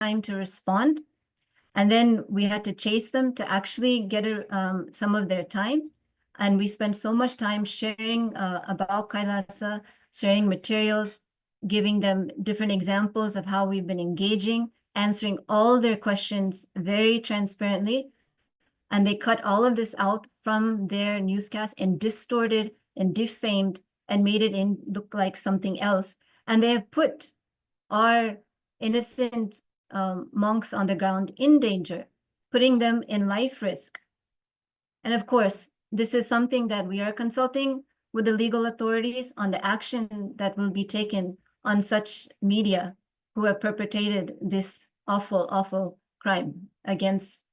time to respond. And then we had to chase them to actually get some of their time. And we spent so much time sharing about KAILASA, sharing materials, giving them different examples of how we've been engaging, answering all their questions very transparently. And they cut all of this out from their newscast and distorted and defamed and made it look like something else. And they have put our innocent monks on the ground in danger, putting them in life risk. And of course, this is something that we are consulting with the legal authorities on the action that will be taken on such media who have perpetrated this awful, awful crime against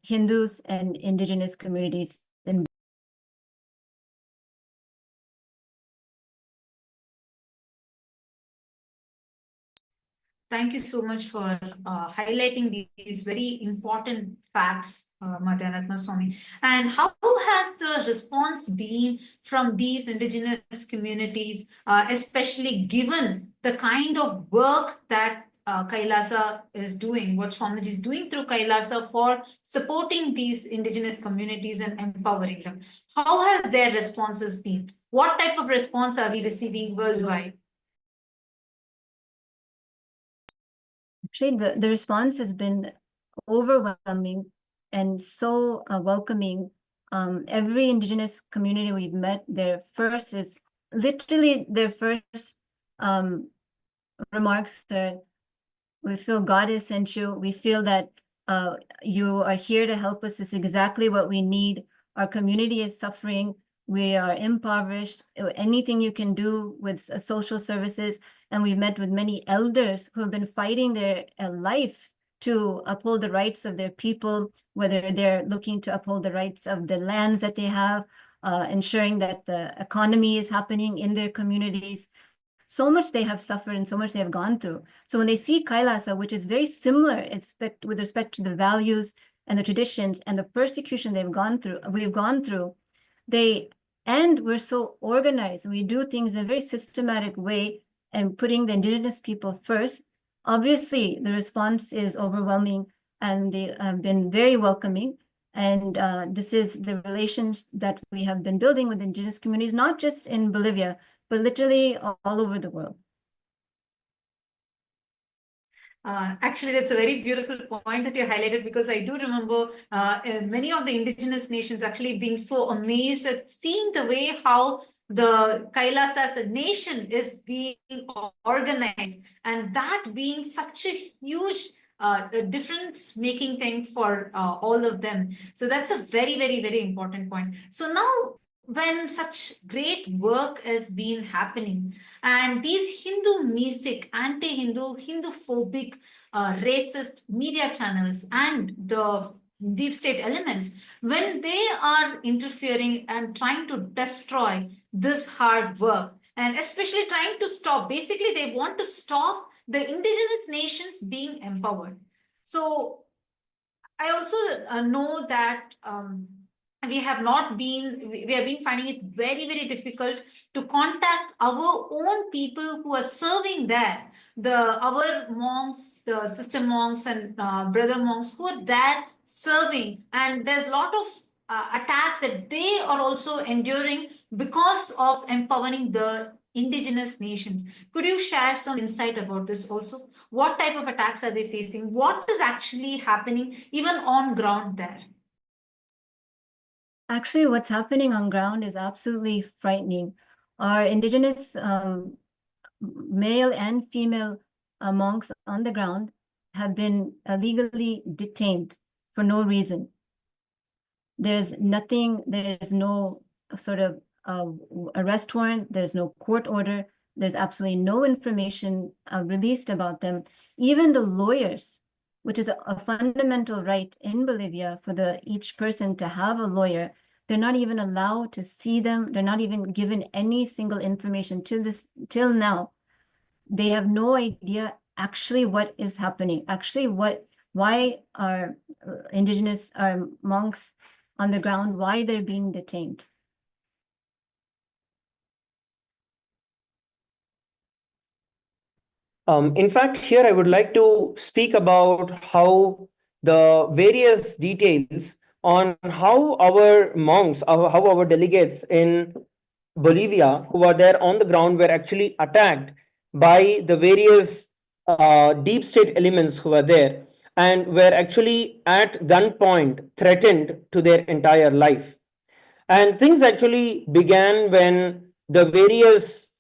Hindus and indigenous communities in Thank you so much for highlighting these very important facts, Nithyananda Swami. And how has the response been from these indigenous communities, especially given the kind of work that KAILASA is doing, what Swamiji is doing through KAILASA for supporting these indigenous communities and empowering them? How has their responses been? What type of response are we receiving worldwide? Actually, the response has been overwhelming and so welcoming. Every indigenous community we've met, their first remarks are, we feel God has sent you. We feel that you are here to help us. It's exactly what we need. Our community is suffering. We are impoverished. Anything you can do with social services. And we've met with many elders who have been fighting their lives to uphold the rights of their people, whether they're looking to uphold the rights of the lands that they have, ensuring that the economy is happening in their communities. So much they have suffered and so much they have gone through. So when they see KAILASA, which is very similar with respect to the values and the traditions and the persecution we've gone through, we're so organized. We do things in a very systematic way and putting the indigenous people first. Obviously, the response is overwhelming and they have been very welcoming. And this is the relations that we have been building with indigenous communities, not just in Bolivia, but literally all over the world. Actually, that's a very beautiful point that you highlighted, because I do remember many of the indigenous nations actually being so amazed at seeing the way how the KAILASA as a nation is being organized, and that being such a huge difference-making thing for all of them. So that's a very, very, very important point. So now, when such great work has been happening, and these Hindu-mesic, anti-Hindu, Hindu-phobic, racist media channels and the deep state elements, when they are interfering and trying to destroy this hard work, and especially trying to stop, basically they want to stop the indigenous nations being empowered. So I also know that we have been finding it very, very difficult to contact our own people who are serving there, our monks, the sister monks and brother monks who are there serving, and there's a lot of attack that they are also enduring because of empowering the indigenous nations. Could you share some insight about this also? What type of attacks are they facing? What is actually happening even on ground there? Actually, what's happening on ground is absolutely frightening. Our indigenous male and female monks on the ground have been illegally detained for no reason. There's no sort of arrest warrant, there's no court order, there's absolutely no information released about them. Even the lawyers, which is a fundamental right in Bolivia for each person to have a lawyer, they're not even allowed to see them. They're not even given any single information till now. They have no idea actually what is happening. Actually, why are indigenous monks on the ground, why they're being detained. In fact, here I would like to speak about how the various details on how our monks, how our delegates in Bolivia who were there on the ground were actually attacked by the various deep state elements who were there and were actually at gunpoint threatened to their entire life. And things actually began when the various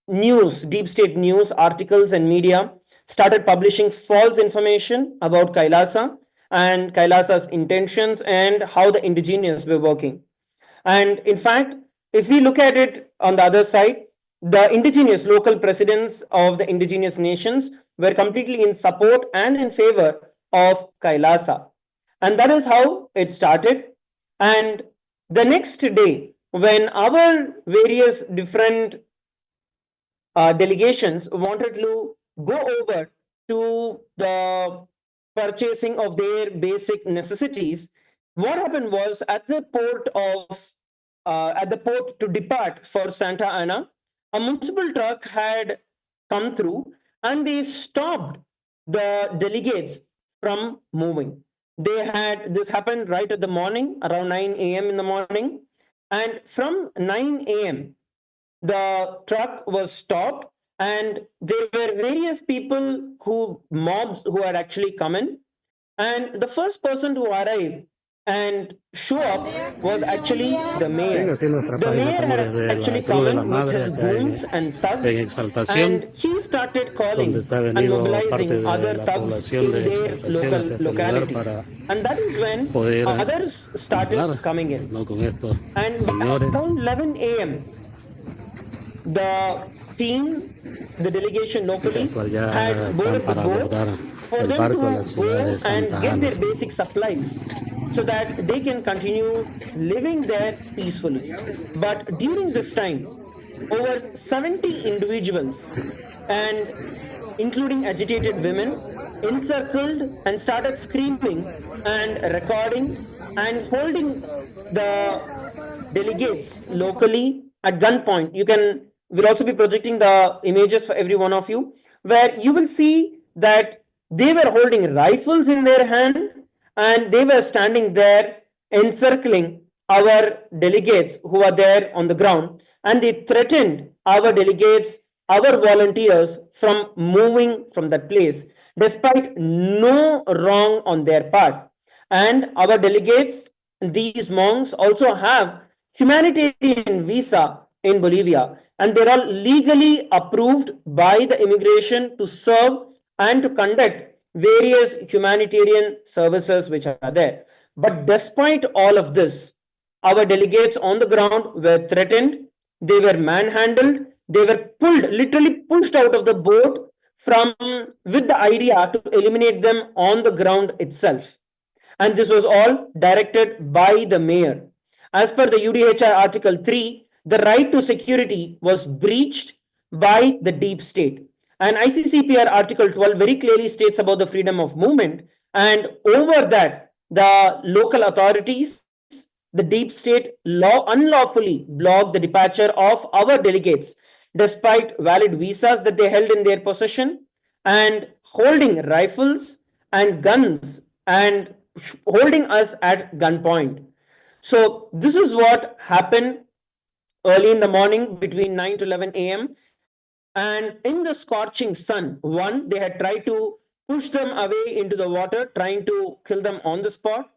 news, deep state news, articles, and media started publishing false information about Kailasa and Kailasa's intentions and how the indigenous were working. And in fact, if we look at it on the other side, the indigenous local presidents of the indigenous nations were completely in support and in favor of Kailasa. And that is how it started. And the next day, when our various different delegations wanted to go over to the purchasing of their basic necessities, what happened was at the port to depart for Santa Ana, a municipal truck had come through and they stopped the delegates from moving. They had this happened right at the morning, around 9 a.m. in the morning, and from 9 a.m the truck was stopped and there were various people who mobs who had actually come in, and the first person to arrive and show up was actually the mayor. The mayor had actually come in with his goons and thugs, and he started calling and mobilizing other thugs in their local locality, and that is when others started coming in. And by around 11 a.m the team, the delegation locally, had boarded the boat for them to go and get their basic supplies so that they can continue living there peacefully. But during this time, over 70 individuals, and including agitated women, encircled and started screaming and recording and holding the delegates locally at gunpoint. We'll also be projecting the images for every one of you, where you will see that they were holding rifles in their hand and they were standing there encircling our delegates who are there on the ground, and they threatened our delegates, our volunteers, from moving from that place despite no wrong on their part. And our delegates, these monks, also have humanitarian visa in Bolivia, and they're all legally approved by the immigration to serve and to conduct various humanitarian services which are there. But despite all of this, our delegates on the ground were threatened, they were manhandled, they were literally pushed out of the boat from with the idea to eliminate them on the ground itself. And this was all directed by the mayor. As per the UDHI Article 3, the right to security was breached by the deep state. And ICCPR Article 12 very clearly states about the freedom of movement. And over that, the local authorities, the deep state unlawfully blocked the departure of our delegates despite valid visas that they held in their possession and holding rifles and guns and holding us at gunpoint. So this is what happened early in the morning between 9 to 11 a.m. And in the scorching sun, they had tried to push them away into the water, trying to kill them on the spot.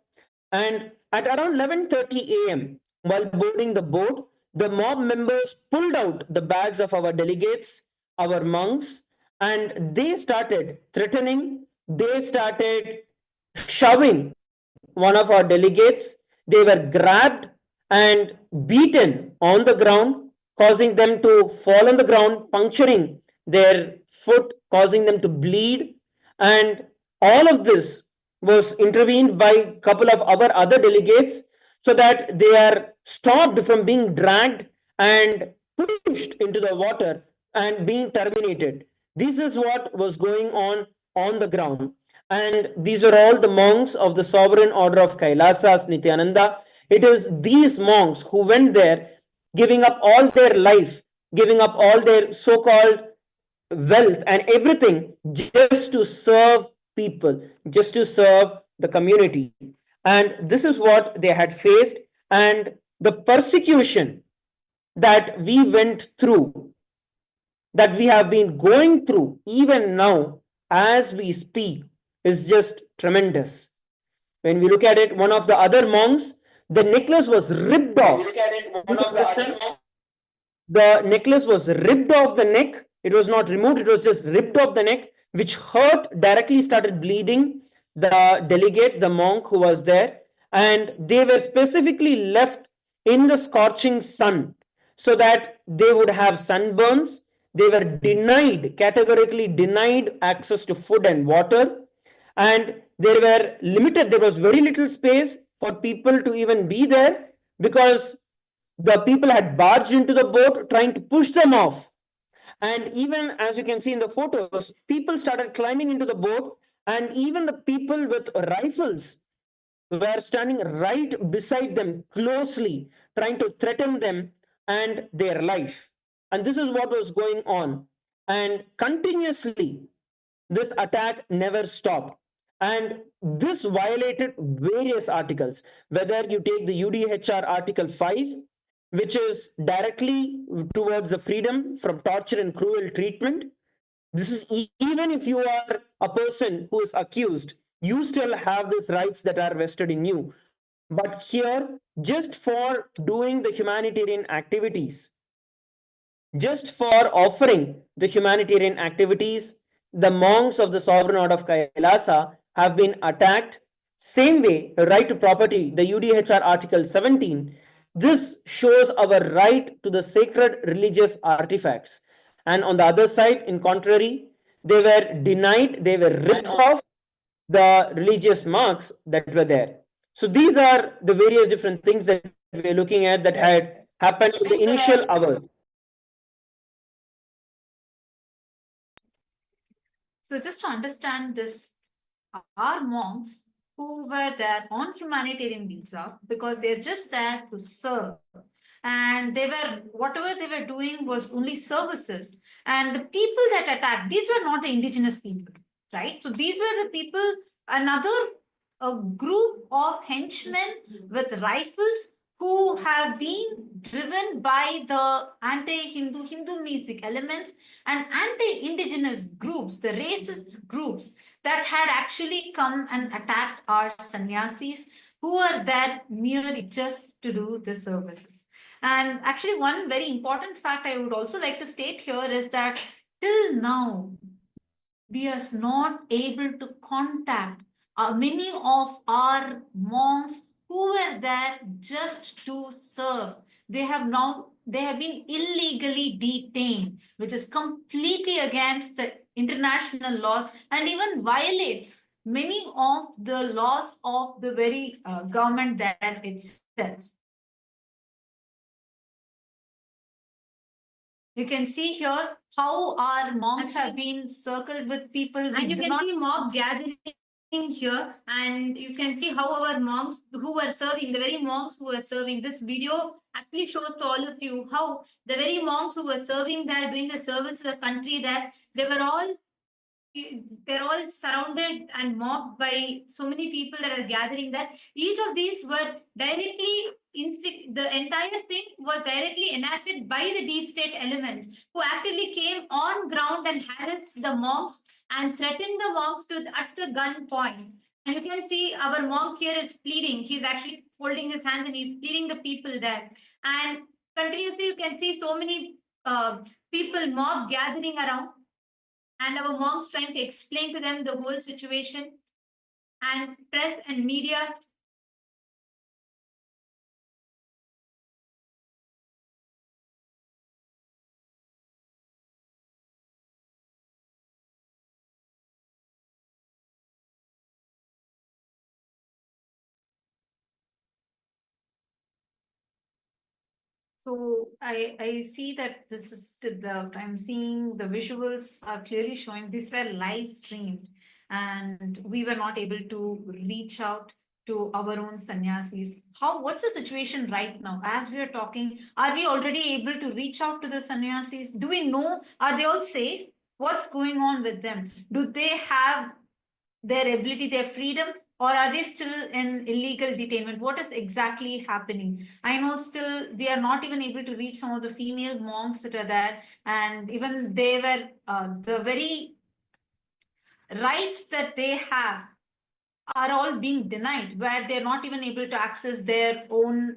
And at around 11:30 a.m., while boarding the boat, the mob members pulled out the bags of our delegates, our monks, and they started threatening, they started shoving one of our delegates. They were grabbed and beaten on the ground, causing them to fall on the ground, puncturing their foot, causing them to bleed. And all of this was intervened by a couple of our other delegates so that they are stopped from being dragged and pushed into the water and being terminated. This is what was going on the ground. And these are all the monks of the sovereign order of Kailasas, Nithyananda. It is these monks who went there, giving up all their life, giving up all their so-called wealth and everything just to serve people, just to serve the community. And this is what they had faced. And the persecution that we went through, that we have been going through even now as we speak, is just tremendous. When we look at it, one of the other monks, the necklace was ripped off. The necklace was ripped off the neck. It was not removed, it was just ripped off the neck, which hurt, directly started bleeding the delegate, the monk who was there. And they were specifically left in the scorching sun so that they would have sunburns. They were denied, categorically denied access to food and water. And there was very little space for people to even be there, because the people had barged into the boat trying to push them off. And even as you can see in the photos, people started climbing into the boat, and even the people with rifles were standing right beside them closely, trying to threaten them and their life. And this is what was going on. And continuously, this attack never stopped. And this violated various articles, whether you take the UDHR Article 5, which is directly towards the freedom from torture and cruel treatment. This is even if you are a person who is accused, you still have these rights that are vested in you. But here, just for doing the humanitarian activities, just for offering the humanitarian activities, the monks of the sovereign order of Kailasa have been attacked. Same way, right to property, the UDHR Article 17. This shows our right to the sacred religious artifacts. And on the other side, in contrary, they were denied, they were ripped off the religious marks that were there. So these are the various different things that we're looking at that had happened in the initial hours. So just to understand this, our monks who were there on humanitarian visa because they're just there to serve, and they were, whatever they were doing was only services. And the people that attacked, these were not the indigenous people, right? So these were the people, another a group of henchmen with rifles who have been driven by the anti-Hindu, Hindu-Mesic elements and anti-indigenous groups, the racist groups that had actually come and attacked our sannyasis who are there merely just to do the services. And actually, one very important fact I would also like to state here is that till now, we are not able to contact many of our monks who were there just to serve. They have been illegally detained, which is completely against the international laws and even violates many of the laws of the very government there itself. You can see here how our monks have been circled with people. And you can see mob gathering here, and you can see how our monks who were serving, the very monks who were serving, this video actually shows to all of you how the very monks who were serving there, doing the service to the country there, they're all surrounded and mobbed by so many people that are gathering that each of these were directly the entire thing was directly enacted by the deep state elements who actively came on ground and harassed the monks and threatened the monks at the gun point. And you can see our monk here is pleading. He's actually folding his hands and he's pleading the people there. And continuously you can see so many people, mob gathering around, and our monks trying to explain to them the whole situation, and press and media. So I see that this is I'm seeing the visuals are clearly showing these were live streamed, and we were not able to reach out to our own sannyasis. What's the situation right now as we are talking? Are we already able to reach out to the sannyasis? Do we know, are they all safe? What's going on with them? Do they have their ability, their freedom, or are they still in illegal detainment? What is exactly happening? I know still we are not even able to reach some of the female monks that are there, and even they were the very rights that they have are all being denied, where they're not even able to access their own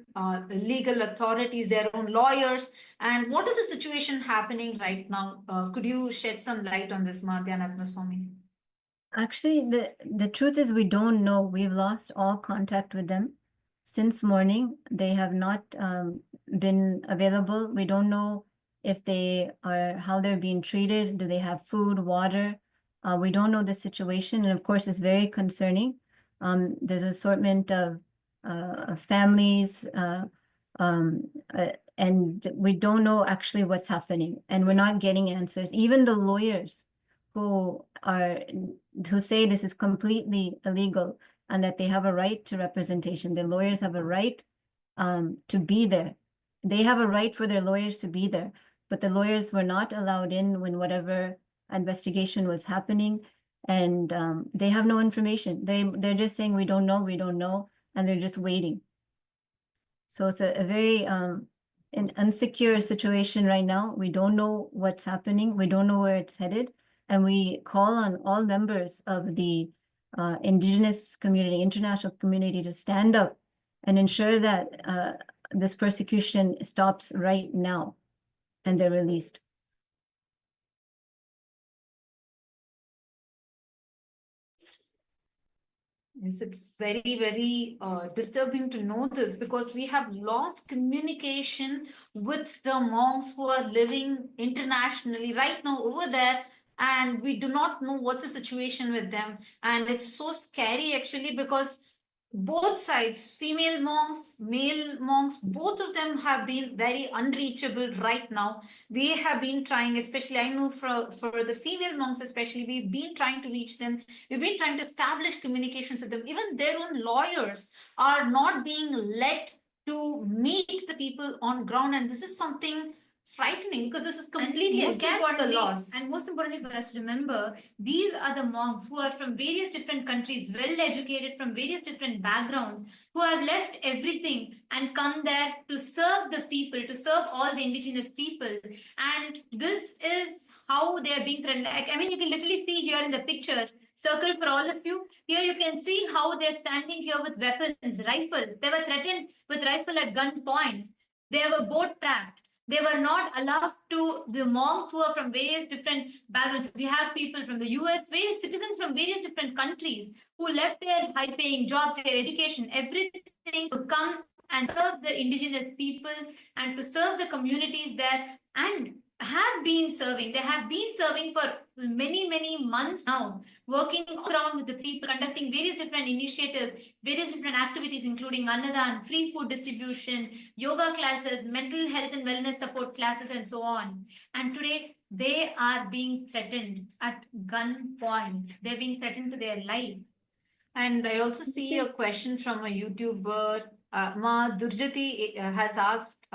legal authorities, their own lawyers. And what is the situation happening right now? Could you shed some light on this, Nithyananda, for me? Actually, the truth is we don't know. We've lost all contact with them since morning. They have not been available. We don't know if they are, how they're being treated. Do they have food, water? We don't know the situation, and of course, it's very concerning. There's assortment of families, and we don't know actually what's happening, and we're not getting answers. Even the lawyers who say this is completely illegal and that they have a right to representation. The lawyers have a right to be there. They have a right for their lawyers to be there, but the lawyers were not allowed in when whatever investigation was happening, and they have no information. They're just saying we don't know, and they're just waiting. So it's a very an insecure situation right now. We don't know what's happening. We don't know where it's headed. And we call on all members of the indigenous community, international community, to stand up and ensure that this persecution stops right now and they're released. Yes, it's very, very disturbing to know this, because we have lost communication with the monks who are living internationally right now over there, and we do not know what's the situation with them. And it's so scary actually, because both sides, female monks, male monks, both of them have been very unreachable right now. We have been trying, especially I know for the female monks especially, we've been trying to reach them. We've been trying to establish communications with them. Even their own lawyers are not being let to meet the people on ground. And this is something frightening, because this is completely against the laws. And most importantly for us to remember, these are the monks who are from various different countries, well educated, from various different backgrounds, who have left everything and come there to serve the people, to serve all the indigenous people. And this is how they are being threatened. I mean, you can literally see here in the pictures, circle for all of you. Here you can see how they're standing here with weapons, rifles. They were threatened with rifle at gunpoint. They were boat trapped. They were not allowed to, the monks who are from various different backgrounds. We have people from the US, various citizens from various different countries who left their high-paying jobs, their education, everything to come and serve the indigenous people and to serve the communities there, and have been serving. They have been serving for many, many months now, working around with the people, conducting various different initiatives, various different activities, including Annadan, free food distribution, yoga classes, mental health and wellness support classes, and so on. And today, they are being threatened at gunpoint. They're being threatened to their life. And I also see a question from a YouTuber. Ma Durjati has asked,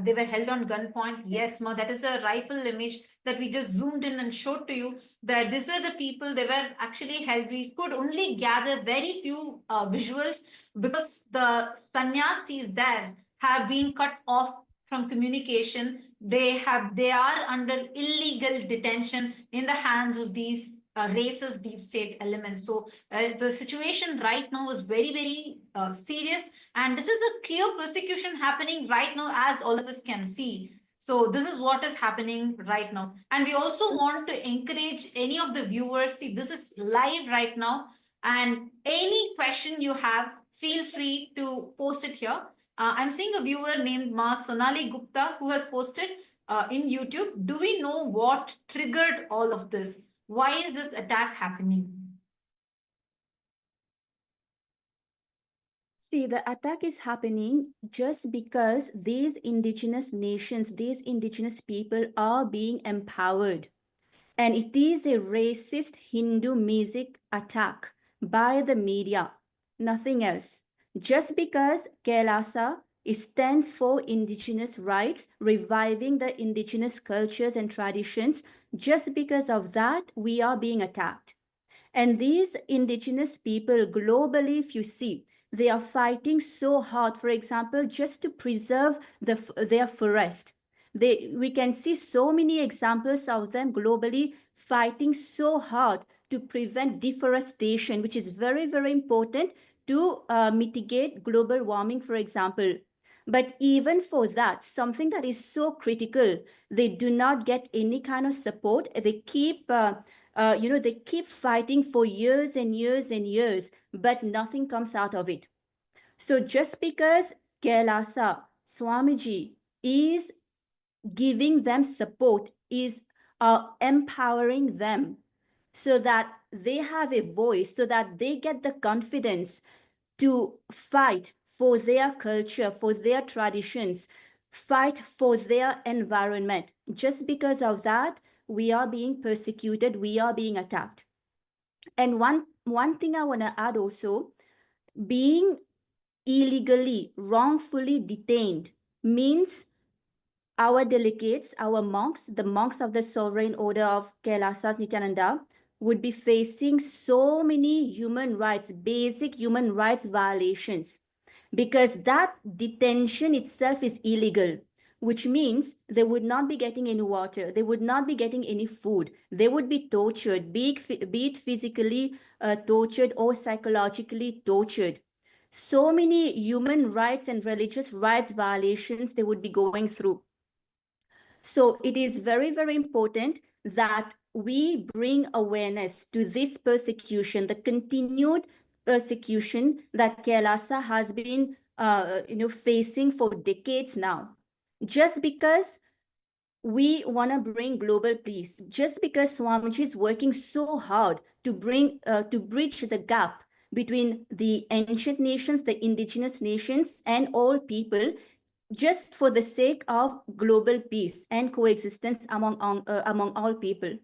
they were held on gunpoint. Yes, Ma, that is a rifle image that we just zoomed in and showed to you, that these were the people, they were actually held. We could only gather very few visuals, because the sannyasis there have been cut off from communication. They are under illegal detention in the hands of these racist deep state elements. So the situation right now is very, very serious, and this is a clear persecution happening right now, as all of us can see. So this is what is happening right now. And we also want to encourage any of the viewers, see, this is live right now, and any question you have, feel free to post it here. I'm seeing a viewer named Ma Sonali Gupta who has posted in YouTube. Do we know what triggered all of this? Why is this attack happening? See, the attack is happening just because these indigenous nations, these indigenous people are being empowered. And it is a racist Hindu music attack by the media, nothing else. Just because KAILASA It stands for indigenous rights, reviving the indigenous cultures and traditions. Just because of that, we are being attacked. And these indigenous people globally, if you see, they are fighting so hard, for example, just to preserve their forest. We can see so many examples of them globally fighting so hard to prevent deforestation, which is very, very important to mitigate global warming, for example. But even for that, something that is so critical, they do not get any kind of support. They keep they keep fighting for years and years and years, but nothing comes out of it. So just because KAILASA, Swamiji, is giving them support, is empowering them so that they have a voice, so that they get the confidence to fight for their culture, for their traditions, fight for their environment. Just because of that, we are being persecuted, we are being attacked. And one thing I want to add also, being illegally, wrongfully detained means our delegates, our monks, the monks of the Sovereign Order of KAILASA's Nithyananda, would be facing so many human rights, basic human rights violations, because that detention itself is illegal, which means they would not be getting any water, they would not be getting any food, they would be tortured, be it physically tortured or psychologically tortured. So many human rights and religious rights violations they would be going through. So it is very, very important that we bring awareness to this persecution, the continued persecution that KAILASA has been facing for decades now. Just because we want to bring global peace, just because Swamiji is working so hard to bridge the gap between the ancient nations, the indigenous nations, and all people, just for the sake of global peace and coexistence among all people.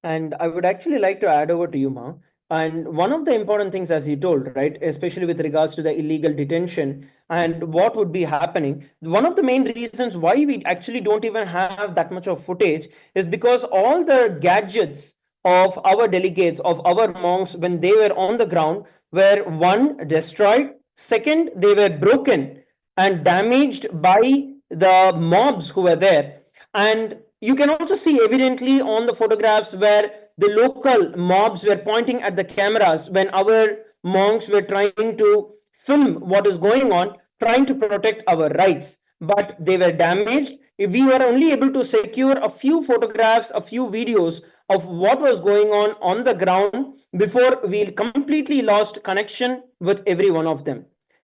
And I would actually like to add over to you, Ma. And one of the important things, as you told, right, especially with regards to the illegal detention and what would be happening, one of the main reasons why we actually don't even have that much of footage is because all the gadgets of our delegates, of our monks, when they were on the ground, were one, destroyed, second, they were broken and damaged by the mobs who were there. And you can also see evidently on the photographs where the local mobs were pointing at the cameras when our monks were trying to film what is going on, trying to protect our rights. But they were damaged. We were only able to secure a few photographs, a few videos of what was going on the ground before we completely lost connection with every one of them.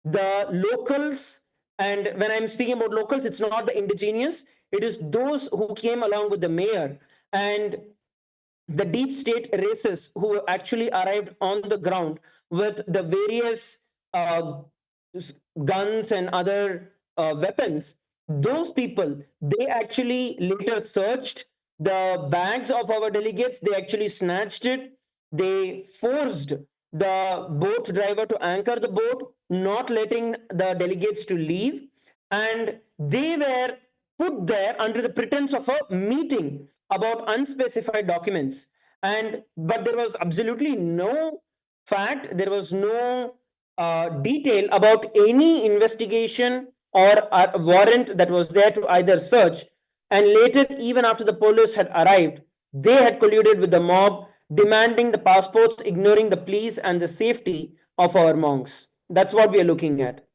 The locals, and when I'm speaking about locals, it's not the indigenous, it is those who came along with the mayor and the deep state racists who actually arrived on the ground with the various guns and other weapons. Those people, they actually later searched the bags of our delegates, they actually snatched it, they forced the boat driver to anchor the boat, not letting the delegates to leave, and they were put there under the pretense of a meeting about unspecified documents. And but there was absolutely no fact, there was no detail about any investigation or a warrant that was there to either search. And later, even after the police had arrived, they had colluded with the mob, demanding the passports, ignoring the pleas and the safety of our monks. That's what we are looking at.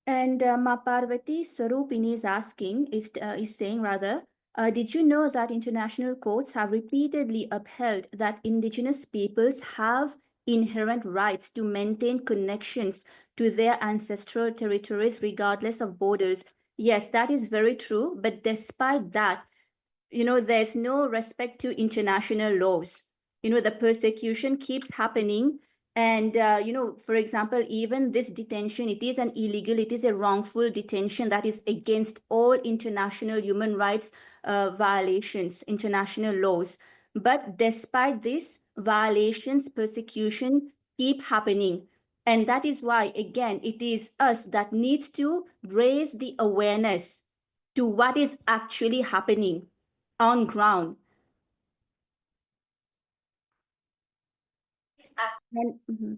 And Parvati Swarupini is saying rather, did you know that international courts have repeatedly upheld that indigenous peoples have inherent rights to maintain connections to their ancestral territories regardless of borders? Yes, that is very true. But despite that, there's no respect to international laws. The persecution keeps happening. And, for example, even this detention, it is an illegal, it is a wrongful detention that is against all international human rights violations, international laws. But despite this, violations, persecution keep happening. And that is why, again, it is us that needs to raise the awareness to what is actually happening on ground. And,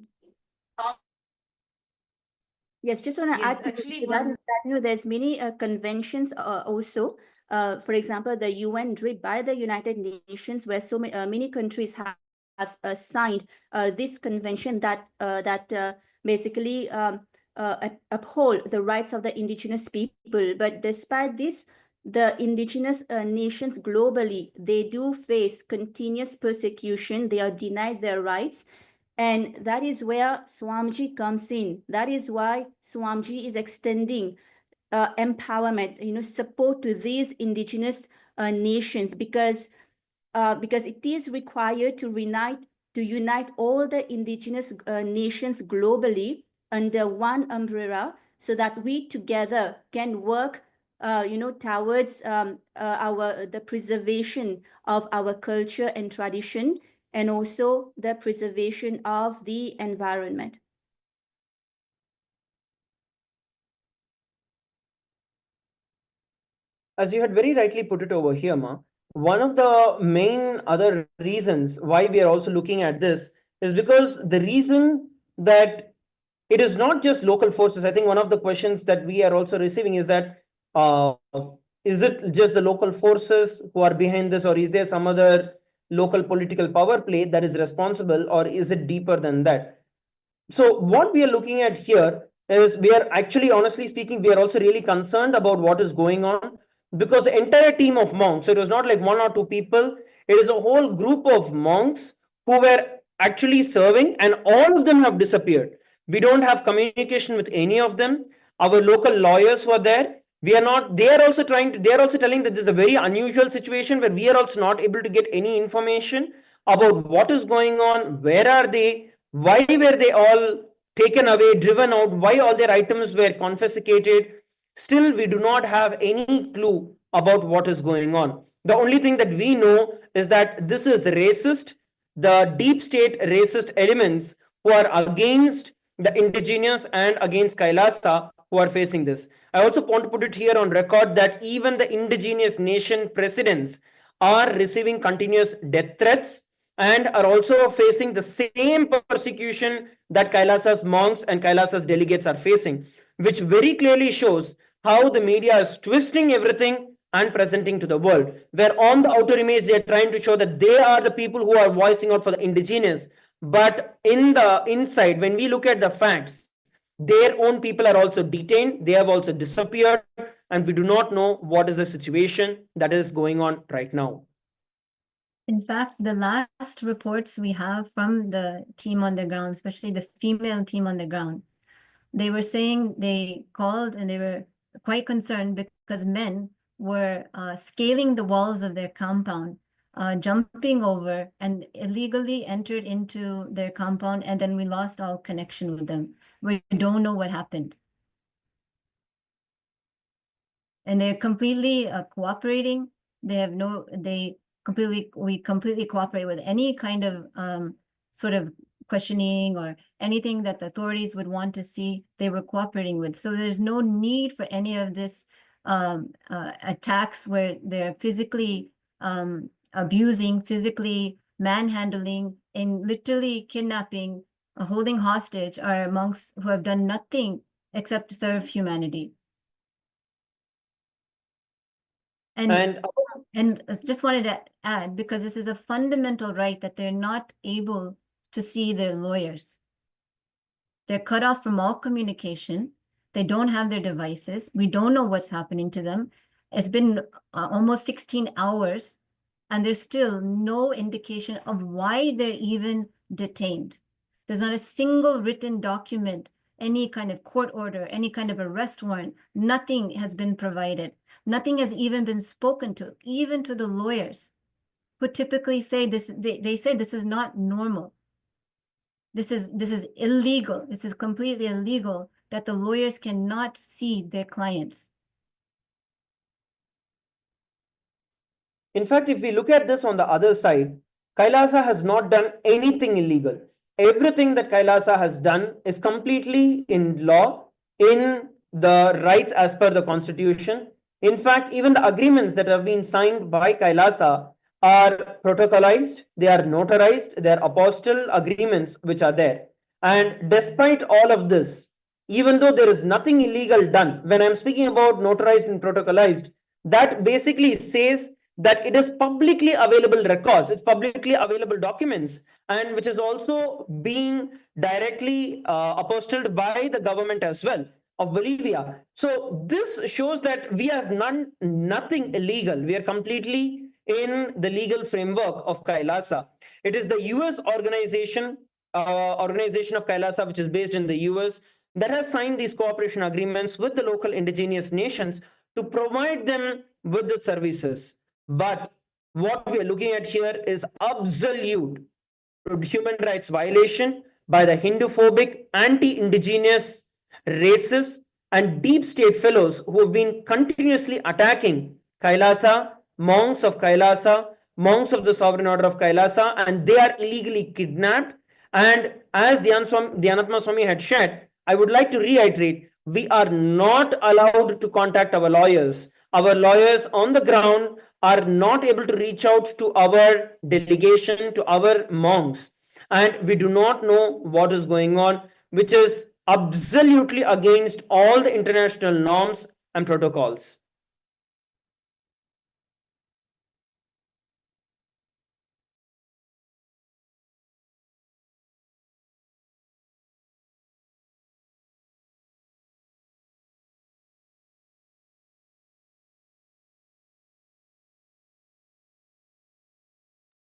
yes, just want to Yes, add to actually that one. is that there's many conventions also. For example, the UN DRIP by the United Nations, where so many countries have signed this convention that basically uphold the rights of the indigenous people. But despite this, the indigenous nations globally, they do face continuous persecution. They are denied their rights. And that is where Swamiji comes in. That is why Swamiji is extending empowerment, support to these indigenous nations, because it is required to unite all the indigenous nations globally under one umbrella, so that we together can work towards the preservation of our culture and tradition, and also the preservation of the environment. As you had very rightly put it over here, Ma, one of the main other reasons why we are also looking at this is because the reason that it is not just local forces. I think one of the questions that we are also receiving is that is it just the local forces who are behind this, or is there some other local political power play that is responsible, or is it deeper than that? So what we are looking at here is, we are actually, honestly speaking, we are also really concerned about what is going on, because the entire team of monks, so it was not like one or two people, it is a whole group of monks who were actually serving, and all of them have disappeared. We don't have communication with any of them. Our local lawyers were there. We are not, they are also they are also telling that this is a very unusual situation where we are also not able to get any information about what is going on, where are they, why were they all taken away, driven out, why all their items were confiscated. Still, we do not have any clue about what is going on. The only thing that we know is that this is racist, the deep state racist elements who are against the indigenous and against Kailasa who are facing this. I also want to put it here on record that even the indigenous nation presidents are receiving continuous death threats and are also facing the same persecution that Kailasa's monks and Kailasa's delegates are facing, which very clearly shows how the media is twisting everything and presenting to the world, where on the outer image they are trying to show that they are the people who are voicing out for the indigenous, but in the inside, when we look at the facts, their own people are also detained, they have also disappeared, and we do not know what is the situation that is going on right now. In fact, the last reports we have from the team on the ground, especially the female team on the ground, they were saying they called and they were quite concerned because men were scaling the walls of their compound, jumping over, and illegally entered into their compound, and then we lost all connection with them. We don't know what happened. And they're completely cooperating. They have we completely cooperate with any kind of sort of questioning or anything that the authorities would want to see. They were cooperating with. So there's no need for any of this attacks where they're physically abusing, physically manhandling, and literally kidnapping, holding hostage our monks who have done nothing except to serve humanity. And just wanted to add, because this is a fundamental right, that they're not able to see their lawyers. They're cut off from all communication. They don't have their devices. We don't know what's happening to them. It's been almost 16 hours, and there's still no indication of why they're even detained. There's not a single written document, any kind of court order, any kind of arrest warrant. Nothing has been provided. Nothing has even been spoken to, even to the lawyers, who typically say this. They say this is not normal. This is illegal. This is completely illegal that the lawyers cannot see their clients. In fact, if we look at this on the other side, Kailasa has not done anything illegal. everything that Kailasa has done is completely in law, in the rights as per the constitution. In fact, even the agreements that have been signed by Kailasa are protocolized, they are notarized, they are apostle agreements which are there. And despite all of this, even though there is nothing illegal done, when I'm speaking about notarized and protocolized, that basically says that it is publicly available records, it's publicly available documents, and which is also being directly apostilled by the government as well of Bolivia. So this shows that we have nothing illegal. We are completely in the legal framework of Kailasa. It is the US organization of Kailasa, which is based in the US, that has signed these cooperation agreements with the local indigenous nations to provide them with the services. But what we are looking at here is absolute human rights violation by the Hindu-phobic, anti-indigenous, racist, and deep state fellows who have been continuously attacking Kailasa, monks of Kailasa, monks of the sovereign order of Kailasa, and they are illegally kidnapped. And as Dhyanatma Swami had shared, I would like to reiterate, we are not allowed to contact our lawyers. Our lawyers on the ground are not able to reach out to our delegation, to our monks, and we do not know what is going on, which is absolutely against all the international norms and protocols.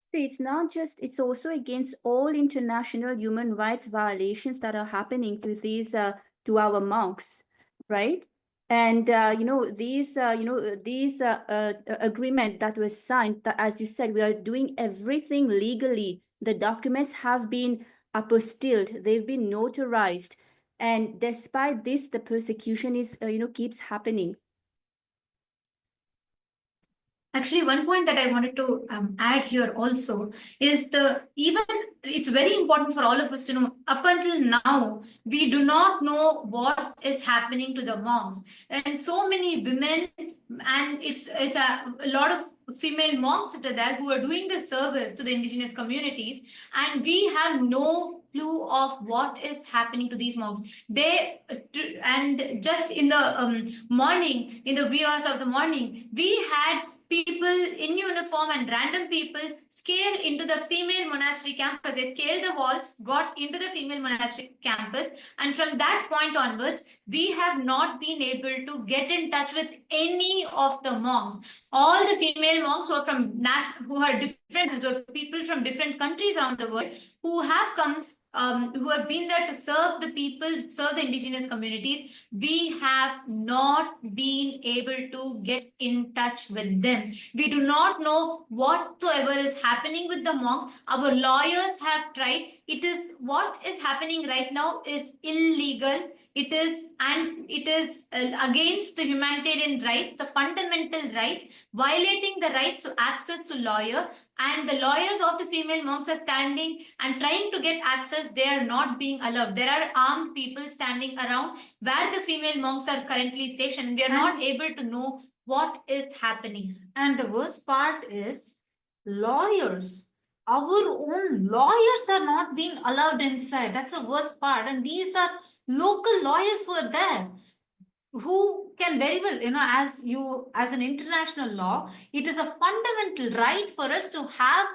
See, it's not just, it's also against all international human rights violations that are happening to these, to our monks, right? And, these agreement that was signed, that, as you said, we are doing everything legally. The documents have been apostilled, they've been notarized. And despite this, the persecution is, keeps happening. Actually, one point that I wanted to add here also is it's very important for all of us to know, up until now, we do not know what is happening to the monks. And so many women, and it's a lot of female monks that are there who are doing the service to the indigenous communities, and we have no clue of what is happening to these monks. And just in the morning, in the wee hours of the morning, we had people in uniform and random people scale into the female monastery campus. They scaled the walls, got into the female monastery campus, and from that point onwards, we have not been able to get in touch with any of the monks. All the female monks who are different, so people from different countries around the world who have come, who have been there to serve the people, serve the indigenous communities, we have not been able to get in touch with them. We do not know whatsoever is happening with the monks. Our lawyers have tried. What is happening right now is illegal. It is against the humanitarian rights, the fundamental rights, violating the rights to access to lawyer. And the lawyers of the female monks are standing and trying to get access. They are not being allowed. There are armed people standing around where the female monks are currently stationed. We are not able to know what is happening. And the worst part is lawyers. Our own lawyers are not being allowed inside. That's the worst part. And these are local lawyers who are there, who can very well, as an international law, it is a fundamental right for us to have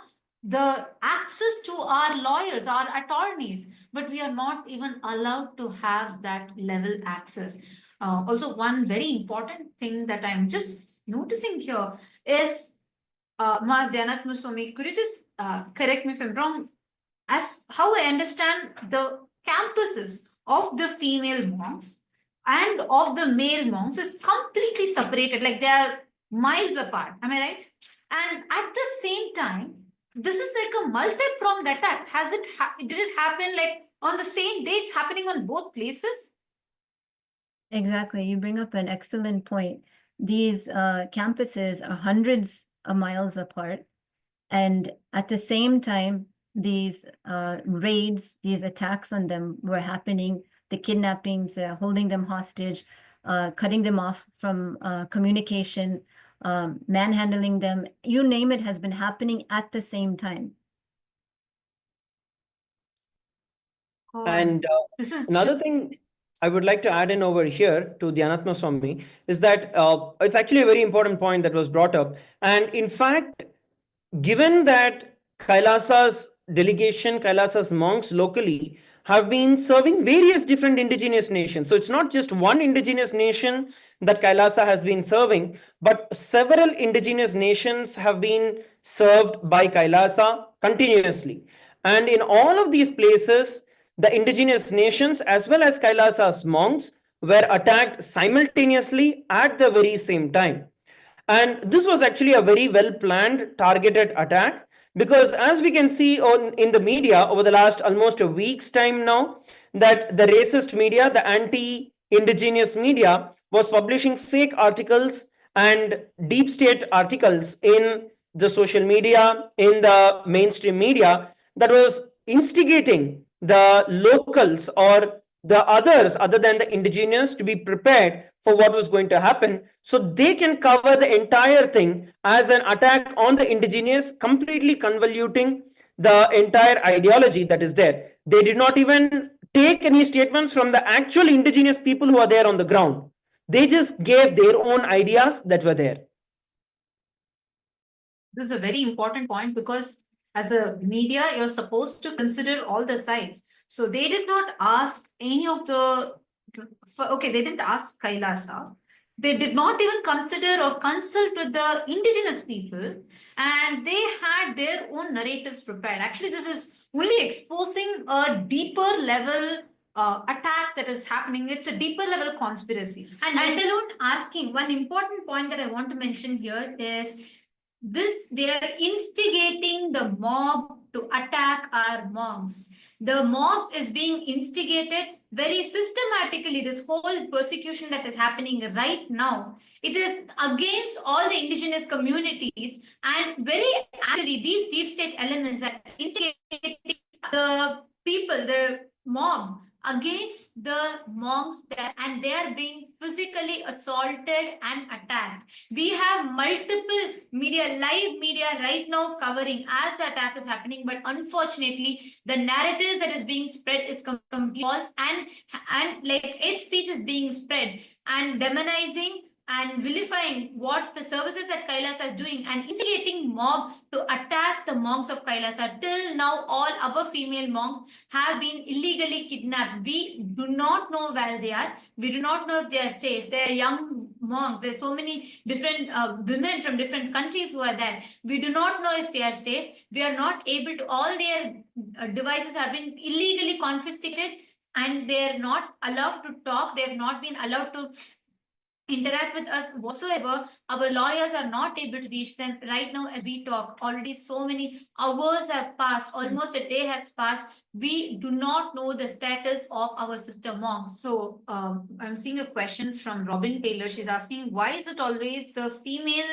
the access to our lawyers, our attorneys, but we are not even allowed to have that level access. Also, one very important thing that I'm just noticing here is, Dhyanatma Swami, could you just correct me if I'm wrong? As how I understand, the campuses of the female monks and of the male monks is completely separated, like they are miles apart. Am I right? And at the same time, this is like a multi-pronged attack. Did it happen like on the same day? It's happening on both places? Exactly. You bring up an excellent point. These campuses are hundreds of miles apart. And at the same time, these raids, these attacks on them were happening, the kidnappings, holding them hostage, cutting them off from communication, manhandling them, you name it, has been happening at the same time. And this is another thing I would like to add in over here to Dhyanatma Swami is that it's actually a very important point that was brought up. And in fact, given that Kailasa's delegation, Kailasa's monks locally have been serving various different indigenous nations. So it's not just one indigenous nation that Kailasa has been serving, but several indigenous nations have been served by Kailasa continuously. And in all of these places, the indigenous nations as well as Kailasa's monks were attacked simultaneously at the very same time. And this was actually a very well planned, targeted attack, because as we can see in the media over the last almost a week's time now, that the racist media, the anti-indigenous media, was publishing fake articles and deep state articles in the social media, in the mainstream media, that was instigating the locals or the others other than the indigenous to be prepared for what was going to happen, so they can cover the entire thing as an attack on the indigenous, completely convoluting the entire ideology that is there. They did not even take any statements from the actual indigenous people who are there on the ground. They just gave their own ideas that were there. This is a very important point, because as a media, you're supposed to consider all the sides. So they did not ask any of the, okay, they didn't ask Kailasa. They did not even consider or consult with the indigenous people, and they had their own narratives prepared. Actually, this is only exposing a deeper level attack that is happening. It's a deeper level conspiracy. And let alone asking, one important point that I want to mention here is this: they are instigating the mob to attack our monks. The mob is being instigated very systematically. This whole persecution that is happening right now, it is against all the indigenous communities, and very actually these deep state elements are instigating the people, the mob, against the monks there, and they are being physically assaulted and attacked. We have multiple media, live media right now covering as the attack is happening, but unfortunately the narratives that is being spread is completely false, and like hate speech is being spread and demonizing and vilifying what the services that Kailasa is doing and instigating mob to attack the monks of Kailasa. Till now, all our female monks have been illegally kidnapped. We do not know where they are. We do not know if they are safe. They are young monks. There's so many different women from different countries who are there. We do not know if they are safe. We are not able to, all their devices have been illegally confiscated, and they are not allowed to talk. They have not been allowed to interact with us whatsoever. Our lawyers are not able to reach them right now as we talk. Already so many hours have passed, almost a day has passed. We do not know the status of our sister monks. So I'm seeing a question from Robin Taylor. She's asking, why is it always the female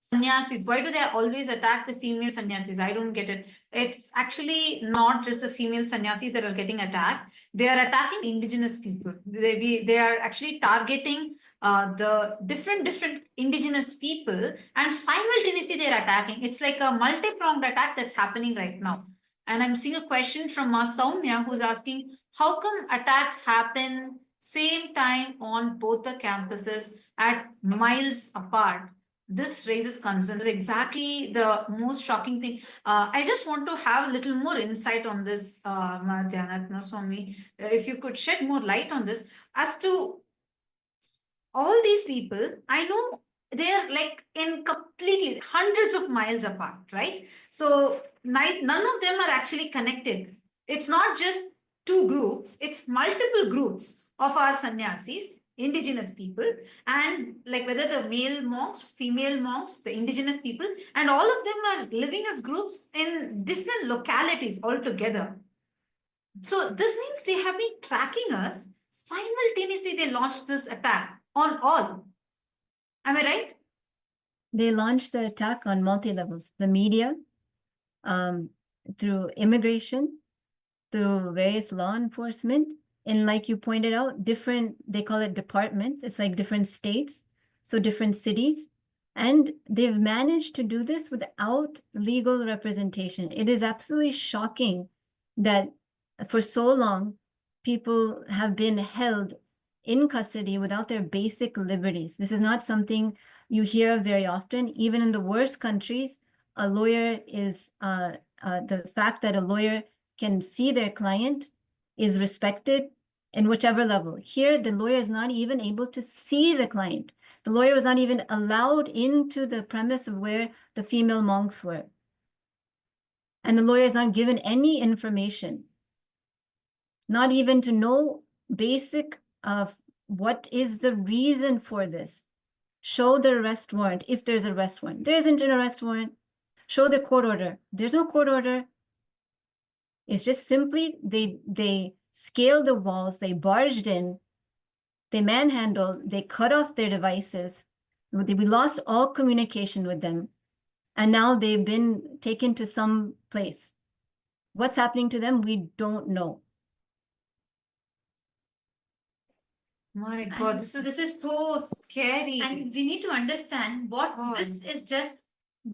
sannyasis? Why do they always attack the female sannyasis? I don't get it. It's actually not just the female sannyasis that are getting attacked. They are attacking indigenous people. They are actually targeting the different indigenous people, and simultaneously they're attacking. It's like a multi-pronged attack that's happening right now. And I'm seeing a question from Soumya, who's asking, how come attacks happen same time on both the campuses at miles apart? This raises concerns. Exactly the most shocking thing. I just want to have a little more insight on this, Dhyanatma Swami. If you could shed more light on this as to all these people. I know they're like in completely hundreds of miles apart, right? So none of them are actually connected. It's not just two groups, it's multiple groups of our sannyasis, indigenous people, and like whether the male monks, female monks, the indigenous people, and all of them are living as groups in different localities altogether. So this means they have been tracking us. Simultaneously, they launched this attack on all. Am I right? They launched the attack on multi-levels, the media, through immigration, through various law enforcement, and like you pointed out, different, they call it departments, it's like different states, so different cities, and they've managed to do this without legal representation. It is absolutely shocking that for so long, people have been held in custody without their basic liberties. This is not something you hear of very often. Even in the worst countries, a lawyer is, the fact that a lawyer can see their client is respected in whichever level. Here, the lawyer is not even able to see the client. The lawyer was not even allowed into the premise of where the female monks were. And the lawyer is not given any information, not even to know basic of what is the reason for this. Show the arrest warrant if there's an arrest warrant. There isn't an arrest warrant. Show the court order. There's no court order. It's just simply they scaled the walls, they barged in, they manhandled, they cut off their devices. We lost all communication with them. And now they've been taken to some place. What's happening to them, we don't know. My God, And this is so scary. And we need to understand what God.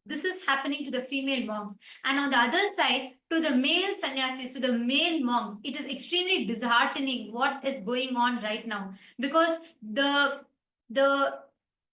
this is happening to the female monks. And on the other side, to the male sannyasis, to the male monks, it is extremely disheartening what is going on right now. Because the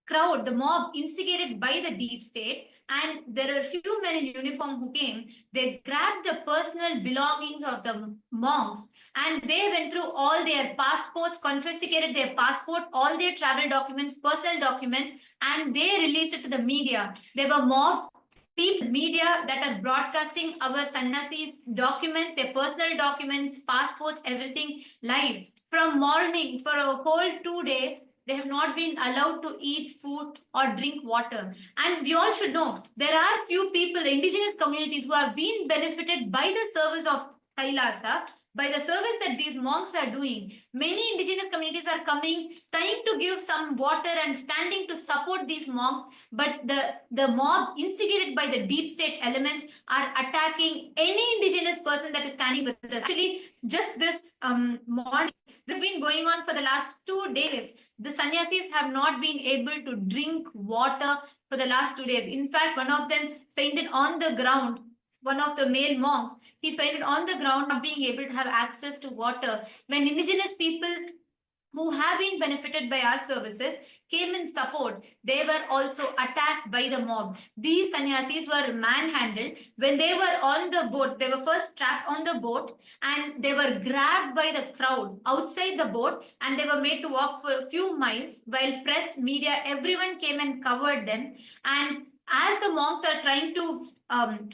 crowd, the mob instigated by the deep state, and there are few men in uniform who came, they grabbed the personal belongings of the monks, and they went through all their passports, confiscated their passport, all their travel documents, personal documents, and they released it to the media. There were mob people, media that are broadcasting our sannyasis documents, their personal documents, passports, everything live. From morning for a whole 2 days, they have not been allowed to eat food or drink water. And we all should know, there are few people, indigenous communities, who have been benefited by the service of KAILASA, by the service that these monks are doing. Many indigenous communities are coming, trying to give some water and standing to support these monks, but the mob instigated by the deep state elements are attacking any indigenous person that is standing with us. Actually, just this morning, this has been going on for the last 2 days. The sannyasis have not been able to drink water for the last 2 days. In fact, one of them fainted on the ground. One of the male monks, he fainted on the ground, not being able to have access to water. When indigenous people who have been benefited by our services came in support, they were also attacked by the mob. These sannyasis were manhandled. When they were on the boat, they were first trapped on the boat, and they were grabbed by the crowd outside the boat, and they were made to walk for a few miles, while press, media, everyone came and covered them. And as the monks are trying to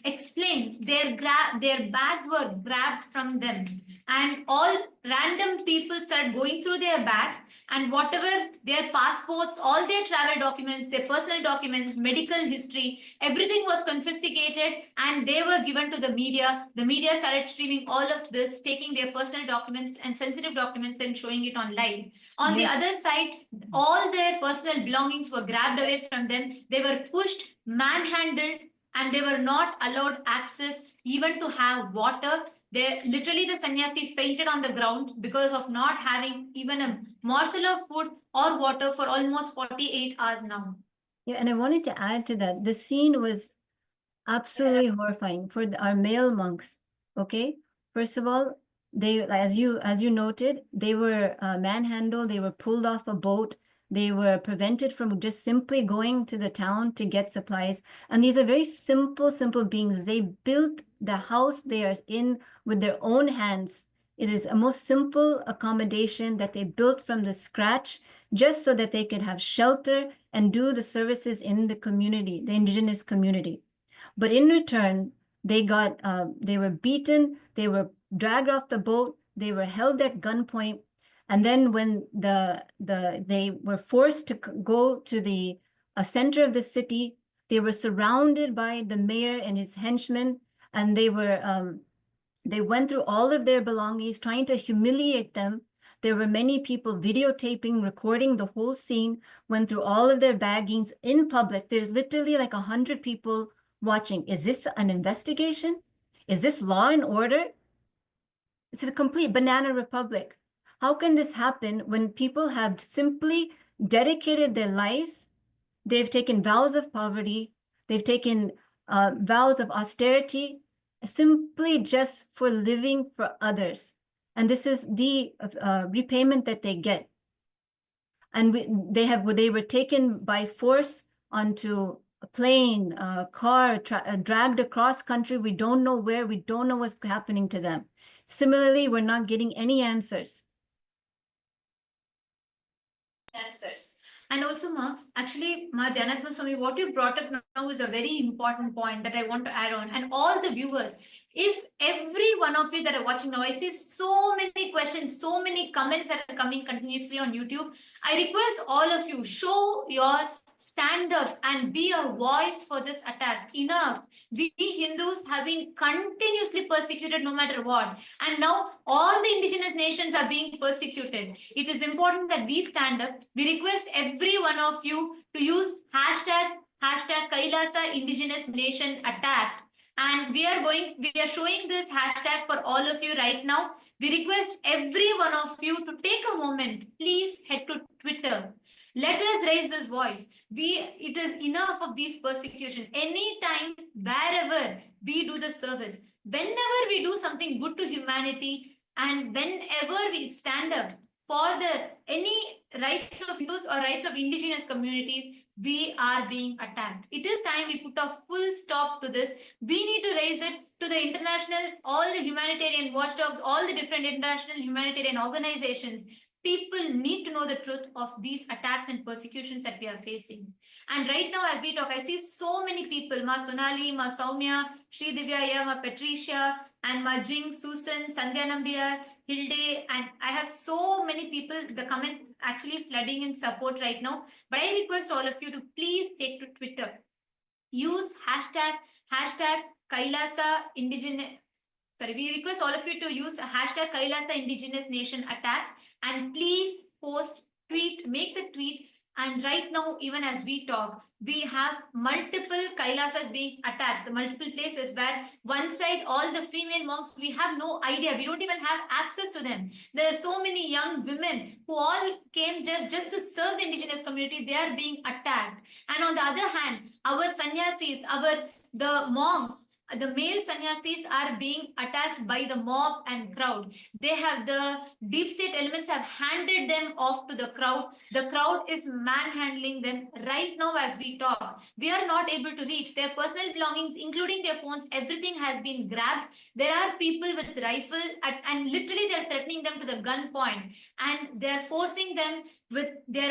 explain, their bags were grabbed from them, and all random people started going through their bags, and whatever their passports, all their travel documents, their personal documents, medical history, everything was confiscated, and they were given to the media. The media started streaming all of this, taking their personal documents and sensitive documents and showing it on live. On the other side, all their personal belongings were grabbed away from them. They were pushed, manhandled, and they were not allowed access even to have water. They literally, the sannyasi fainted on the ground because of not having even a morsel of food or water for almost 48 hours now. Yeah, and I wanted to add to that. The scene was absolutely horrifying for our male monks. Okay, first of all, they, as you noted, they were manhandled. They were pulled off a boat. They were prevented from just simply going to the town to get supplies. And these are very simple beings. They built the house they are in with their own hands. It is a most simple accommodation that they built from the scratch, just so that they could have shelter and do the services in the community, the indigenous community. But in return, they were beaten, they were dragged off the boat, they were held at gunpoint. And then when they were forced to go to the center of the city, they were surrounded by the mayor and his henchmen, and they went through all of their belongings, trying to humiliate them. There were many people videotaping, recording the whole scene, went through all of their baggings in public. There's literally like 100 people watching. Is this an investigation? Is this law and order? It's a complete banana republic. How can this happen when people have simply dedicated their lives? They've taken vows of poverty. They've taken vows of austerity simply just for living for others. And this is the repayment that they get. And they were taken by force onto a plane, a car, dragged across country. We don't know where, we don't know what's happening to them. Similarly, we're not getting any answers. And also, actually, Dhyanatma Swami, what you brought up now is a very important point that I want to add on. And all the viewers, if every one of you that are watching now, I see so many questions, so many comments that are coming continuously on YouTube. I request all of you, show your stand up and be a voice for this attack. Enough. We Hindus have been continuously persecuted no matter what. And now all the indigenous nations are being persecuted. It is important that we stand up. We request every one of you to use hashtag KAILASA Indigenous Nation Attack. And we are showing this hashtag for all of you right now. We request every one of you to take a moment. Please head to Twitter. Let us raise this voice. It is enough of these persecution. Anytime, wherever we do the service, whenever we do something good to humanity, and whenever we stand up for any rights of Hindus or rights of indigenous communities, we are being attacked. It is time we put a full stop to this. We need to raise it to the international, all the humanitarian watchdogs, all the different international humanitarian organizations. People need to know the truth of these attacks and persecutions that we are facing. And right now, as we talk, I see so many people, Ma Sonali, Ma Soumya, Sri Divya, Ma Patricia, and Ma Jing, Susan, Sandhya Nambiar, Hilde, and I have so many people, the comments actually flooding in support right now. But I request all of you to please take to Twitter. Use hashtag KAILASA Indigenous. Sorry, we request all of you to use hashtag KAILASA Indigenous Nation Attack, and please post, tweet, make the tweet. And right now, even as we talk, we have multiple Kailasas being attacked, the multiple places where one side, all the female monks, we have no idea. We don't even have access to them. There are so many young women who all came just to serve the indigenous community. They are being attacked. And on the other hand, our sannyasis, the monks, the male sannyasis are being attacked by the mob and crowd. The deep state elements have handed them off to the crowd. The crowd is manhandling them right now as we talk. We are not able to reach their personal belongings, including their phones. Everything has been grabbed. There are people with rifle and literally they're threatening them to the gunpoint, and they're forcing them with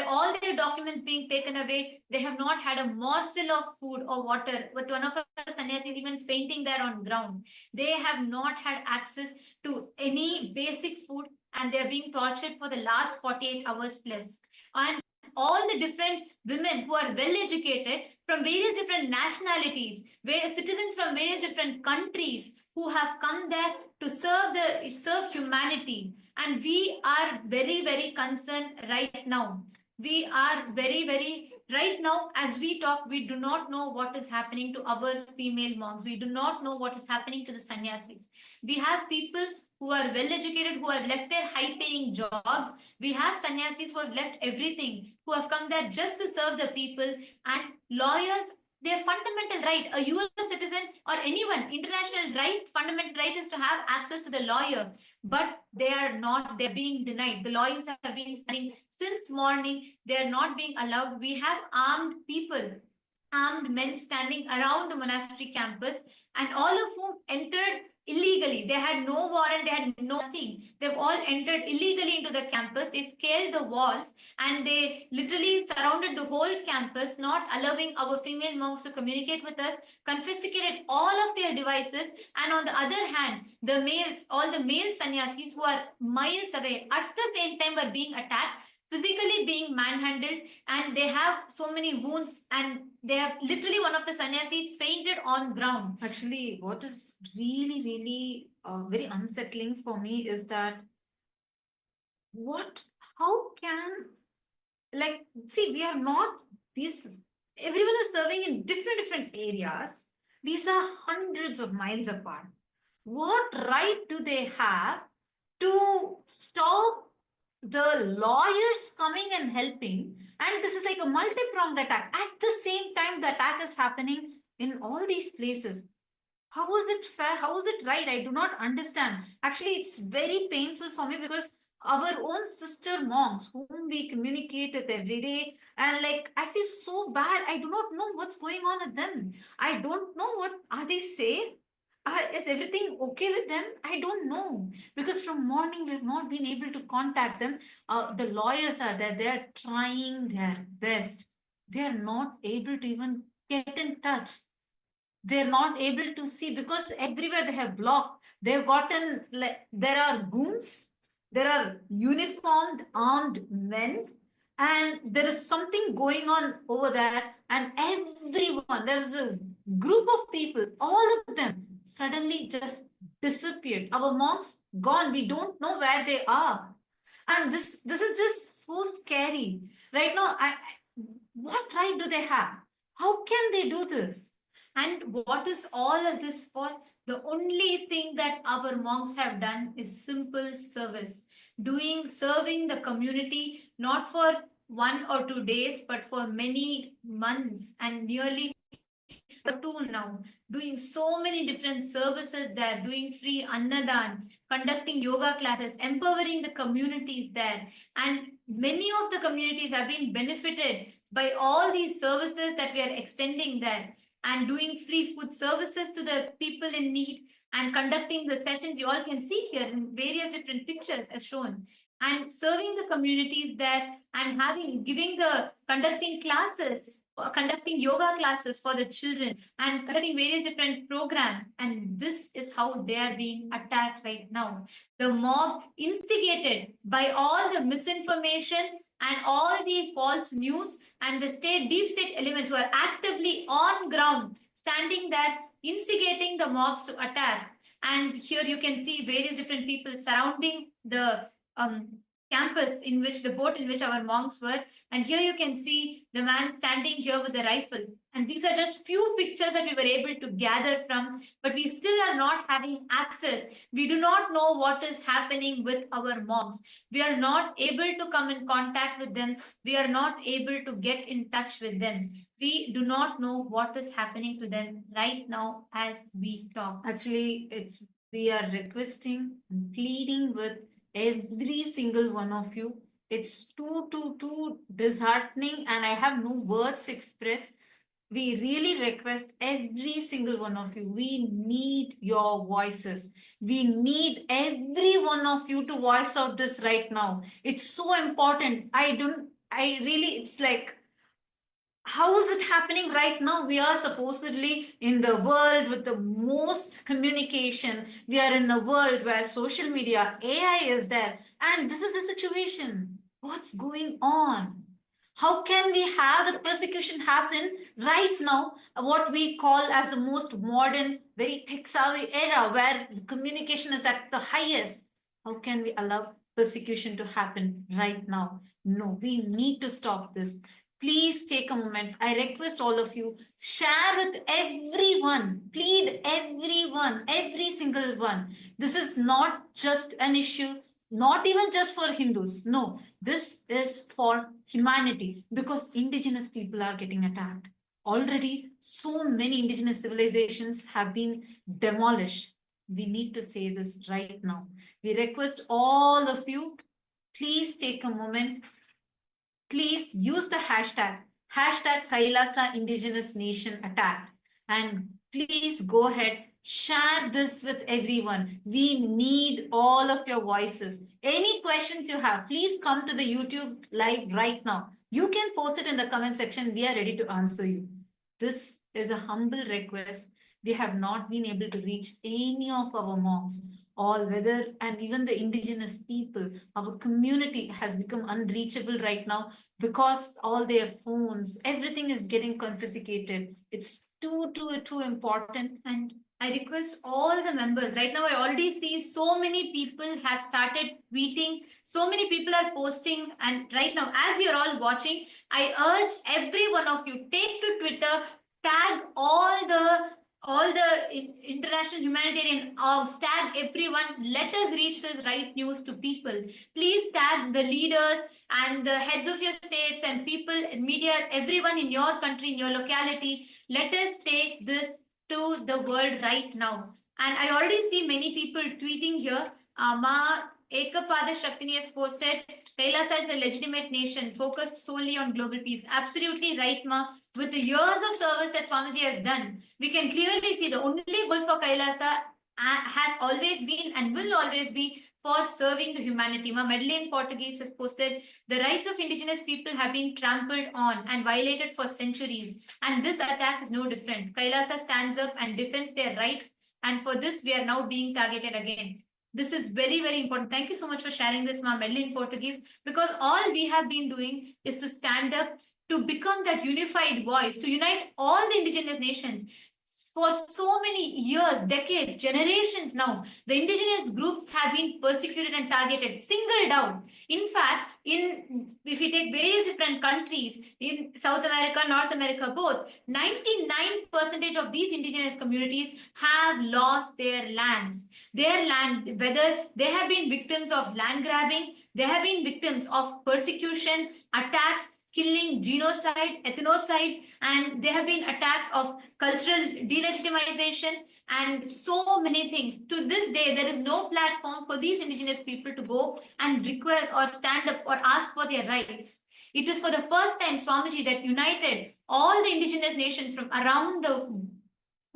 all their documents being taken away. They have not had a morsel of food or water, with one of our sannyasis even fainting there on ground. They have not had access to any basic food, and they're being tortured for the last 48 hours plus. And all the different women who are well educated from various different nationalities, citizens from various different countries who have come there to serve humanity. And we are very, very concerned right now. We are very, very, right now, as we talk, we do not know what is happening to our female monks. We do not know what is happening to the sannyasis. We have people who are well educated, who have left their high paying jobs. We have sannyasis who have left everything, who have come there just to serve the people. And lawyers, their fundamental right, a US citizen or anyone, international right, fundamental right is to have access to the lawyer. But they're being denied. The lawyers have been studying since morning. They're not being allowed. We have armed people, armed men standing around the monastery campus, and all of whom entered illegally. They had no warrant, they had nothing. They've all entered illegally into the campus. They scaled the walls and they literally surrounded the whole campus, not allowing our female monks to communicate with us, confiscated all of their devices. And on the other hand, the males, all the male sannyasis who are miles away at the same time were being attacked, physically being manhandled, and they have so many wounds, and they have literally, one of the sannyasis fainted on ground. Actually, what is really, really very unsettling for me is that how can, see, we are not everyone is serving in different areas. These are hundreds of miles apart. What right do they have to stop the lawyers coming and helping? And this is like a multi-pronged attack. At the same time, the attack is happening in all these places. How is it fair? How is it right? I do not understand. Actually, it's very painful for me because our own sister monks whom we communicate with every day, and like I feel so bad. I do not know what's going on with them. I don't know what are they safe? Is everything okay with them? I don't know, because from morning we've not been able to contact them. The lawyers are there, they're trying their best. They are not able to even get in touch. They're not able to see because everywhere they have blocked. They've gotten, like, there are goons, there are uniformed armed men, and there is something going on over there. And everyone, there's a group of people, all of them suddenly just disappeared. Our monks gone. We don't know where they are. And this is just so scary. Right now, what right do they have? How can they do this? And what is all of this for? The only thing that our monks have done is simple service, serving the community, not for 1 or 2 days, but for many months and nearly two now, doing so many different services there, doing free annadan, conducting yoga classes, empowering the communities there. And many of the communities have been benefited by all these services that we are extending there, and doing free food services to the people in need, and conducting the sessions you all can see here in various different pictures as shown, and serving the communities there, and conducting classes, conducting yoga classes for the children, and conducting various different programs. And this is how they are being attacked right now. The mob, instigated by all the misinformation and all the false news, and the deep state elements who are actively on ground, standing there, instigating the mobs to attack. And here you can see various different people surrounding the campus in which the boat in which our monks were. And here you can see the man standing here with a rifle. And these are just few pictures that we were able to gather from, but we still are not having access. We do not know what is happening with our monks. We are not able to come in contact with them. We are not able to get in touch with them. We do not know what is happening to them right now as we talk. Actually, we are requesting and pleading with every single one of you. It's too disheartening, and I have no words to express. We really request every single one of you. We need your voices. We need every one of you to voice out this right now. It's so important. It's like, how is it happening right now? We are supposedly in the world with the most communication. We are in a world where social media, AI is there, and this is the situation. What's going on? How can we have the persecution happen right now, what we call as the most modern, very tech-savvy era where the communication is at the highest? How can we allow persecution to happen right now? No, we need to stop this. Please take a moment. I request all of you, share with everyone, plead everyone, every single one. This is not just an issue, not even just for Hindus. No, this is for humanity, because indigenous people are getting attacked. Already, so many indigenous civilizations have been demolished. We need to say this right now. We request all of you, please take a moment. Please use the hashtag Kailasa Indigenous Nation Attack. And please go ahead, share this with everyone. We need all of your voices. Any questions you have, please come to the YouTube live right now. You can post it in the comment section. We are ready to answer you. This is a humble request. We have not been able to reach any of our monks, all whether, and even the indigenous people. Our community has become unreachable right now because all their phones, everything is getting confiscated. It's too important. And I request all the members. Right now, I already see so many people have started tweeting. So many people are posting. And right now, as you're all watching, I urge every one of you, take to Twitter, tag all the all the international humanitarian orgs, tag everyone. Let us reach this right news to people. Please tag the leaders and the heads of your states and people, media, everyone in your country, in your locality. Let us take this to the world right now. And I already see many people tweeting here. Ma Ekapada Shaktini has posted, Kailasa is a legitimate nation focused solely on global peace. Absolutely right, Ma. With the years of service that Swamiji has done, we can clearly see the only goal for Kailasa has always been and will always be for serving the humanity. Ma Medellin Portuguese has posted, the rights of indigenous people have been trampled on and violated for centuries. And this attack is no different. Kailasa stands up and defends their rights. And for this, we are now being targeted again. This is very, very important. Thank you so much for sharing this, Ma Medellin Portuguese, because all we have been doing is to stand up to become that unified voice, to unite all the indigenous nations. For so many years, decades, generations now, the indigenous groups have been persecuted and targeted, singled out. In fact, if we take various different countries in South America, North America, both, 99% of these indigenous communities have lost their lands. Their land, whether they have been victims of land grabbing, they have been victims of persecution, attacks, killing, genocide, ethnocide, and they have been attacked of cultural delegitimization and so many things. To this day, there is no platform for these indigenous people to go and request or stand up or ask for their rights. It is for the first time, Swamiji, that united all the indigenous nations from around the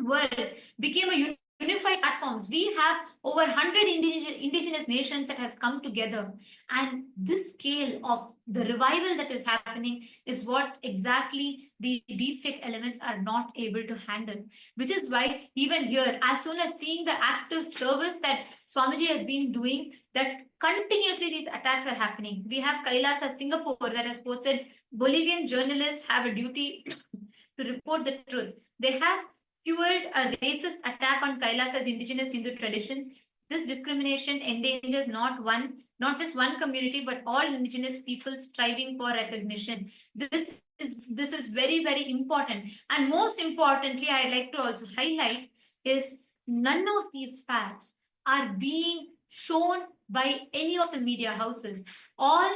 world, became a unified platforms. We have over 100 indigenous nations that has come together, and this scale of the revival that is happening is what exactly the deep state elements are not able to handle, which is why even here, as soon as seeing the active service that Swamiji has been doing, that continuously these attacks are happening. We have Kailasa Singapore that has posted, Bolivian journalists have a duty to report the truth. They have fueled a racist attack on Kailasa's indigenous Hindu traditions. This discrimination endangers not just one community, but all indigenous people striving for recognition. This is very, very important. And most importantly, I'd like to also highlight is none of these facts are being shown by any of the media houses. All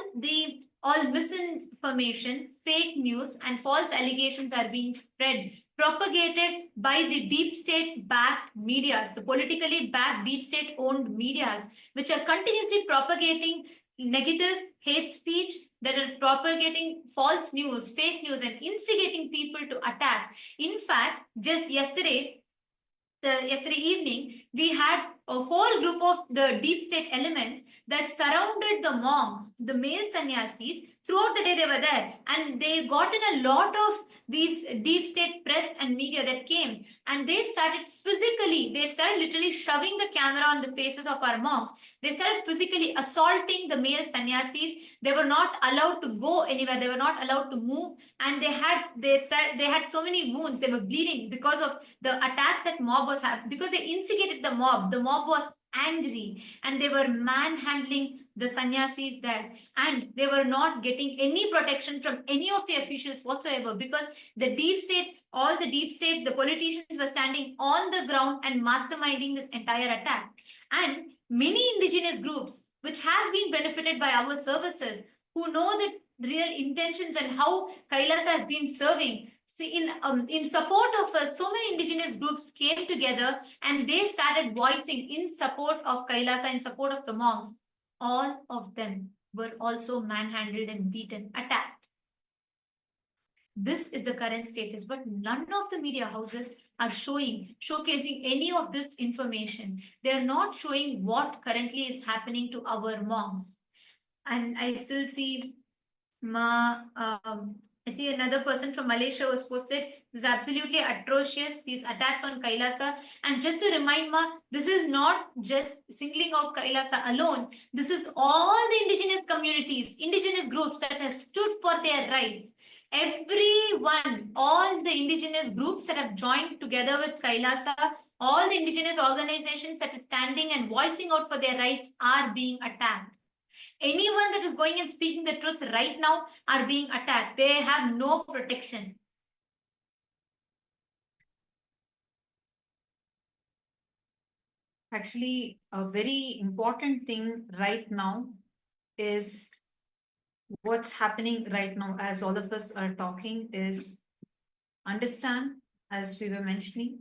misinformation, fake news, and false allegations are being spread, propagated by the deep state backed medias, the politically backed deep state owned medias, which are continuously propagating negative hate speech, that are propagating false news, fake news, and instigating people to attack. In fact, just yesterday evening, we had a whole group of the deep state elements that surrounded the monks, the male sannyasis. Throughout the day, they were there, and they got in a lot of these deep state press and media that came, and they started literally shoving the camera on the faces of our monks. They started physically assaulting the male sannyasis. They were not allowed to go anywhere. They were not allowed to move, and they had so many wounds. They were bleeding because of the attack that mob was having, because they instigated the mob. The mob was angry, and they were manhandling the sannyasis there, and they were not getting any protection from any of the officials whatsoever, because the deep state, the politicians were standing on the ground and masterminding this entire attack. And many indigenous groups, which has been benefited by our services, who know the real intentions and how Kailasa has been serving, in support of so many indigenous groups came together, and they started voicing in support of Kailasa, in support of the monks. All of them were also manhandled and beaten, attacked. This is the current status, but none of the media houses are showcasing any of this information. They are not showing what currently is happening to our monks. And I still see I see another person from Malaysia was posted, this is absolutely atrocious, these attacks on Kailasa. And just to remind this is not just singling out Kailasa alone. This is all the indigenous communities, indigenous groups that have stood for their rights. Everyone, all the indigenous groups that have joined together with Kailasa, all the indigenous organizations that are standing and voicing out for their rights are being attacked. Anyone that is going and speaking the truth right now are being attacked. They have no protection. Actually, a very important thing right now is what's happening right now as all of us are talking is understand, as we were mentioning,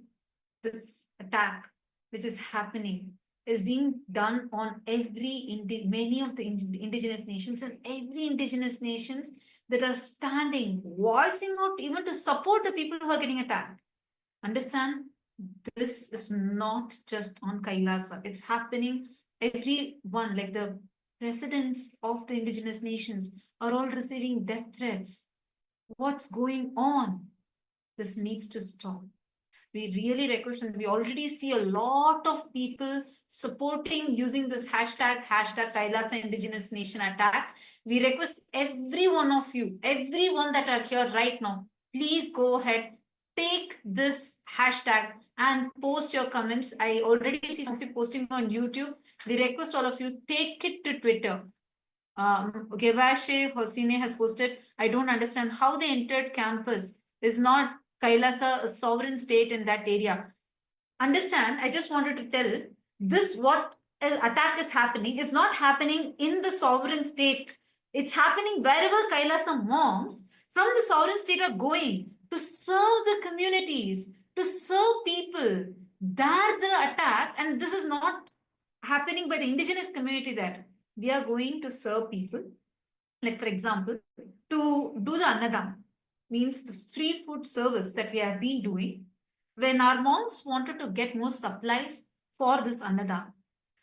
this attack which is happening is being done on many of the indigenous nations, and every indigenous nations that are standing, voicing out even to support the people who are getting attacked. Understand, this is not just on Kailasa. It's happening everyone, like the presidents of the indigenous nations are all receiving death threats. What's going on? This needs to stop. We really request, and we already see a lot of people supporting using this hashtag Kailasa Indigenous Nation attack. We request every one of you, everyone that are here right now, please go ahead, take this hashtag and post your comments. I already see some people posting on YouTube. We request all of you, take it to Twitter. Gevashe Hosine has posted, I don't understand how they entered campus. Is not Kailasa a sovereign state in that area? Understand, I just wanted to tell this, what attack is happening is not happening in the sovereign state. It's happening wherever Kailasa monks from the sovereign state are going to serve the communities, to serve people. There the attack, and this is not happening by the indigenous community there. We are going to serve people. Like for example, to do the Annadam, means the free food service that we have been doing when our monks wanted to get more supplies for this Annadam.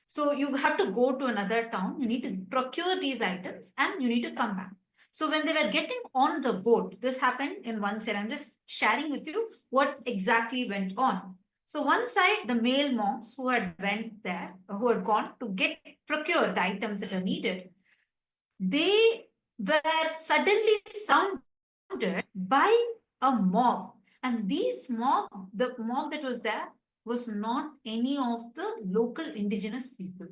So you have to go to another town, you need to procure these items and you need to come back. So when they were getting on the boat, this happened in one side. I'm just sharing with you what exactly went on. So one side, the male monks who had went there, who had gone to procure the items that are needed, they were suddenly surrounded by a mob. And the mob that was there was not any of the local indigenous people.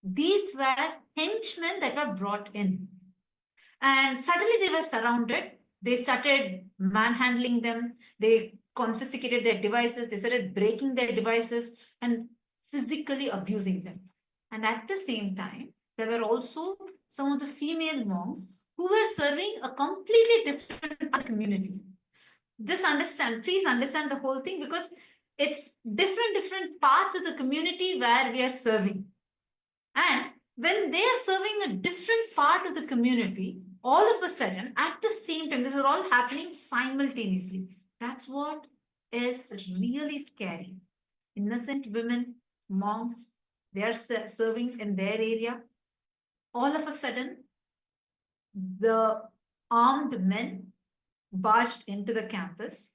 These were henchmen that were brought in. And suddenly they were surrounded. They started manhandling them. They confiscated their devices. They started breaking their devices and physically abusing them. And at the same time, there were also some of the female monks who were serving a completely different community. Just understand, please understand the whole thing, because it's different parts of the community where we are serving. And when they are serving a different part of the community, all of a sudden, at the same time, this is all happening simultaneously. That's what is really scary. Innocent women, monks, they are serving in their area. All of a sudden, the armed men barged into the campus.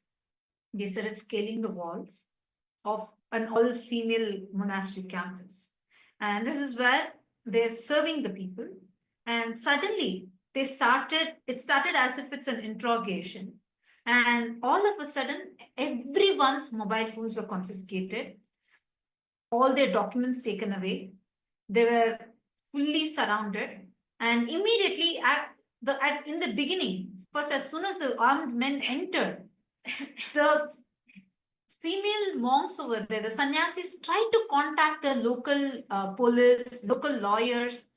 They started scaling the walls of an all-female monastery campus. And this is where they're serving the people. And suddenly, it started as if it's an interrogation. And all of a sudden, everyone's mobile phones were confiscated, all their documents taken away. They were fully surrounded. And immediately, in the beginning, first, as soon as the armed men entered, the female monks over there, the sannyasis, tried to contact the local police, local lawyers,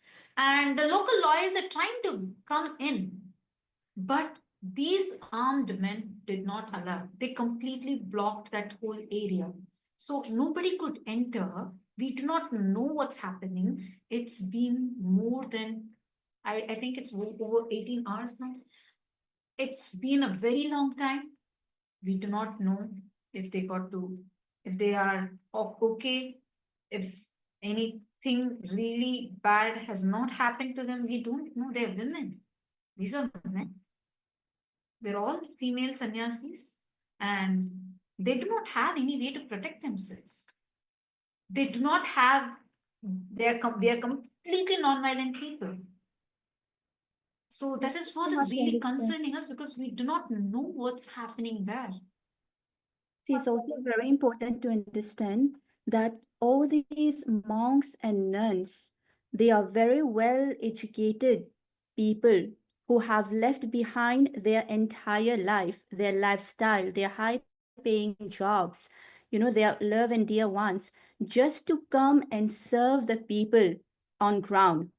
and the local lawyers are trying to come in. But these armed men did not allow. They completely blocked that whole area. So nobody could enter. We do not know what's happening. It's been more than, I think it's over 18 hours now. It's been a very long time. We do not know if they are okay, if anything really bad has not happened to them. We don't know. They're women. These are men. They're all female sannyasis, and they do not have any way to protect themselves. They do not have, they are completely non-violent people. So that is what is really concerning us, because we do not know what's happening there. It's also very important to understand that all these monks and nuns, they are very well educated people who have left behind their entire life, their lifestyle, their high paying jobs, their love and dear ones. just to come and serve the people on ground.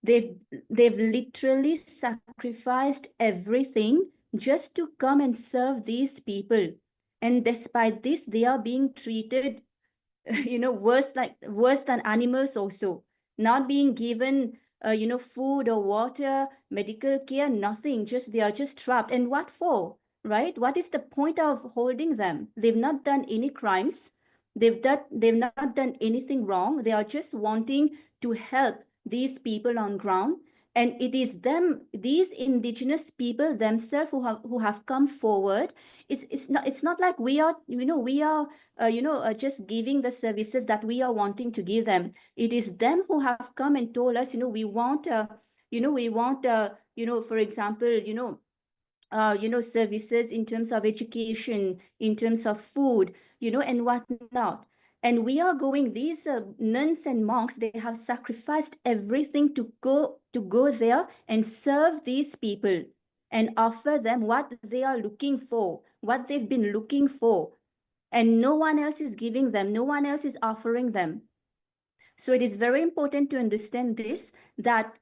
They've literally sacrificed everything just to come and serve these people. And despite this, they are being treated, worse than animals also, not being given, food or water, medical care, nothing. They are just trapped. And what for, right? What is the point of holding them? They've not done any crimes. They've not done anything wrong. They are just wanting to help these people on ground. And it is these indigenous people themselves who have come forward. It's not like we are just giving the services that we are wanting to give them. It is them who have come and told us, we want for example, services in terms of education, in terms of food, and whatnot. And we are going, these nuns and monks, they have sacrificed everything to go there and serve these people and offer them what they are looking for, what they've been looking for. And no one else is giving them, no one else is offering them. So it is very important to understand this, that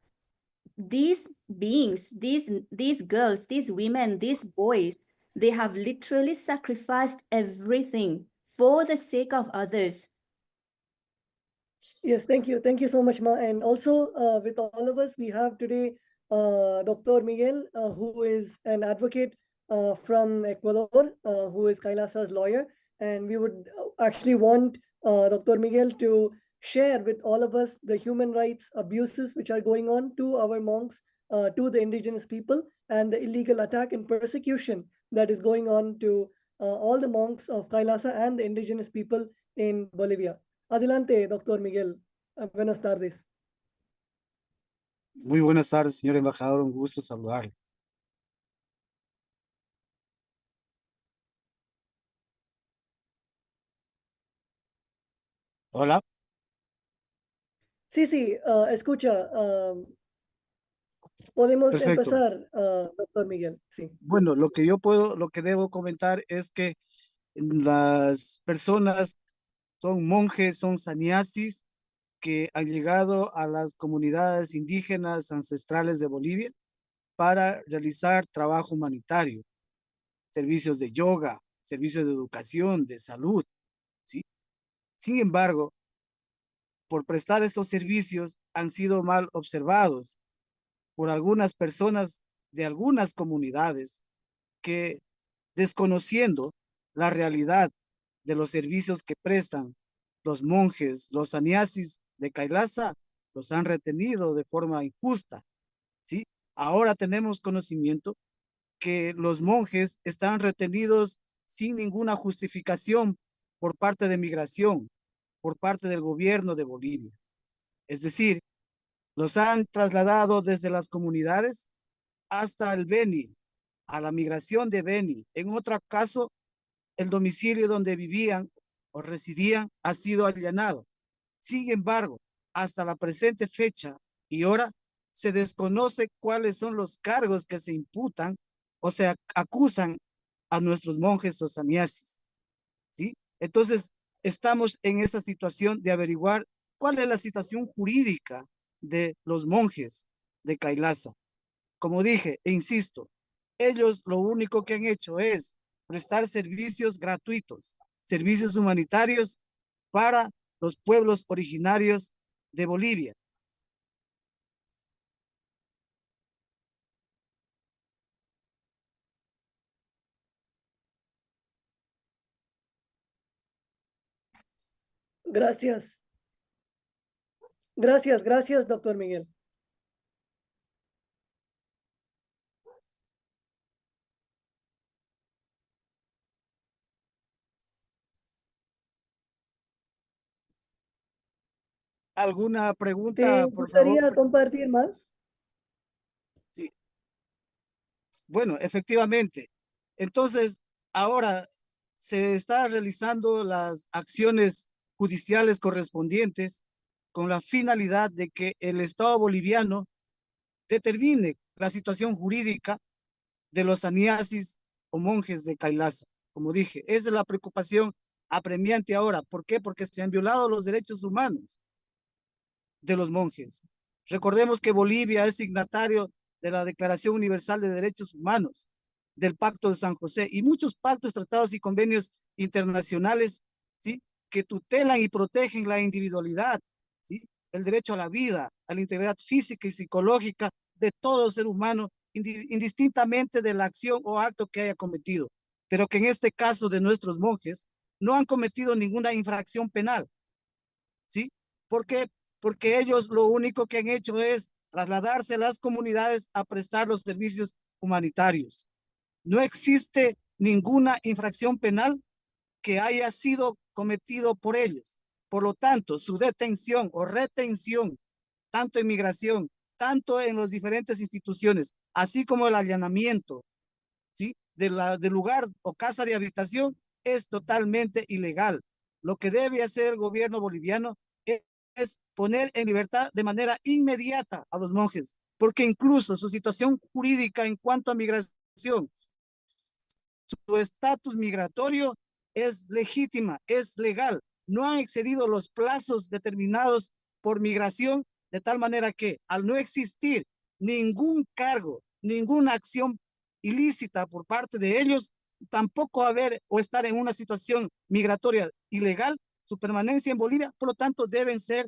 these beings, these girls, these women, these boys, they have literally sacrificed everything for the sake of others. Yes, thank you. Thank you so much, Ma. And also with all of us, we have today Dr. Miguel, who is an advocate from Ecuador, who is KAILASA's lawyer. And we would actually want Dr. Miguel to share with all of us the human rights abuses which are going on to our monks, to the indigenous people, and the illegal attack and persecution that is going on to all the monks of KAILASA and the indigenous people in Bolivia. Adelante, doctor Miguel. Buenas tardes. Muy buenas tardes, señor embajador. Un gusto saludarle. Hola. Sí, escucha. Podemos Perfecto. empezar, doctor Miguel. Sí. Bueno, lo que debo comentar es que las personas son monjes, son sannyasis que han llegado a las comunidades indígenas ancestrales de Bolivia para realizar trabajo humanitario, servicios de yoga, servicios de educación, de salud, ¿sí? Sin embargo, por prestar estos servicios han sido mal observados por algunas personas de algunas comunidades que, desconociendo la realidad de los servicios que prestan los monjes, los sannyasis de KAILASA, los han retenido de forma injusta, ¿sí? Ahora tenemos conocimiento que los monjes están retenidos sin ninguna justificación por parte de migración, por parte del gobierno de Bolivia. Es decir, los han trasladado desde las comunidades hasta el Beni, a la migración de Beni. En otro caso, el domicilio donde vivían o residían ha sido allanado. Sin embargo, hasta la presente fecha y hora, se desconoce cuáles son los cargos que se imputan o se acusan a nuestros monjes o sannyasis, ¿sí? Entonces, estamos en esa situación de averiguar cuál es la situación jurídica de los monjes de KAILASA. Como dije, e insisto, ellos lo único que han hecho es prestar servicios gratuitos, servicios humanitarios para los pueblos originarios de Bolivia. Gracias. Gracias, doctor Miguel. ¿Alguna pregunta, ¿Te por favor? gustaría compartir más? Sí. Bueno, efectivamente. Entonces, ahora se está realizando las acciones judiciales correspondientes con la finalidad de que el Estado boliviano determine la situación jurídica de los sannyasis o monjes de KAILASA. Como dije, esa es la preocupación apremiante ahora. ¿Por qué? Porque se han violado los derechos humanos de los monjes. Recordemos que Bolivia es signatario de la Declaración Universal de Derechos Humanos, del Pacto de San José y muchos pactos, tratados y convenios internacionales, ¿sí?, que tutelan y protegen la individualidad, ¿sí?, el derecho a la vida, a la integridad física y psicológica de todo ser humano, indistintamente de la acción o acto que haya cometido, pero que en este caso de nuestros monjes no han cometido ninguna infracción penal, ¿sí? ¿Por qué? Porque ellos lo único que han hecho es trasladarse a las comunidades a prestar los servicios humanitarios. No existe ninguna infracción penal que haya sido cometido por ellos. Por lo tanto, su detención o retención, tanto en migración, tanto en las diferentes instituciones, así como el allanamiento, ¿sí?, del lugar o casa de habitación, es totalmente ilegal. Lo que debe hacer el gobierno boliviano es poner en libertad de manera inmediata a los monjes, porque incluso su situación jurídica en cuanto a migración, su estatus migratorio es legítima, es legal. No han excedido los plazos determinados por migración, de tal manera que al no existir ningún cargo, ninguna acción ilícita por parte de ellos, tampoco haber o estar en una situación migratoria ilegal, su permanencia en Bolivia, por lo tanto, deben ser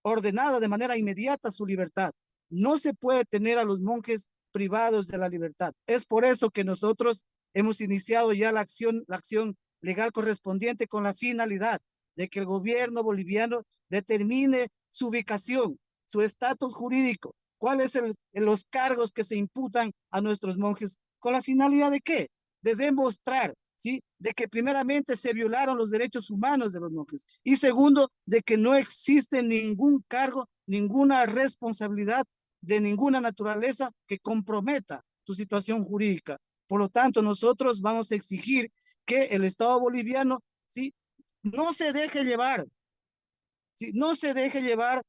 ordenada de manera inmediata su libertad. No se puede tener a los monjes privados de la libertad. Es por eso que nosotros hemos iniciado ya la acción legal correspondiente con la finalidad de que el gobierno boliviano determine su ubicación, su estatus jurídico, cuáles son los cargos que se imputan a nuestros monjes, con la finalidad de qué? De demostrar, ¿sí?, de que primeramente se violaron los derechos humanos de los monjes y segundo, de que no existe ningún cargo, ninguna responsabilidad de ninguna naturaleza que comprometa su situación jurídica. Por lo tanto, nosotros vamos a exigir que el Estado boliviano, ¿sí?, no se deje llevar, ¿sí?, no se deje llevar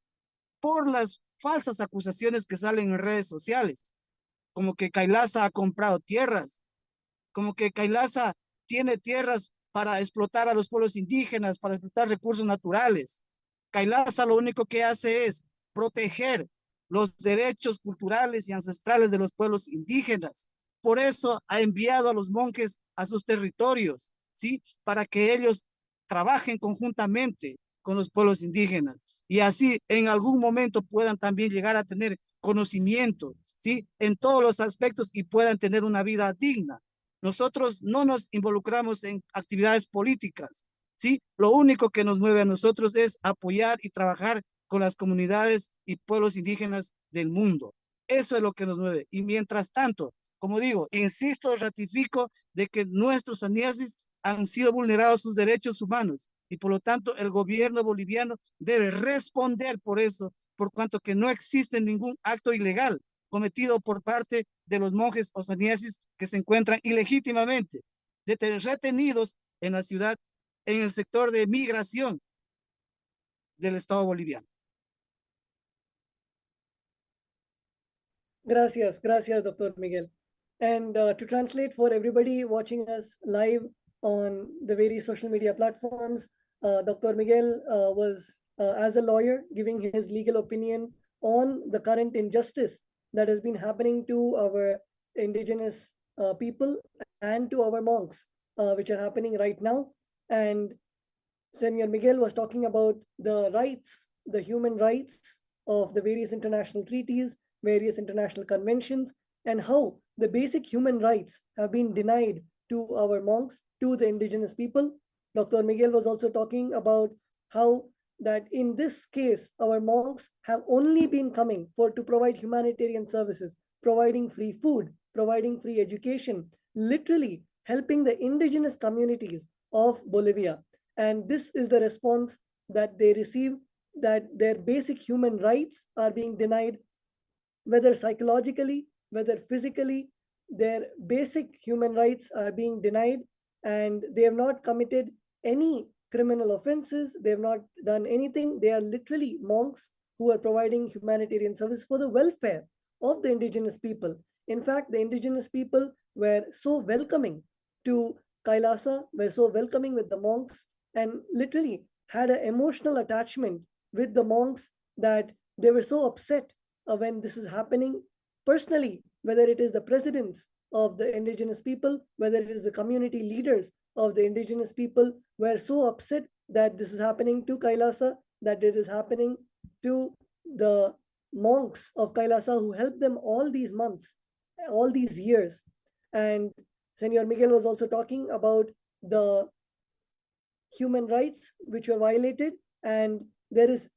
por las falsas acusaciones que salen en redes sociales, como que KAILASA ha comprado tierras, como que KAILASA tiene tierras para explotar a los pueblos indígenas, para explotar recursos naturales. KAILASA lo único que hace es proteger los derechos culturales y ancestrales de los pueblos indígenas. Por eso ha enviado a los monjes a sus territorios, ¿sí?, para que ellos trabajen conjuntamente con los pueblos indígenas y así en algún momento puedan también llegar a tener conocimiento, ¿sí?, en todos los aspectos y puedan tener una vida digna. Nosotros no nos involucramos en actividades políticas, ¿sí? Lo único que nos mueve a nosotros es apoyar y trabajar con las comunidades y pueblos indígenas del mundo. Eso es lo que nos mueve. Y mientras tanto, como digo, insisto, ratifico de que nuestros sannyasis han sido vulnerados sus derechos humanos y por lo tanto el gobierno boliviano debe responder por eso, por cuanto que no existe ningún acto ilegal cometido por parte de los monjes o sannyasis que se encuentran ilegítimamente retenidos en la ciudad, en el sector de migración del Estado boliviano. Gracias, gracias, Dr. Miguel. And to translate for everybody watching us live on the various social media platforms, Dr. Miguel was, as a lawyer, giving his legal opinion on the current injustice that has been happening to our indigenous people and to our monks, which are happening right now. And Senor Miguel was talking about the rights, the human rights of the various international treaties, various international conventions, and how the basic human rights have been denied to our monks, to the indigenous people. Dr. Miguel was also talking about how that in this case, our monks have only been coming for to provide humanitarian services, providing free food, providing free education, literally helping the indigenous communities of Bolivia. And this is the response that they receive, that their basic human rights are being denied, whether psychologically, whether physically, their basic human rights are being denied, and they have not committed any criminal offenses, they have not done anything. They are literally monks who are providing humanitarian service for the welfare of the indigenous people. In fact, the indigenous people were so welcoming to Kailasa were so welcoming with the monks and literally had an emotional attachment with the monks that they were so upset when this is happening personally, whether it is the presidents of the indigenous people, whether it is the community leaders of the indigenous people, were so upset that this is happening to Kailasa, that it is happening to the monks of Kailasa who helped them all these months, all these years. And Senor Miguel was also talking about the human rights which were violated, and there is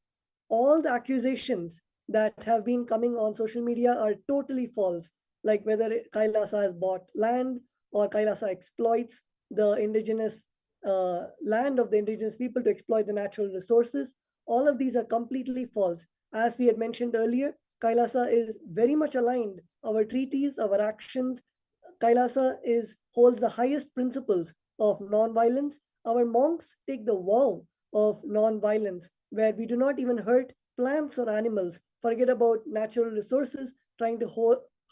all the accusations that have been coming on social media are totally false, like whether Kailasa has bought land or Kailasa exploits the indigenous land of the indigenous people to exploit the natural resources. All of these are completely false. As we had mentioned earlier, Kailasa is very much aligned. Our treaties, our actions, Kailasa holds the highest principles of non-violence. Our monks take the vow of non-violence, where we do not even hurt plants or animals, forget about natural resources, trying to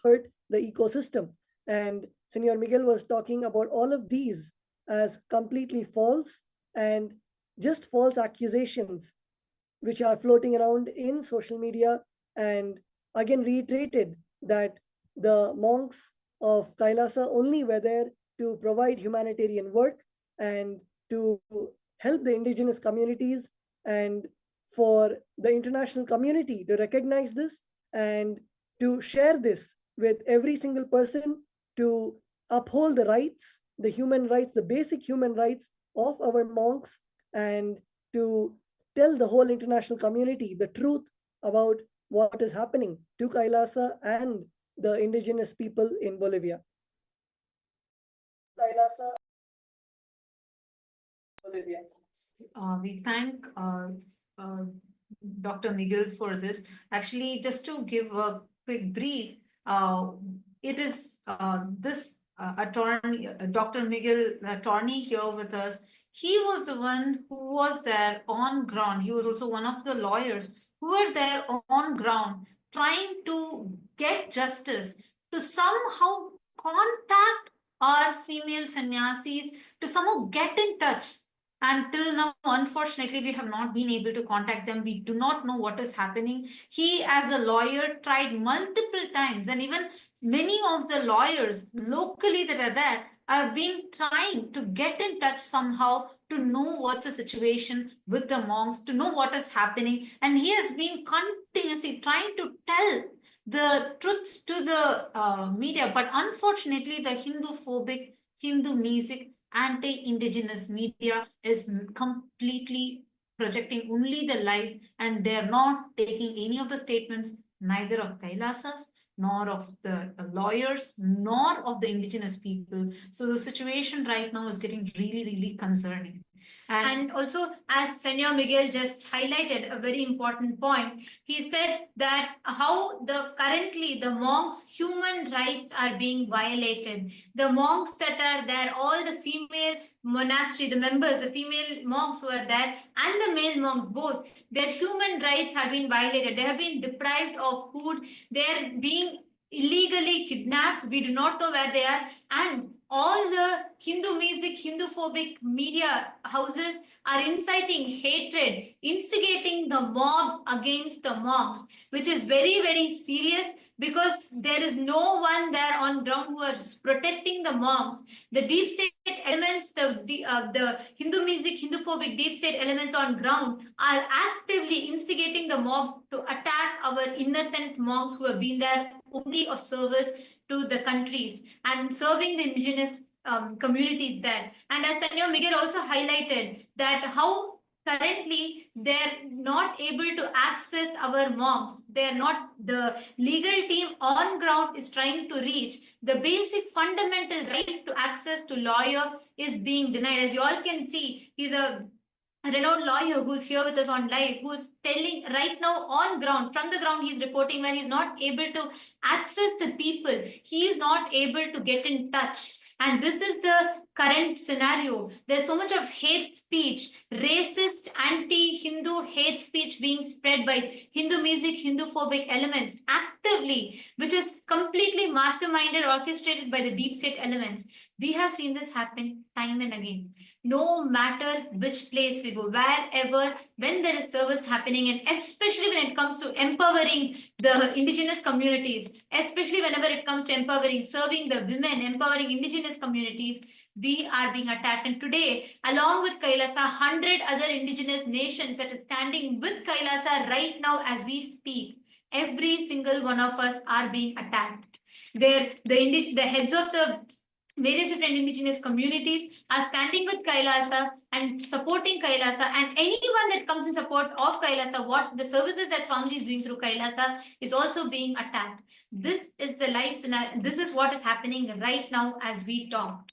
hurt the ecosystem. And Senor Miguel was talking about all of these as completely false and just false accusations which are floating around in social media, and again reiterated that the monks of Kailasa only were there to provide humanitarian work and to help the indigenous communities, and for the international community to recognize this and to share this with every single person, to uphold the rights, the human rights, the basic human rights of our monks, and to tell the whole international community the truth about what is happening to Kailasa and the indigenous people in Bolivia. Kailasa, Bolivia. We thank Dr. Miguel for this. Actually, just to give a quick brief, it is this attorney, Dr. Miguel, attorney here with us. He was the one who was there on ground. He was also one of the lawyers who were there on ground trying to get justice, to somehow contact our female sannyasis, to somehow get in touch. Until now, unfortunately, we have not been able to contact them. We do not know what is happening. He, as a lawyer, tried multiple times, and even many of the lawyers locally that are there are been trying to get in touch somehow to know what's the situation with the monks, to know what is happening. And he has been continuously trying to tell the truth to the media. But unfortunately, the Hindu-phobic, Hindu-mesic, anti-indigenous media is completely projecting only the lies, and they're not taking any of the statements, neither of Kailasas, nor of the lawyers, nor of the indigenous people. So the situation right now is getting really, really concerning. And also, as Senor Miguel just highlighted a very important point, he said that how currently the monks' human rights are being violated. The monks that are there, all the female monastery, the members, the female monks who are there, and the male monks both, their human rights have been violated. They have been deprived of food. They are being illegally kidnapped. We do not know where they are, and all the Hindu-mesic, Hindu-phobic media houses are inciting hatred, instigating the mob against the monks, which is very, very serious, because there is no one there on ground who is protecting the monks. The deep state elements, the Hindu-mesic, Hindu-phobic deep state elements on ground are actively instigating the mob to attack our innocent monks who have been there only of service to the countries and serving the indigenous communities there. And as Senor Miguel also highlighted that how currently they're not able to access our monks. They're not, the legal team on ground is trying to reach. The basic fundamental right to access to lawyer is being denied. As you all can see, he's a renowned lawyer who's here with us on live, who's telling right now on ground, from the ground, he's reporting where he's not able to access the people. He is not able to get in touch. And this is the current scenario. There's so much of hate speech, racist, anti-Hindu hate speech being spread by Hinduistic, Hinduphobic elements actively, which is completely masterminded, orchestrated by the deep state elements. We have seen this happen time and again. No matter which place we go, wherever, when there is service happening, and especially when it comes to empowering the indigenous communities, especially whenever it comes to empowering, serving the women, empowering indigenous communities, we are being attacked. And today, along with KAILASA, 100 other indigenous nations that are standing with KAILASA right now as we speak, every single one of us are being attacked. The heads of the various different indigenous communities are standing with KAILASA and supporting KAILASA, and anyone that comes in support of KAILASA, what the services that Swamiji is doing through KAILASA is also being attacked. This is the life scenario. This is what is happening right now as we talk.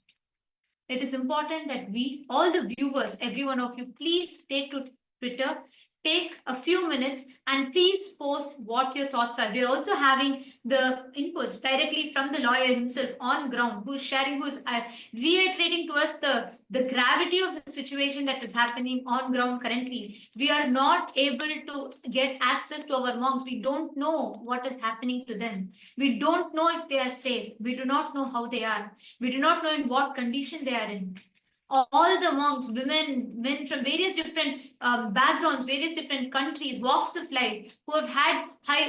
It is important that we, all the viewers, every one of you, please take to Twitter, take a few minutes and please post what your thoughts are. We are also having the inputs directly from the lawyer himself on ground, who is sharing, who is reiterating to us the gravity of the situation that is happening on ground currently. We are not able to get access to our monks. We don't know what is happening to them. We don't know if they are safe. We do not know how they are. We do not know in what condition they are in. All the monks, women, men from various different backgrounds, various different countries, walks of life, who have had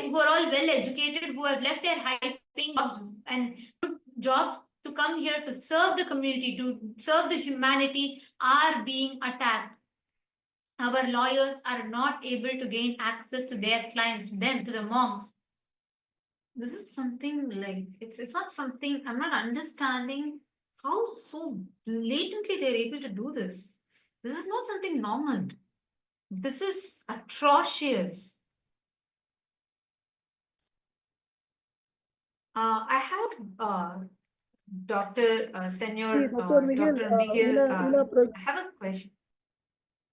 who are all well educated, who have left their high-paying jobs and good jobs to come here to serve the community, to serve the humanity, are being attacked. Our lawyers are not able to gain access to their clients, to them, to the monks. This is something like, it's not something, I'm not understanding how so blatantly they're able to do this. This is not something normal. This is atrocious. I have Dr. Senor, Sí, doctor Miguel, Dr. Miguel, I have a question.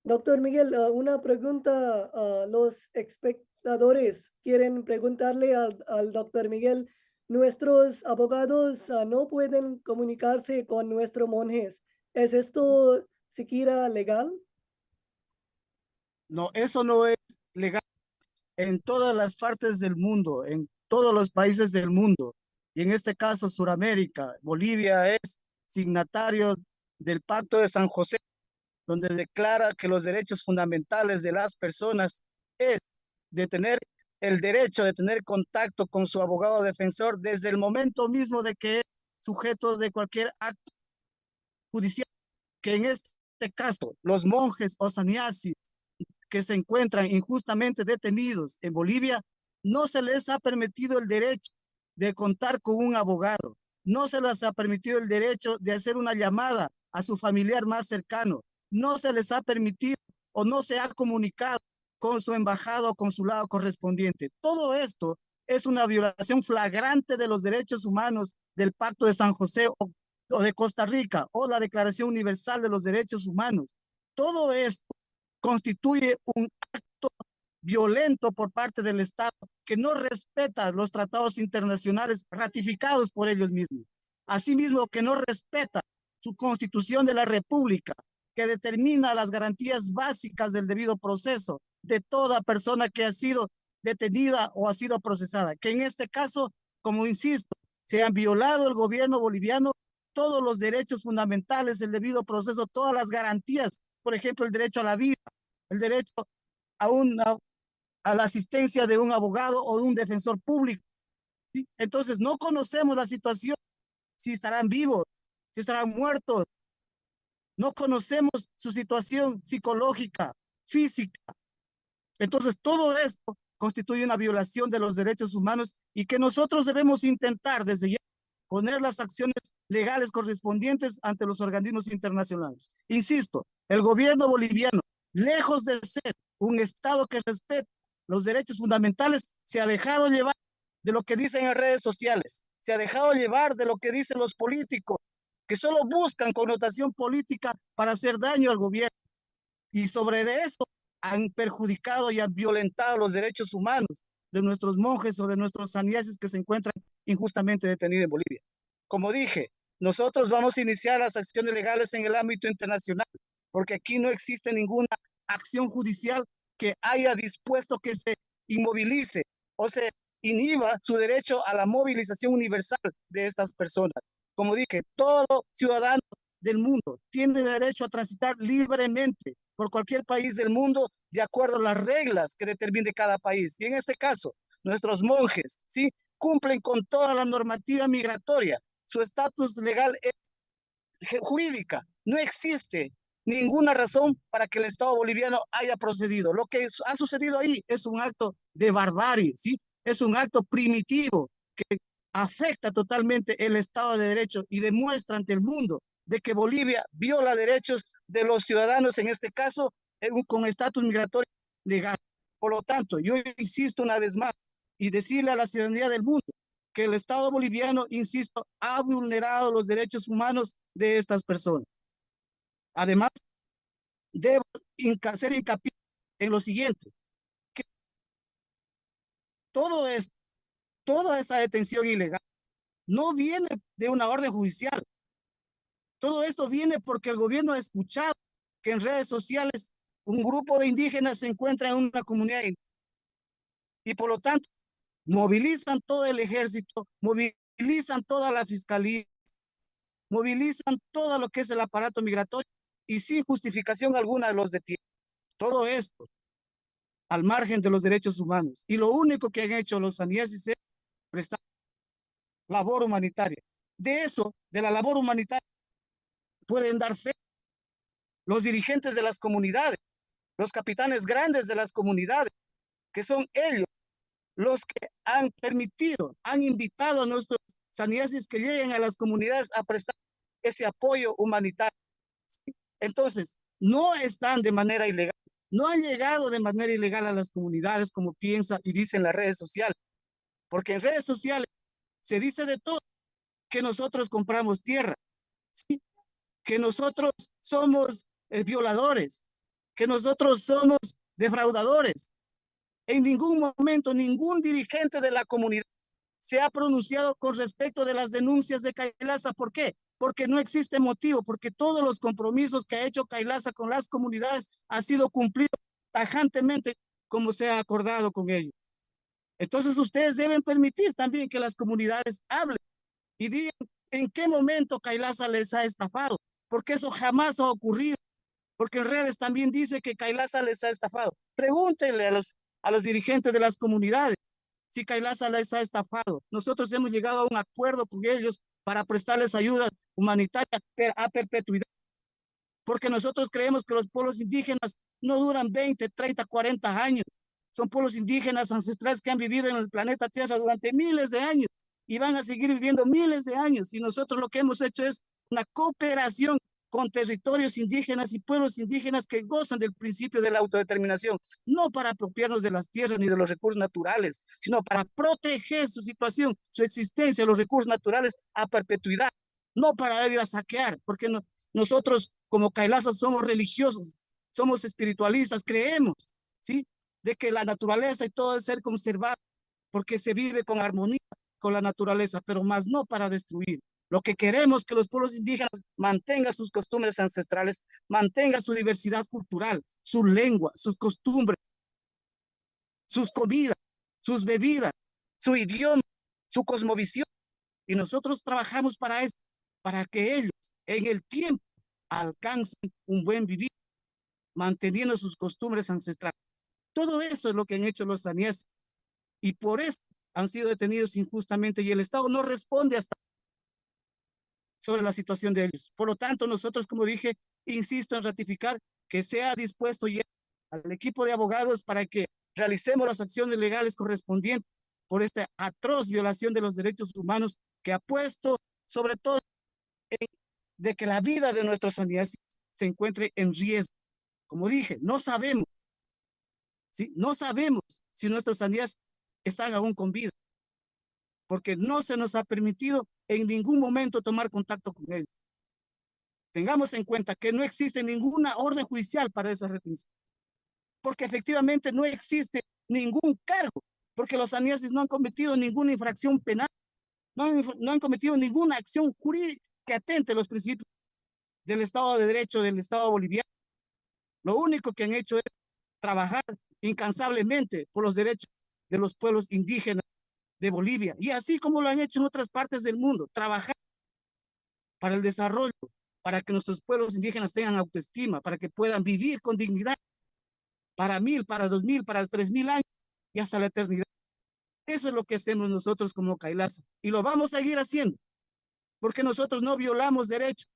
Doctor Miguel, una pregunta. Los espectadores quieren preguntarle al doctor Miguel, nuestros abogados no pueden comunicarse con nuestros monjes. ¿Es esto siquiera legal? No, eso no es legal en todas las partes del mundo, en todos los países del mundo. Y en este caso, Suramérica, Bolivia es signatario del Pacto de San José, donde declara que los derechos fundamentales de las personas es de tener el derecho de tener contacto con su abogado defensor desde el momento mismo de que es sujeto de cualquier acto judicial, que en este caso los monjes o sannyasis que se encuentran injustamente detenidos en Bolivia, no se les ha permitido el derecho de contar con un abogado, no se les ha permitido el derecho de hacer una llamada a su familiar más cercano, no se les ha permitido o no se ha comunicado con su embajada o consulado correspondiente. Todo esto es una violación flagrante de los derechos humanos del Pacto de San José o de Costa Rica o la Declaración Universal de los Derechos Humanos. Todo esto constituye un acto violento por parte del Estado que no respeta los tratados internacionales ratificados por ellos mismos. Asimismo, que no respeta su Constitución de la República, que determina las garantías básicas del debido proceso de toda persona que ha sido detenida o ha sido procesada, que en este caso, como insisto, se han violado el gobierno boliviano todos los derechos fundamentales, el debido proceso, todas las garantías, por ejemplo, el derecho a la vida, el derecho a la asistencia de un abogado o de un defensor público. ¿Sí? Entonces, no conocemos la situación, si estarán vivos, si estarán muertos. No conocemos su situación psicológica, física. Entonces, todo esto constituye una violación de los derechos humanos y que nosotros debemos intentar desde ya poner las acciones legales correspondientes ante los organismos internacionales. Insisto, el gobierno boliviano, lejos de ser un Estado que respeta los derechos fundamentales, se ha dejado llevar de lo que dicen en redes sociales, se ha dejado llevar de lo que dicen los políticos, que solo buscan connotación política para hacer daño al gobierno. Y sobre eso han perjudicado y han violentado los derechos humanos de nuestros monjes o de nuestros sannyasis que se encuentran injustamente detenidos en Bolivia. Como dije, nosotros vamos a iniciar las acciones legales en el ámbito internacional, porque aquí no existe ninguna acción judicial que haya dispuesto que se inmovilice o se inhiba su derecho a la movilización universal de estas personas. Como dije, todo ciudadano del mundo tiene derecho a transitar libremente por cualquier país del mundo de acuerdo a las reglas que determine cada país. Y en este caso, nuestros monjes, ¿sí?, cumplen con toda la normativa migratoria. Su estatus legal es jurídica. No existe ninguna razón para que el Estado boliviano haya procedido. Lo que ha sucedido ahí es un acto de barbarie, ¿sí? Es un acto primitivo que afecta totalmente el Estado de Derecho y demuestra ante el mundo de que Bolivia viola derechos de los ciudadanos, en este caso, con estatus migratorio legal. Por lo tanto, yo insisto una vez más y decirle a la ciudadanía del mundo que el Estado boliviano, insisto, ha vulnerado los derechos humanos de estas personas. Además, debo hacer hincapié en lo siguiente, que todo esto, toda esta detención ilegal no viene de una orden judicial. Todo esto viene porque el gobierno ha escuchado que en redes sociales un grupo de indígenas se encuentra en una comunidad y por lo tanto movilizan todo el ejército, movilizan toda la fiscalía, movilizan todo lo que es el aparato migratorio y sin justificación alguna los detienen. Todo esto al margen de los derechos humanos. Y lo único que han hecho los saniesis es prestar labor humanitaria. De eso, de la labor humanitaria, pueden dar fe los dirigentes de las comunidades, los capitanes grandes de las comunidades, que son ellos los que han permitido, han invitado a nuestros saniesis que lleguen a las comunidades a prestar ese apoyo humanitario. ¿Sí? Entonces, no están de manera ilegal, no han llegado de manera ilegal a las comunidades como piensa y dicen las redes sociales, porque en redes sociales se dice de todo, que nosotros compramos tierra, ¿sí?, que nosotros somos violadores, que nosotros somos defraudadores. En ningún momento ningún dirigente de la comunidad se ha pronunciado con respecto de las denuncias de KAILASA. ¿Por qué? Porque no existe motivo, porque todos los compromisos que ha hecho KAILASA con las comunidades han sido cumplidos tajantemente como se ha acordado con ellos. Entonces ustedes deben permitir también que las comunidades hablen y digan en qué momento KAILASA les ha estafado, porque eso jamás ha ocurrido, porque en redes también dice que KAILASA les ha estafado. Pregúntenle a los dirigentes de las comunidades si KAILASA les ha estafado. Nosotros hemos llegado a un acuerdo con ellos para prestarles ayuda humanitaria a perpetuidad, porque nosotros creemos que los pueblos indígenas no duran 20, 30, 40 años. Son pueblos indígenas ancestrales que han vivido en el planeta Tierra durante miles de años y van a seguir viviendo miles de años. Y nosotros lo que hemos hecho es una cooperación con territorios indígenas y pueblos indígenas que gozan del principio de la autodeterminación, no para apropiarnos de las tierras ni de los recursos naturales, sino para proteger su situación, su existencia, los recursos naturales a perpetuidad, no para ir a saquear, porque nosotros como KAILASA somos religiosos, somos espiritualistas, creemos, ¿sí?, de que la naturaleza y todo debe ser conservado, porque se vive con armonía con la naturaleza, pero más no para destruir. Lo que queremos es que los pueblos indígenas mantengan sus costumbres ancestrales, mantengan su diversidad cultural, su lengua, sus costumbres, sus comidas, sus bebidas, su idioma, su cosmovisión. Y nosotros trabajamos para eso, para que ellos en el tiempo alcancen un buen vivir, manteniendo sus costumbres ancestrales. Todo eso es lo que han hecho los sanieses y por eso han sido detenidos injustamente y el Estado no responde hasta sobre la situación de ellos. Por lo tanto, nosotros, como dije, insisto en ratificar que sea dispuesto ya al equipo de abogados para que realicemos las acciones legales correspondientes por esta atroz violación de los derechos humanos que ha puesto sobre todo de que la vida de nuestros sanieses se encuentre en riesgo. Como dije, no sabemos, ¿sí?, no sabemos si nuestros sanieses están aún con vida, porque no se nos ha permitido en ningún momento tomar contacto con ellos. Tengamos en cuenta que no existe ninguna orden judicial para esa retención, porque efectivamente no existe ningún cargo, porque los sanieses no han cometido ninguna infracción penal, no han cometido ninguna acción que atente los principios del Estado de Derecho del Estado boliviano. Lo único que han hecho es trabajar incansablemente por los derechos de los pueblos indígenas de Bolivia, y así como lo han hecho en otras partes del mundo, trabajar para el desarrollo, para que nuestros pueblos indígenas tengan autoestima, para que puedan vivir con dignidad para 1000, para 2000, para 3000 años y hasta la eternidad. Eso es lo que hacemos nosotros como KAILASA, y lo vamos a seguir haciendo, porque nosotros no violamos derechos,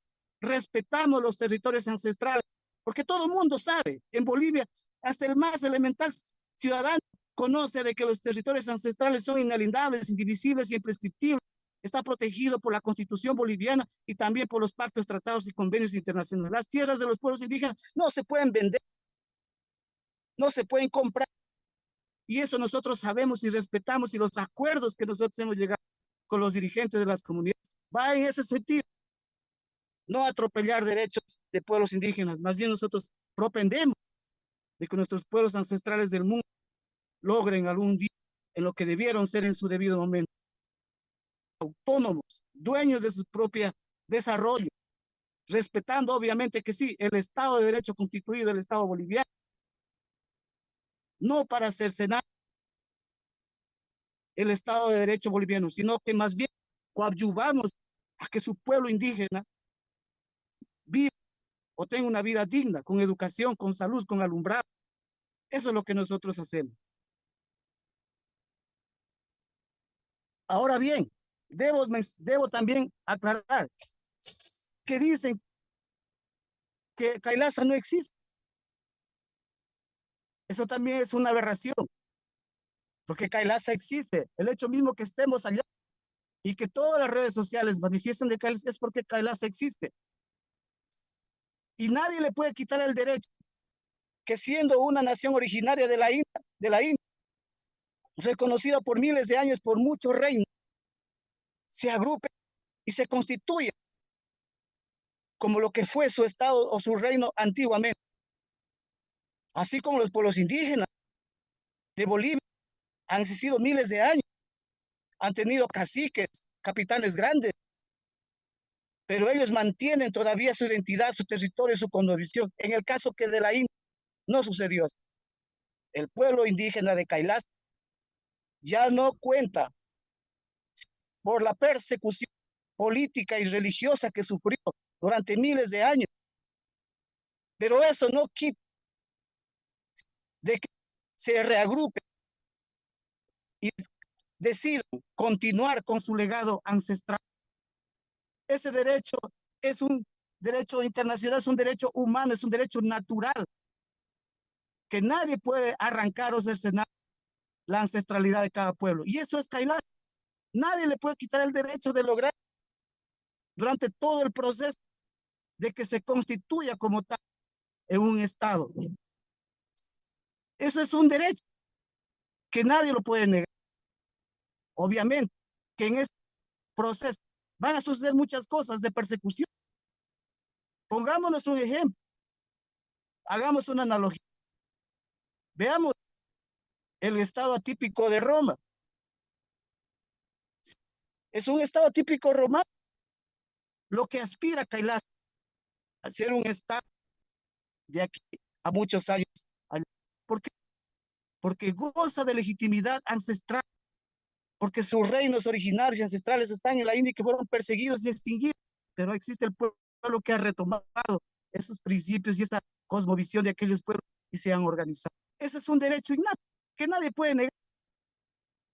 respetamos los territorios ancestrales, porque todo el mundo sabe, en Bolivia, hasta el más elemental ciudadano conoce de que los territorios ancestrales son inalienables, indivisibles y imprescriptibles. Está protegido por la Constitución boliviana y también por los pactos, tratados y convenios internacionales. Las tierras de los pueblos indígenas no se pueden vender, no se pueden comprar. Y eso nosotros sabemos y respetamos, y los acuerdos que nosotros hemos llegado con los dirigentes de las comunidades va en ese sentido. No atropellar derechos de pueblos indígenas, más bien nosotros propendemos de que nuestros pueblos ancestrales del mundo logren algún día en lo que debieron ser en su debido momento. Autónomos, dueños de su propio desarrollo, respetando obviamente que sí, el Estado de Derecho constituido del Estado boliviano, no para cercenar el Estado de Derecho boliviano, sino que más bien coadyuvamos a que su pueblo indígena viva o tenga una vida digna, con educación, con salud, con alumbrado. Eso es lo que nosotros hacemos. Ahora bien, debo también aclarar que dicen que KAILASA no existe. Eso también es una aberración, porque KAILASA existe. El hecho mismo que estemos allá y que todas las redes sociales manifiesten de KAILASA es porque KAILASA existe. Y nadie le puede quitar el derecho que, siendo una nación originaria de la India, reconocida por miles de años por muchos reinos, se agrupe y se constituya como lo que fue su estado o su reino antiguamente. Así como los pueblos indígenas de Bolivia han existido miles de años, han tenido caciques, capitanes grandes, pero ellos mantienen todavía su identidad, su territorio, su cosmovisión. En el caso que de la India no sucedió así. El pueblo indígena de KAILASA ya no cuenta por la persecución política y religiosa que sufrió durante miles de años. Pero eso no quita de que se reagrupe y decidan continuar con su legado ancestral. Ese derecho es un derecho internacional, es un derecho humano, es un derecho natural, que nadie puede arrancar o cercenar la ancestralidad de cada pueblo. Y eso es KAILASA. Nadie le puede quitar el derecho de lograr durante todo el proceso de que se constituya como tal en un Estado. Eso es un derecho que nadie lo puede negar. Obviamente que en este proceso van a suceder muchas cosas de persecución. Pongámonos un ejemplo, hagamos una analogía. Veamos el estado atípico de Roma. Es un estado atípico romano. Lo que aspira KAILASA a ser un estado de aquí a muchos años. ¿Por qué? Porque goza de legitimidad ancestral, porque sus reinos originarios y ancestrales están en la India, que fueron perseguidos y extinguidos, pero existe el pueblo que ha retomado esos principios y esa cosmovisión de aquellos pueblos y se han organizado. Ese es un derecho innato que nadie puede negar.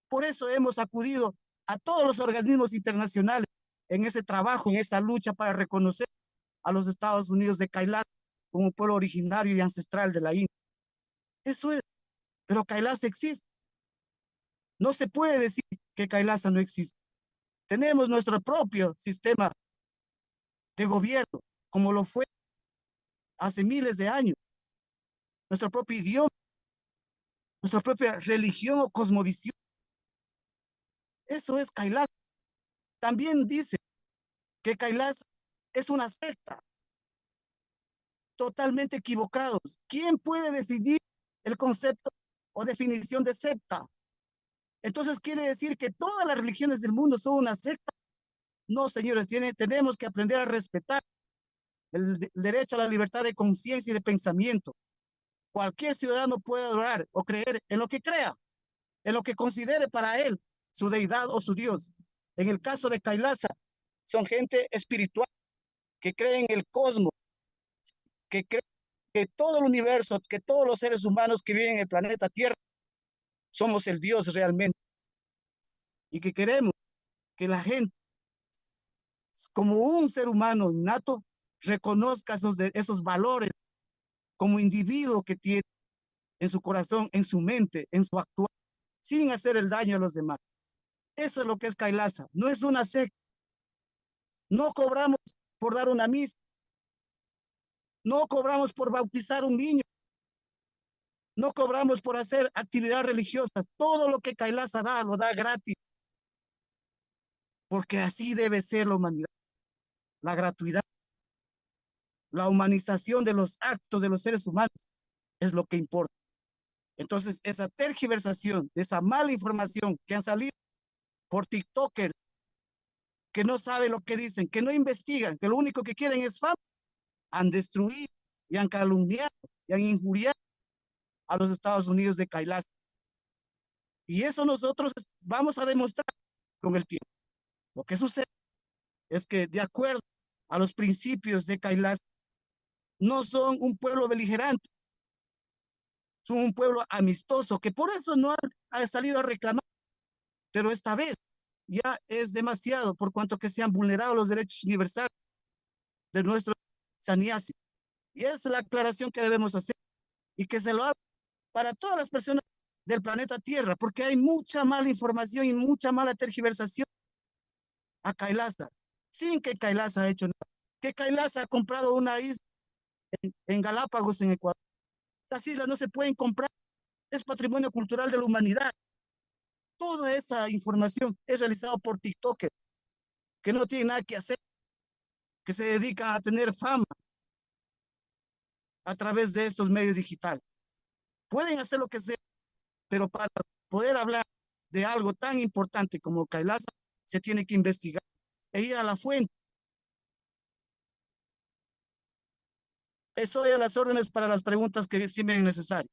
Por eso hemos acudido a todos los organismos internacionales en ese trabajo, en esa lucha para reconocer a los Estados Unidos de KAILASA como pueblo originario y ancestral de la India. Eso es, pero KAILASA existe. No se puede decir que KAILASA no existe. Tenemos nuestro propio sistema de gobierno, como lo fue hace miles de años. Nuestro propio idioma, nuestra propia religión o cosmovisión. Eso es KAILASA. También dice que KAILASA es una secta. Totalmente equivocados. ¿Quién puede definir el concepto o definición de secta? Entonces quiere decir que todas las religiones del mundo son una secta. No, señores, tenemos que aprender a respetar el derecho a la libertad de conciencia y de pensamiento. Cualquier ciudadano puede adorar o creer en lo que crea, en lo que considere para él su deidad o su Dios. En el caso de KAILASA, son gente espiritual que cree en el cosmos, que cree que todo el universo, que todos los seres humanos que viven en el planeta Tierra somos el Dios realmente, y que queremos que la gente, como un ser humano innato, reconozca esos valores como individuo que tiene en su corazón, en su mente, en su actuar, sin hacer el daño a los demás. Eso es lo que es KAILASA, no es una secta. No cobramos por dar una misa, no cobramos por bautizar un niño, no cobramos por hacer actividades religiosas. Todo lo que KAILASA da, lo da gratis, porque así debe ser la humanidad. La gratuidad, la humanización de los actos de los seres humanos es lo que importa. Entonces, esa tergiversación, esa mala información que han salido por TikTokers, que no saben lo que dicen, que no investigan, que lo único que quieren es fama, han destruido y han calumniado y han injuriado a los Estados Unidos de KAILASA. Y eso nosotros vamos a demostrar con el tiempo. Lo que sucede es que, de acuerdo a los principios de KAILASA, no son un pueblo beligerante, son un pueblo amistoso, que por eso no ha salido a reclamar. Pero esta vez ya es demasiado, por cuanto que se han vulnerado los derechos universales de nuestros sannyasi. Y esa es la aclaración que debemos hacer, y que se lo haga para todas las personas del planeta Tierra, porque hay mucha mala información y mucha mala tergiversación a KAILASA, sin que KAILASA ha hecho nada. Que KAILASA ha comprado una isla en Galápagos, en Ecuador. Las islas no se pueden comprar, es patrimonio cultural de la humanidad. Toda esa información es realizada por TikTokers que no tienen nada que hacer, que se dedican a tener fama a través de estos medios digitales. Pueden hacer lo que sea, pero para poder hablar de algo tan importante como KAILASA, se tiene que investigar e ir a la fuente. Estoy a las órdenes para las preguntas que estimen necesarias.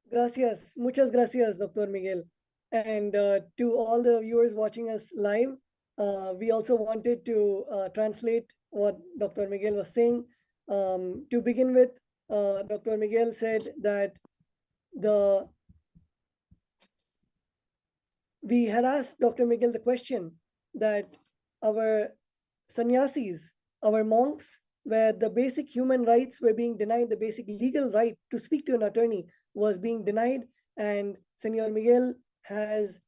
Gracias. Muchas gracias, Dr. Miguel. And to all the viewers watching us live, we also wanted to translate what Dr. Miguel was saying. To begin with, Dr. Miguel said that we had asked Dr. Miguel the question that our sannyasis, our monks, where the basic human rights were being denied, the basic legal right to speak to an attorney was being denied. And Senor Miguel has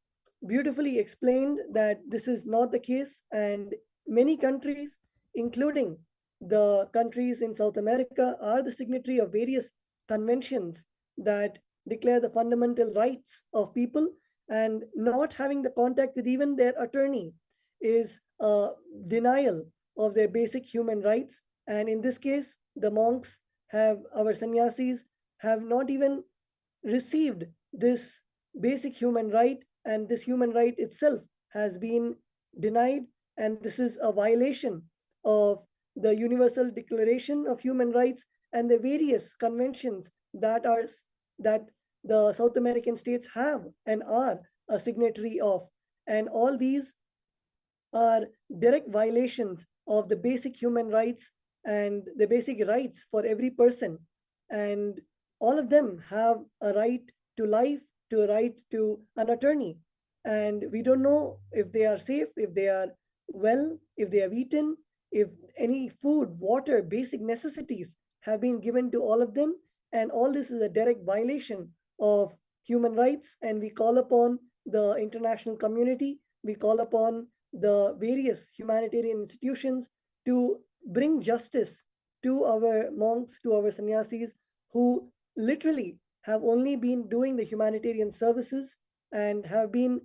beautifully explained that this is not the case. And many countries, including the countries in South America, are the signatory of various conventions that declare the fundamental rights of people, and not having the contact with even their attorney is a denial of their basic human rights. And in this case, the monks our sannyasis have not even received this basic human right, and this human right itself has been denied. And this is a violation of the Universal Declaration of Human Rights and the various conventions that the South American states have and are a signatory of. And all these are direct violations of the basic human rights and the basic rights for every person. And all of them have a right to life, to a right to an attorney. And we don't know if they are safe, if they are well, if they have eaten, if any food, water, basic necessities have been given to all of them. And all this is a direct violation of human rights. And we call upon the international community, we call upon the various humanitarian institutions to bring justice to our monks, to our sannyasis, who literally have only been doing the humanitarian services and have been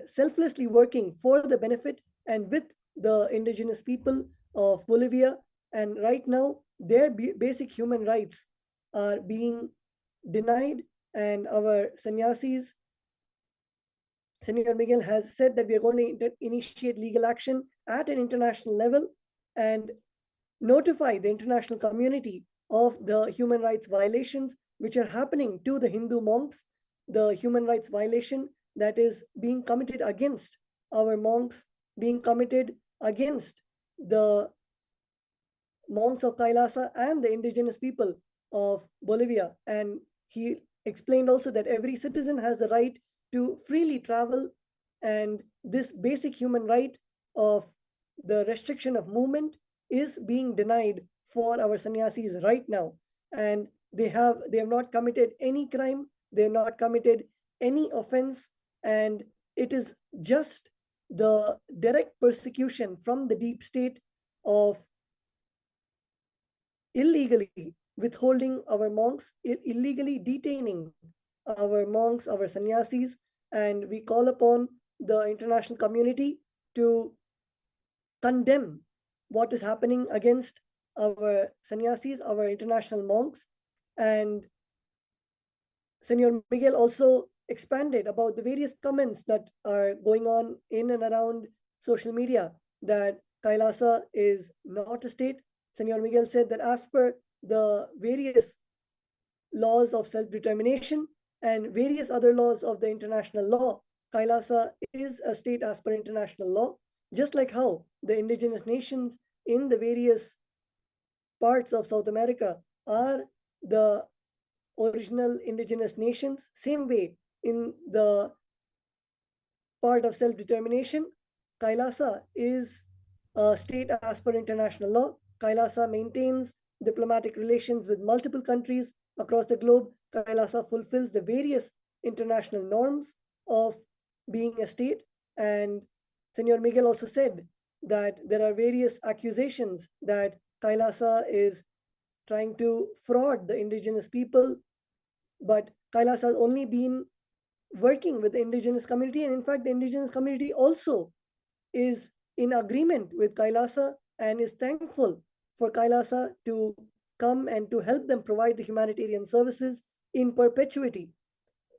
selflessly working for the benefit and with the indigenous people of Bolivia. And right now, their basic human rights are being denied, and our sannyasis, Senor Miguel has said that we are going to initiate legal action at an international level and notify the international community of the human rights violations which are happening to the Hindu monks, the human rights violation that is being committed against our monks, being committed against the monks of Kailasa and the indigenous people of Bolivia. And he explained also that every citizen has the right to freely travel, and this basic human right of the restriction of movement is being denied for our sannyasis right now. And they have not committed any crime, they have not committed any offense, and it is just the direct persecution from the deep state of illegally withholding our monks, illegally detaining our monks, our sannyasis, and we call upon the international community to condemn what is happening against our sannyasis, our international monks. And Senor Miguel also expanded about the various comments that are going on in and around social media that Kailasa is not a state. Senor Miguel said that as per the various laws of self-determination and various other laws of the international law, Kailasa is a state as per international law, just like how the indigenous nations in the various parts of South America are the original indigenous nations. Same way, in the part of self-determination, Kailasa is a state as per international law. Kailasa maintains diplomatic relations with multiple countries across the globe. Kailasa fulfills the various international norms of being a state. And Senor Miguel also said that there are various accusations that Kailasa is trying to fraud the indigenous people, but Kailasa has only been working with the indigenous community, and in fact the indigenous community also is in agreement with Kailasa and is thankful for Kailasa to come and to help them provide the humanitarian services in perpetuity.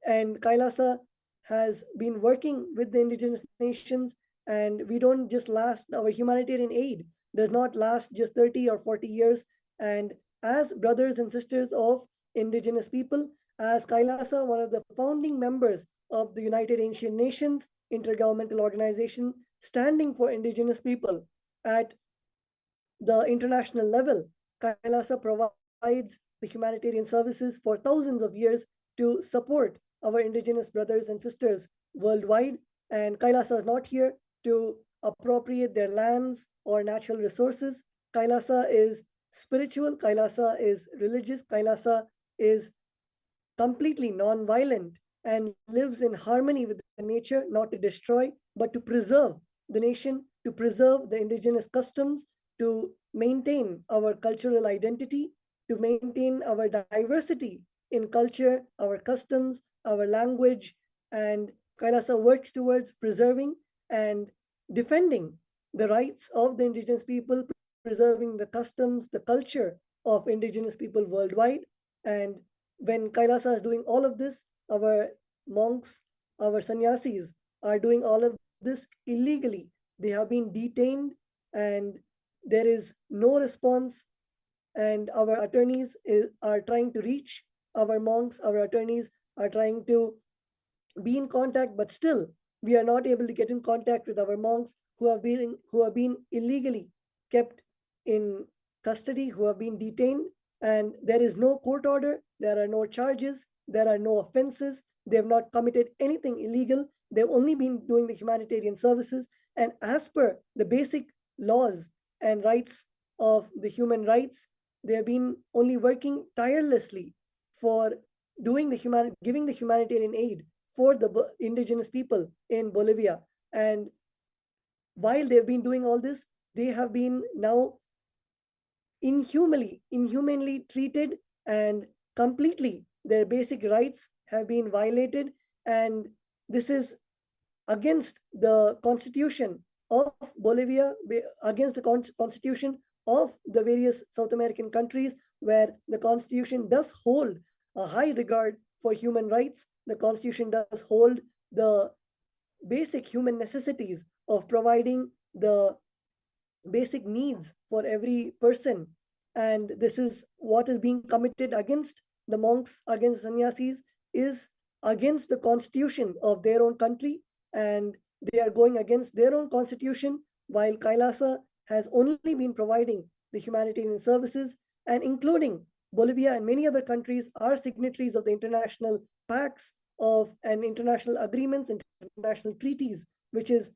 And Kailasa has been working with the indigenous nations, and we don't just last, our humanitarian aid does not last just 30 or 40 years. And as brothers and sisters of indigenous people, as Kailasa, one of the founding members of the United Ancient Nations intergovernmental organization standing for indigenous people at the international level, Kailasa provides the humanitarian services for thousands of years to support our indigenous brothers and sisters worldwide. And Kailasa is not here to appropriate their lands or natural resources. Kailasa is spiritual, Kailasa is religious, Kailasa is completely non-violent and lives in harmony with the nature, not to destroy, but to preserve the nation, to preserve the indigenous customs, to maintain our cultural identity, to maintain our diversity in culture, our customs, our language. And Kailasa works towards preserving and defending the rights of the indigenous people, preserving the customs, the culture of indigenous people worldwide. And when Kailasa is doing all of this, our monks, our sannyasis are doing all of this illegally. They have been detained and there is no response. And our attorneys are trying to reach our monks, our attorneys are trying to be in contact, but still we are not able to get in contact with our monks who have been illegally kept in custody, who have been detained, and there is no court order, there are no charges, there are no offenses, they have not committed anything illegal, they've only been doing the humanitarian services. And as per the basic laws and rights of the human rights, they have been only working tirelessly for giving the humanitarian aid for the indigenous people in Bolivia. And while they've been doing all this, they have been now inhumanly treated, and completely their basic rights have been violated. And this is against the constitution of Bolivia, against the constitution of the various South American countries where the Constitution does hold a high regard for human rights. The Constitution does hold the basic human necessities of providing the basic needs for every person. And this is what is being committed against the monks, against sannyasis, is against the constitution of their own country, and they are going against their own constitution, while Kailasa has only been providing the humanitarian services, and including Bolivia and many other countries are signatories of the international pacts of and international agreements, international treaties, which is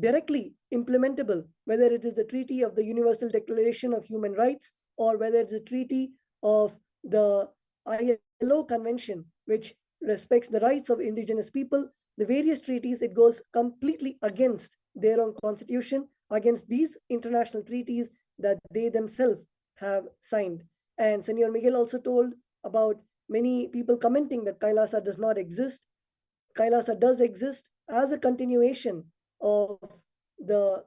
directly implementable, whether it is the Treaty of the Universal Declaration of Human Rights or whether it's a treaty of the ILO Convention, which respects the rights of indigenous people. The various treaties, it goes completely against their own constitution, against these international treaties that they themselves have signed. And Senor Miguel also told about many people commenting that Kailasa does not exist. Kailasa does exist as a continuation of the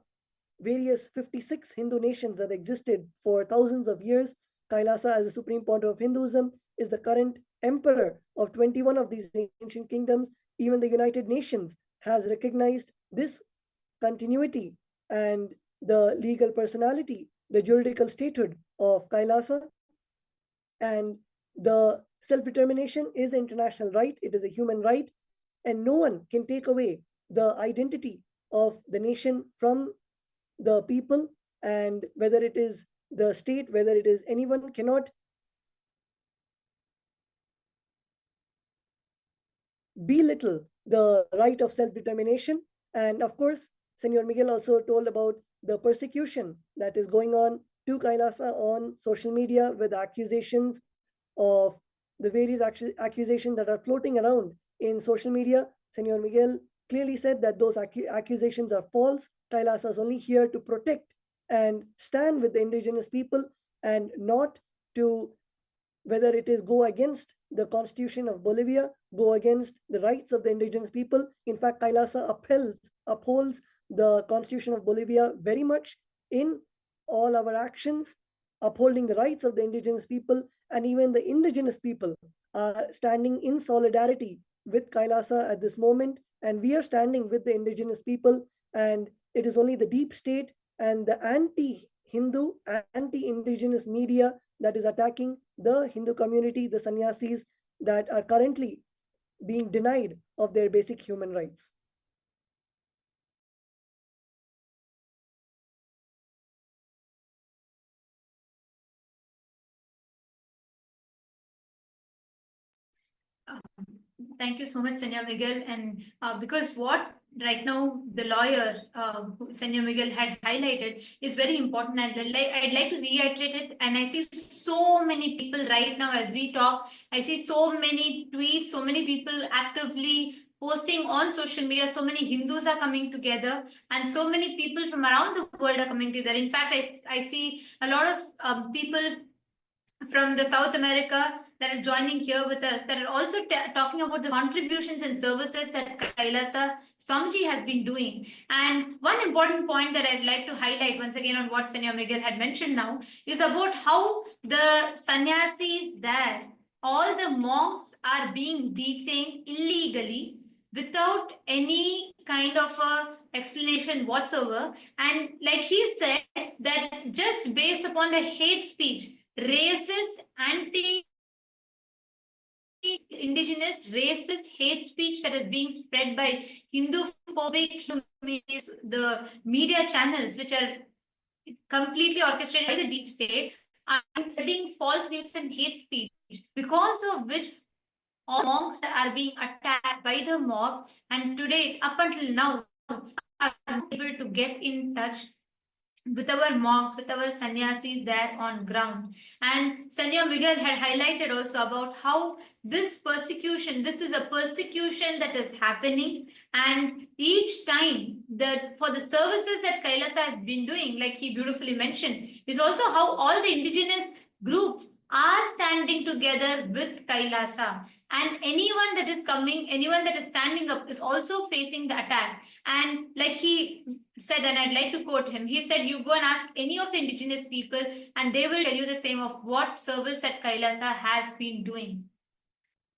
various 56 Hindu nations that existed for thousands of years. Kailasa, as the supreme pontiff of Hinduism, is the current emperor of 21 of these ancient kingdoms. Even the United Nations has recognized this continuity and the legal personality, the juridical statehood of Kailasa. And the self-determination is an international right. It is a human right, and no one can take away the identity of the nation from the people. And whether it is the state, whether it is anyone, cannot belittle the right of self-determination. And of course, Senor Miguel also told about the persecution that is going on to Kailasa on social media, with accusations of the various accusations that are floating around in social media. Senor Miguel clearly said that those accusations are false. Kailasa is only here to protect and stand with the indigenous people, and not to, whether it is go against the constitution of Bolivia, go against the rights of the indigenous people. In fact, Kailasa upholds the constitution of Bolivia very much in all our actions, upholding the rights of the indigenous people. And even the indigenous people are standing in solidarity with Kailasa at this moment. And we are standing with the indigenous people. And it is only the deep state and the anti-Hindu, anti-indigenous media that is attacking the Hindu community, the sannyasis, that are currently being denied of their basic human rights. Thank you so much, Senor Miguel. And because what right now the lawyer, Senor Miguel, had highlighted is very important, and I'd like to reiterate it. And I see so many people right now as we talk. I see so many tweets, so many people actively posting on social media. So many Hindus are coming together, and so many people from around the world are coming together. In fact, I see a lot of people from the South America that are joining here with us, that are also talking about the contributions and services that Kailasa Swamiji has been doing. And one important point that I'd like to highlight once again on what Senor Miguel had mentioned now is about how the sannyasis there, all the monks are being detained illegally without any kind of a explanation whatsoever. And like he said, that just based upon the hate speech, racist, anti-indigenous, racist hate speech that is being spread by Hindu-phobic the media channels, which are completely orchestrated by the deep state, are spreading false news and hate speech, because of which all monks are being attacked by the mob. And today, up until now, are able to get in touch with our monks, with our sannyasis there on ground. And Senor Miguel had highlighted also about how this persecution, this is a persecution that is happening, and each time that for the services that Kailasa has been doing, like he beautifully mentioned, is also how all the indigenous groups are standing together with Kailasa, and anyone that is coming, anyone that is standing up is also facing the attack. And like he said, and I'd like to quote him, he said, you go and ask any of the indigenous people and they will tell you the same of what service that Kailasa has been doing.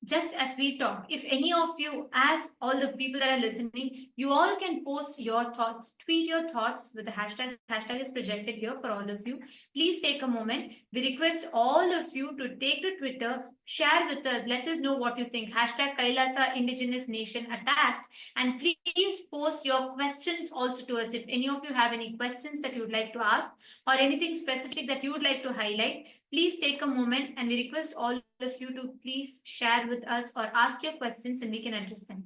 Just as we talk, if any of you, as all the people that are listening, you all can post your thoughts, tweet your thoughts with the hashtag. Hashtag is projected here for all of you. Please take a moment. We request all of you to take to Twitter, share with us, let us know what you think. Hashtag Kailasa Indigenous Nation attacked. And please post your questions also to us. If any of you have any questions that you would like to ask or anything specific that you would like to highlight, please take a moment, and we request all of you to please share with us or ask your questions and we can address them.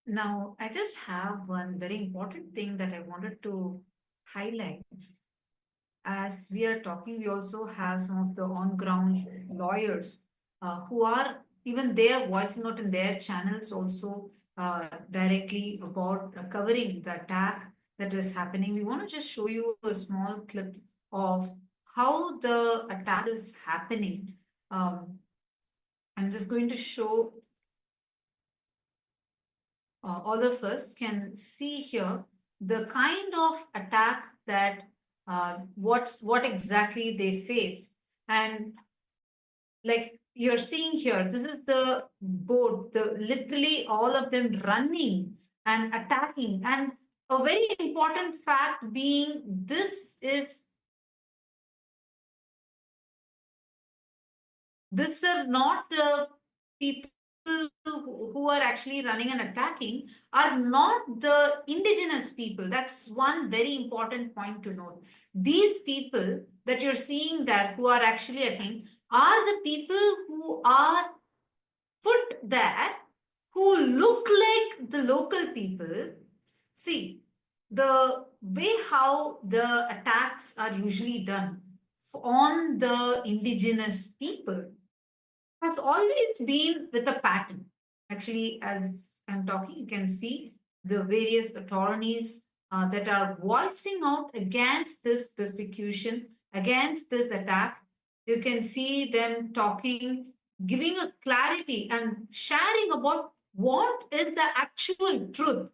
Now, I just have one very important thing that I wanted to highlight. As we are talking, we also have some of the on-ground lawyers who are even they are voicing out in their channels also directly about covering the attack that is happening. We want to just show you a small clip of how the attack is happening. I'm just going to show all of us can see here the kind of attack that what exactly they face. And like you're seeing here, this is the boat, literally all of them running and attacking. And a very important fact being, these are not the people who are actually running and attacking, are not the indigenous people. That's one very important point to note. These people that you're seeing that who are actually attacking are the people who are put there, who look like the local people. See, the way how the attacks are usually done on the indigenous people has always been with a pattern. Actually, as I'm talking, you can see the various attorneys that are voicing out against this persecution, against this attack. You can see them talking, giving a clarity and sharing about what is the actual truth.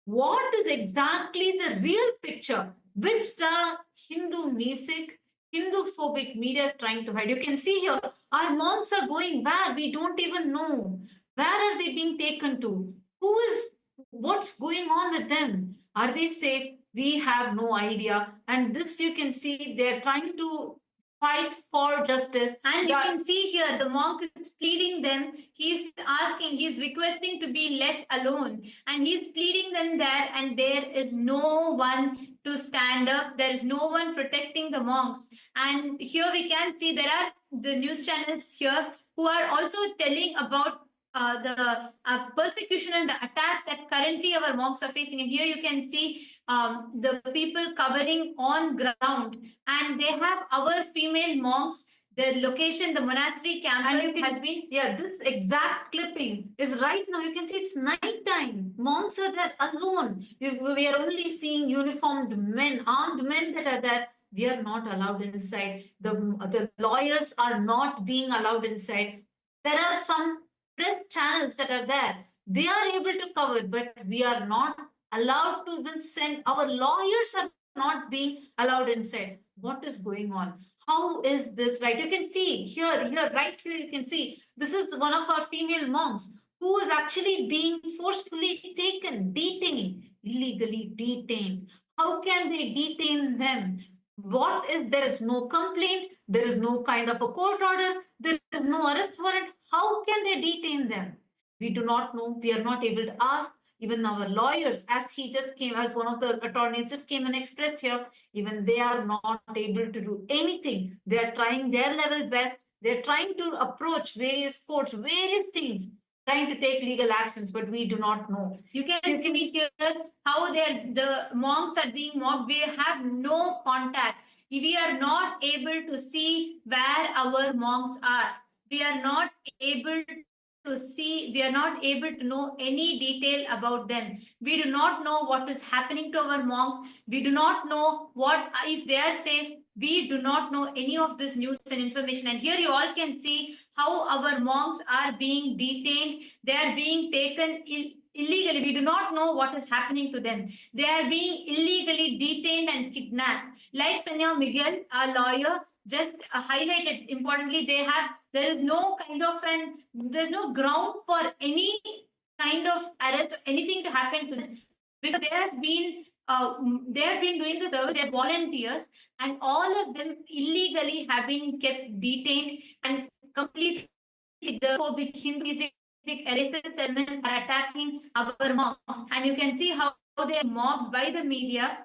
What is exactly the real picture which the Hindu music, Hindu phobic media is trying to hide? You can see here, our monks are going where? We don't even know. Where are they being taken to? What's going on with them? Are they safe? We have no idea. And this you can see they're trying to fight for justice. And you can see here the monk is pleading them. He's asking, he's requesting to be let alone. And he's pleading them there, and there is no one to stand up. There is no one protecting the monks. And here we can see there are the news channels here who are also telling about the persecution and the attack that currently our monks are facing. And here you can see the people covering on ground, and they have our female monks. Their location, the monastery campus has been. Yeah, this exact clipping is right now. You can see it's night time. Monks are there alone. We are only seeing uniformed men, armed men that are there. We are not allowed inside. The lawyers are not being allowed inside. There are some press channels that are there. They are able to cover, but we are not allowed to even send. Our lawyers are not being allowed inside. What is going on? How is this right? You can see here, right here, you can see this is one of our female monks who is actually being forcefully taken, detained, illegally detained. How can they detain them? There is no complaint, there is no kind of a court order, there is no arrest warrant. How can they detain them? We do not know. We are not able to ask. Even our lawyers, as he just came, as one of the attorneys just came and expressed here, even they are not able to do anything. They are trying their level best. They're trying to approach various courts, various things, trying to take legal actions, but we do not know. You can see here how the monks are being mobbed. We have no contact. We are not able to see where our monks are. We are not able to see, we are not able to know any detail about them. We do not know what is happening to our monks. We do not know what if they are safe. We do not know any of this news and information. And here you all can see how our monks are being detained. They are being taken illegally. We do not know what is happening to them. They are being illegally detained and kidnapped. Like Senor Miguel, a lawyer, just highlighted importantly, there is no kind of there's no ground for any kind of arrest or anything to happen to them, because they have been doing the service. They are volunteers, and all of them illegally have been kept detained and completely the phobic Hinduistic racist elements are attacking our mosques, and you can see how they are mobbed by the media.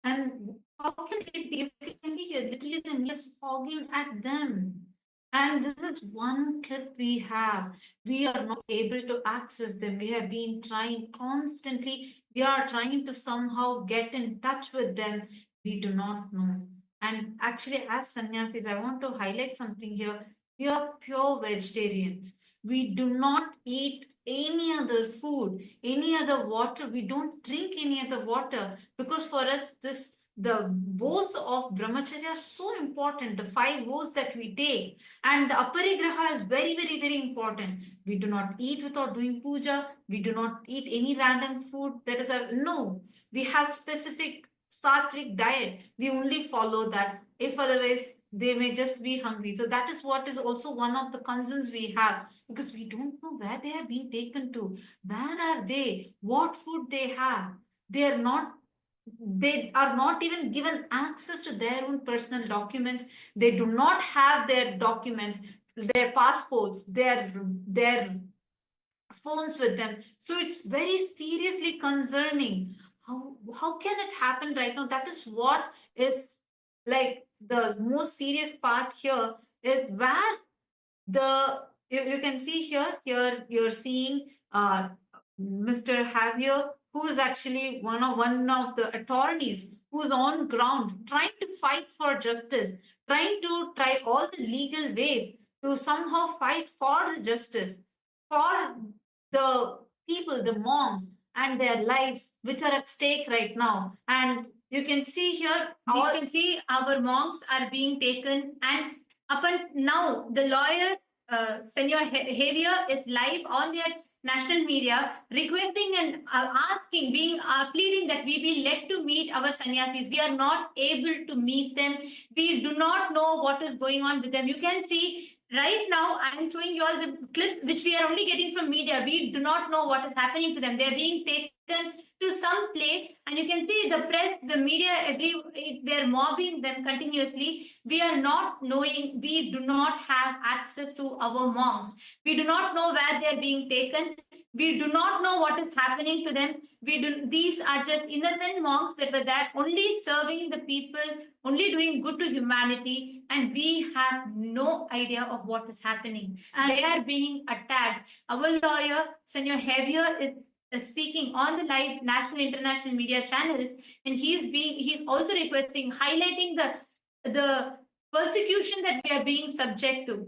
And how can it be? You can hear literally the news fogging at them. And this is one clip we have. We are not able to access them. We have been trying constantly. We are trying to somehow get in touch with them. We do not know. And actually, as sannyasis, I want to highlight something here. We are pure vegetarians. We do not eat any other food, any other water. We don't drink any other water, because for us, the vows of brahmacharya are so important, the 5 vows that we take. And the aparigraha is very, very, very important. We do not eat without doing puja. We do not eat any random food. That is no. We have specific sattvic diet. We only follow that. If otherwise, they may just be hungry. So that is what is also one of the concerns we have, because we don't know where they have been taken to. Where are they? What food they have? They are not even given access to their own personal documents. They do not have their documents, their passports, their phones with them. So it's very seriously concerning. How can it happen right now? That is what is like the most serious part here, is where you can see here you're seeing Mr. Javier, who is actually one of the attorneys who's on ground trying to fight for justice, trying to try all the legal ways to somehow fight for the justice for the people, the monks, and their lives, which are at stake right now. And you can see here, you can see our monks are being taken, and up until now, the lawyer, Senor Javier, is live on their national media, requesting and asking, pleading that we be led to meet our sannyasis. We are not able to meet them. We do not know what is going on with them. You can see right now, I am showing you all the clips which we are only getting from media. We do not know what is happening to them. They are being taken to some place, and you can see the press, the media, they're mobbing them continuously. We are not knowing, we do not have access to our monks. We do not know where they're being taken. We do not know what is happening to them. These are just innocent monks that were there only serving the people, only doing good to humanity, and we have no idea of what is happening. And they are being attacked. Our lawyer, Senor Javier, is speaking on the live national, international media channels, and he's also requesting, highlighting the persecution that we are being subject to.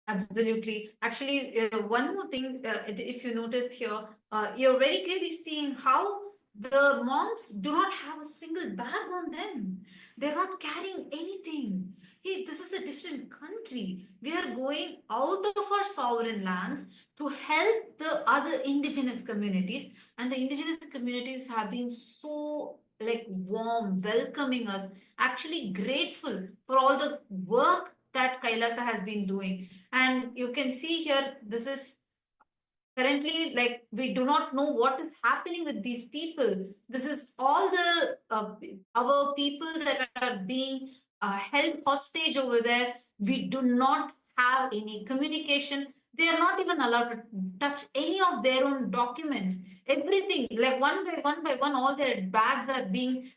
Absolutely. Actually, one more thing, if you notice here, you're very clearly seeing how the monks do not have a single bag on them. They're not carrying anything. Hey, this is a different country. We are going out of our sovereign lands to help the other indigenous communities. And the indigenous communities have been so warm, welcoming us, actually grateful for all the work that KAILASA has been doing. And you can see here, this is currently we do not know what is happening with these people. This is all the our people that are being held hostage over there. We do not have any communication. They are not even allowed to touch any of their own documents. Everything, one by one, all their bags are being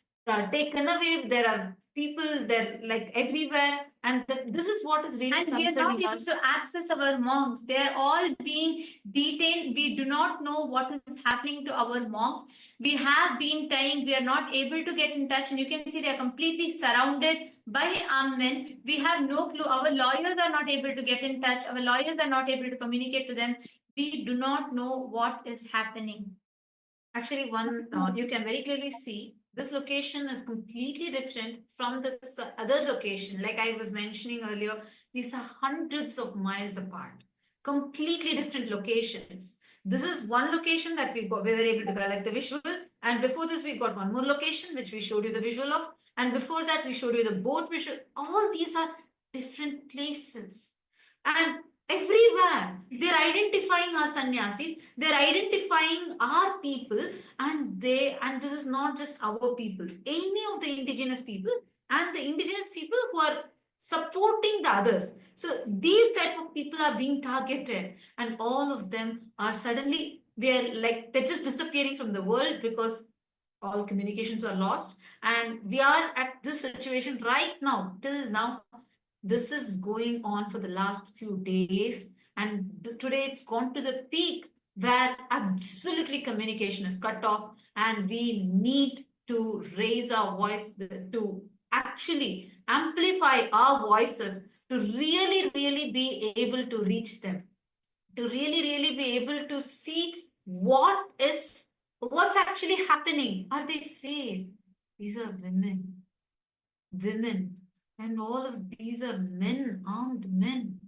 taken away. There are people there everywhere, and this is what is really concerning us. And we are not able to access our monks. They are all being detained. We do not know what is happening to our monks. We have been trying. We are not able to get in touch, and you can see they are completely surrounded by armed men. We have no clue. Our lawyers are not able to get in touch. Our lawyers are not able to communicate to them. we do not know what is happening. Actually, you can very clearly see this location is completely different from this other location. Like I was mentioning earlier, these are hundreds of miles apart, completely different locations. This is one location that we were able to collect the visual, and before this we got one more location which we showed you the visual of, and before that we showed you the boat visual. All these are different places, and everywhere they're identifying our sannyasis, they're identifying our people, and this is not just our people, any of the indigenous people and the indigenous people who are supporting the others. So these type of people are being targeted, and all of them are suddenly, they're just disappearing from the world because all communications are lost, and we are at this situation right now. Till now, this is going on for the last few days, and today it's gone to the peak where absolutely communication is cut off, and we need to raise our voice to actually amplify our voices, to really be able to reach them, to really be able to see what's actually happening. Are they safe? These are women, and all of these are men, armed men.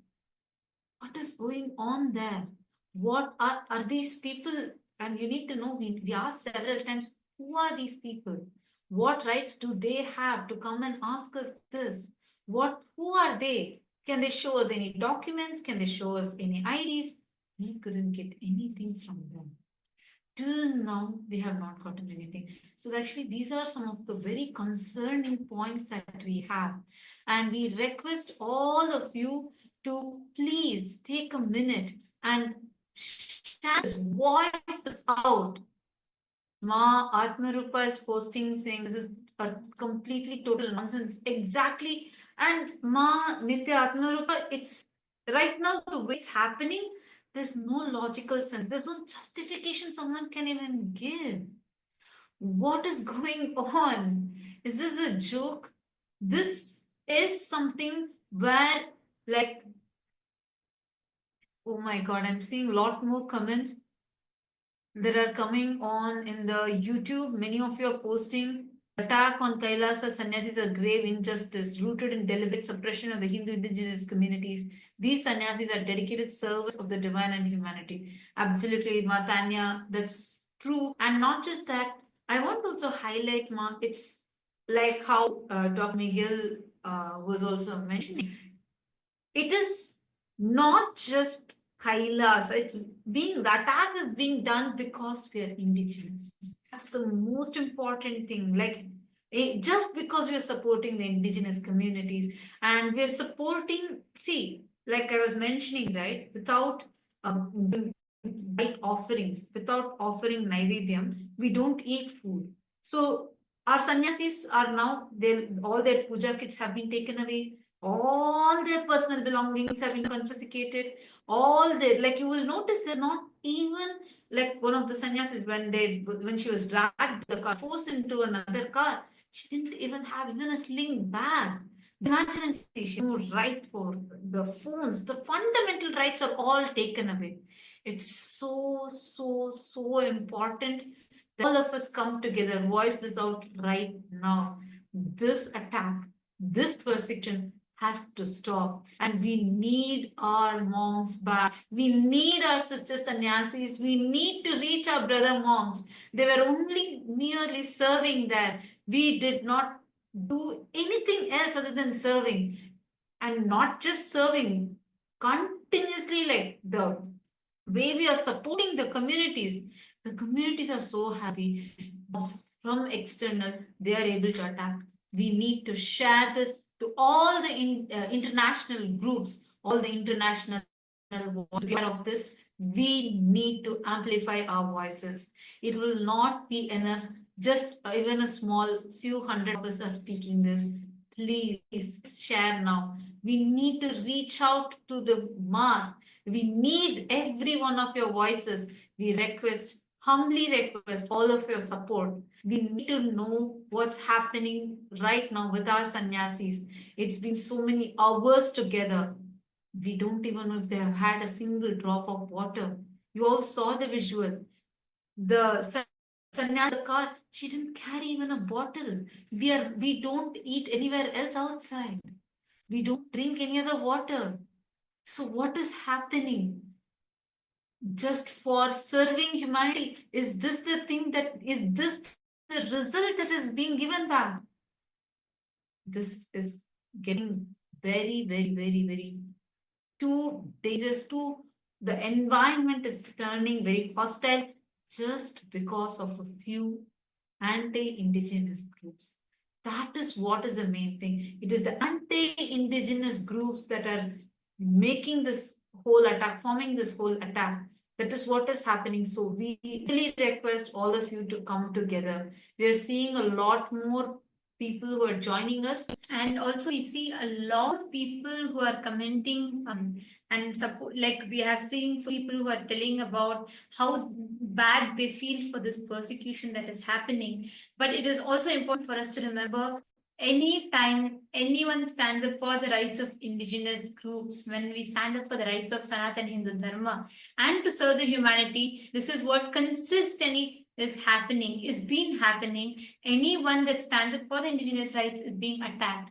What is going on there? What are these people? And you need to know, we asked several times, who are these people? What rights do they have to come and ask us this? Who are they? Can they show us any documents? Can they show us any IDs? We couldn't get anything from them. Till now, we have not gotten anything. So actually, these are some of the very concerning points that we have. And we request all of you to please take a minute and share this, voice this out. Ma Atmarupa is posting saying this is a completely total nonsense. Exactly. And Ma Nitya Atmarupa, it's right now the way it's happening, there's no logical sense. There's no justification someone can even give. What is going on? Is this a joke? This is something where, like, oh my God, I'm seeing a lot more comments that are coming on in the YouTube. Many of you are posting attack on Kailasa sannyasis is a grave injustice rooted in deliberate suppression of the Hindu indigenous communities. These sannyasis are dedicated service of the divine and humanity. Absolutely, Matanya, that's true. And not just that, I want to also highlight, Ma, it's like how Dr. Miguel was also mentioning. It is not just Kailasa. The attack is being done because we are indigenous. That's the most important thing. Like, just because we are supporting the indigenous communities, and we are supporting, see, like I was mentioning, right, without right offerings, without offering Naivedyam, we don't eat food. So our sannyasis are now, all their puja kits have been taken away. All their personal belongings have been confiscated. Like you will notice, they're not even like one of the sannyasis when she was dragged the car, forced into another car. She didn't even have even a sling bag. Imagine, she no right for the phones. The fundamental rights are all taken away. It's so important that all of us come together, voice this out right now. This attack, this persecution has to stop, and we need our monks back. We need our sister sannyasis. We need to reach our brother monks. They were only merely serving there. We did not do anything else other than serving, and not just serving, continuously, like the way we are supporting the communities are so happy. From external, they are able to attack. We need to share this to all the international groups, all the international aware of this. We need to amplify our voices. It will not be enough, just even a small few hundred of us are speaking this. Please share now. We need to reach out to the mass. We need every one of your voices. We humbly request all of your support. We need to know what's happening right now with our sannyasis. It's been so many hours together. We don't even know if they have had a single drop of water. You all saw the visual. The sannyasi, the car, she didn't carry even a bottle. We don't eat anywhere else outside. We don't drink any other water. So what is happening? Just for serving humanity, is this the result that is being given back? This is getting very, very, very, very too dangerous. The environment is turning very hostile just because of a few anti-indigenous groups. That is what is the main thing. It is the anti-indigenous groups that are making this whole attack, forming this whole attack. That is what is happening. So we really request all of you to come together. We are seeing a lot more people who are joining us, and also we see a lot of people who are commenting and support, like we have seen so people who are telling about how bad they feel for this persecution that is happening. But it is also important for us to remember, anytime anyone stands up for the rights of indigenous groups, when we stand up for the rights of Sanatana Hindu Dharma and to serve the humanity, this is what consistently is happening, is been happening. Anyone that stands up for the indigenous rights is being attacked.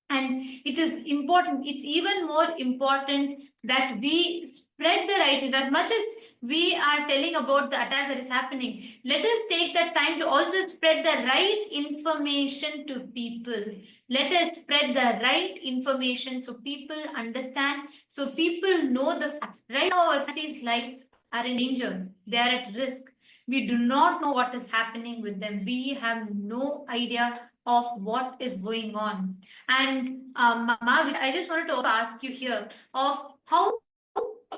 And it is important, it's even more important that we spread the right news. As much as we are telling about the attack that is happening, let us take that time to also spread the right information to people. Let us spread the right information so people understand, so people know the facts. Right now, our cities' lives are in danger, they are at risk. We do not know what is happening with them. We have no idea of what is going on. And Mahavi, I just wanted to also ask you here of how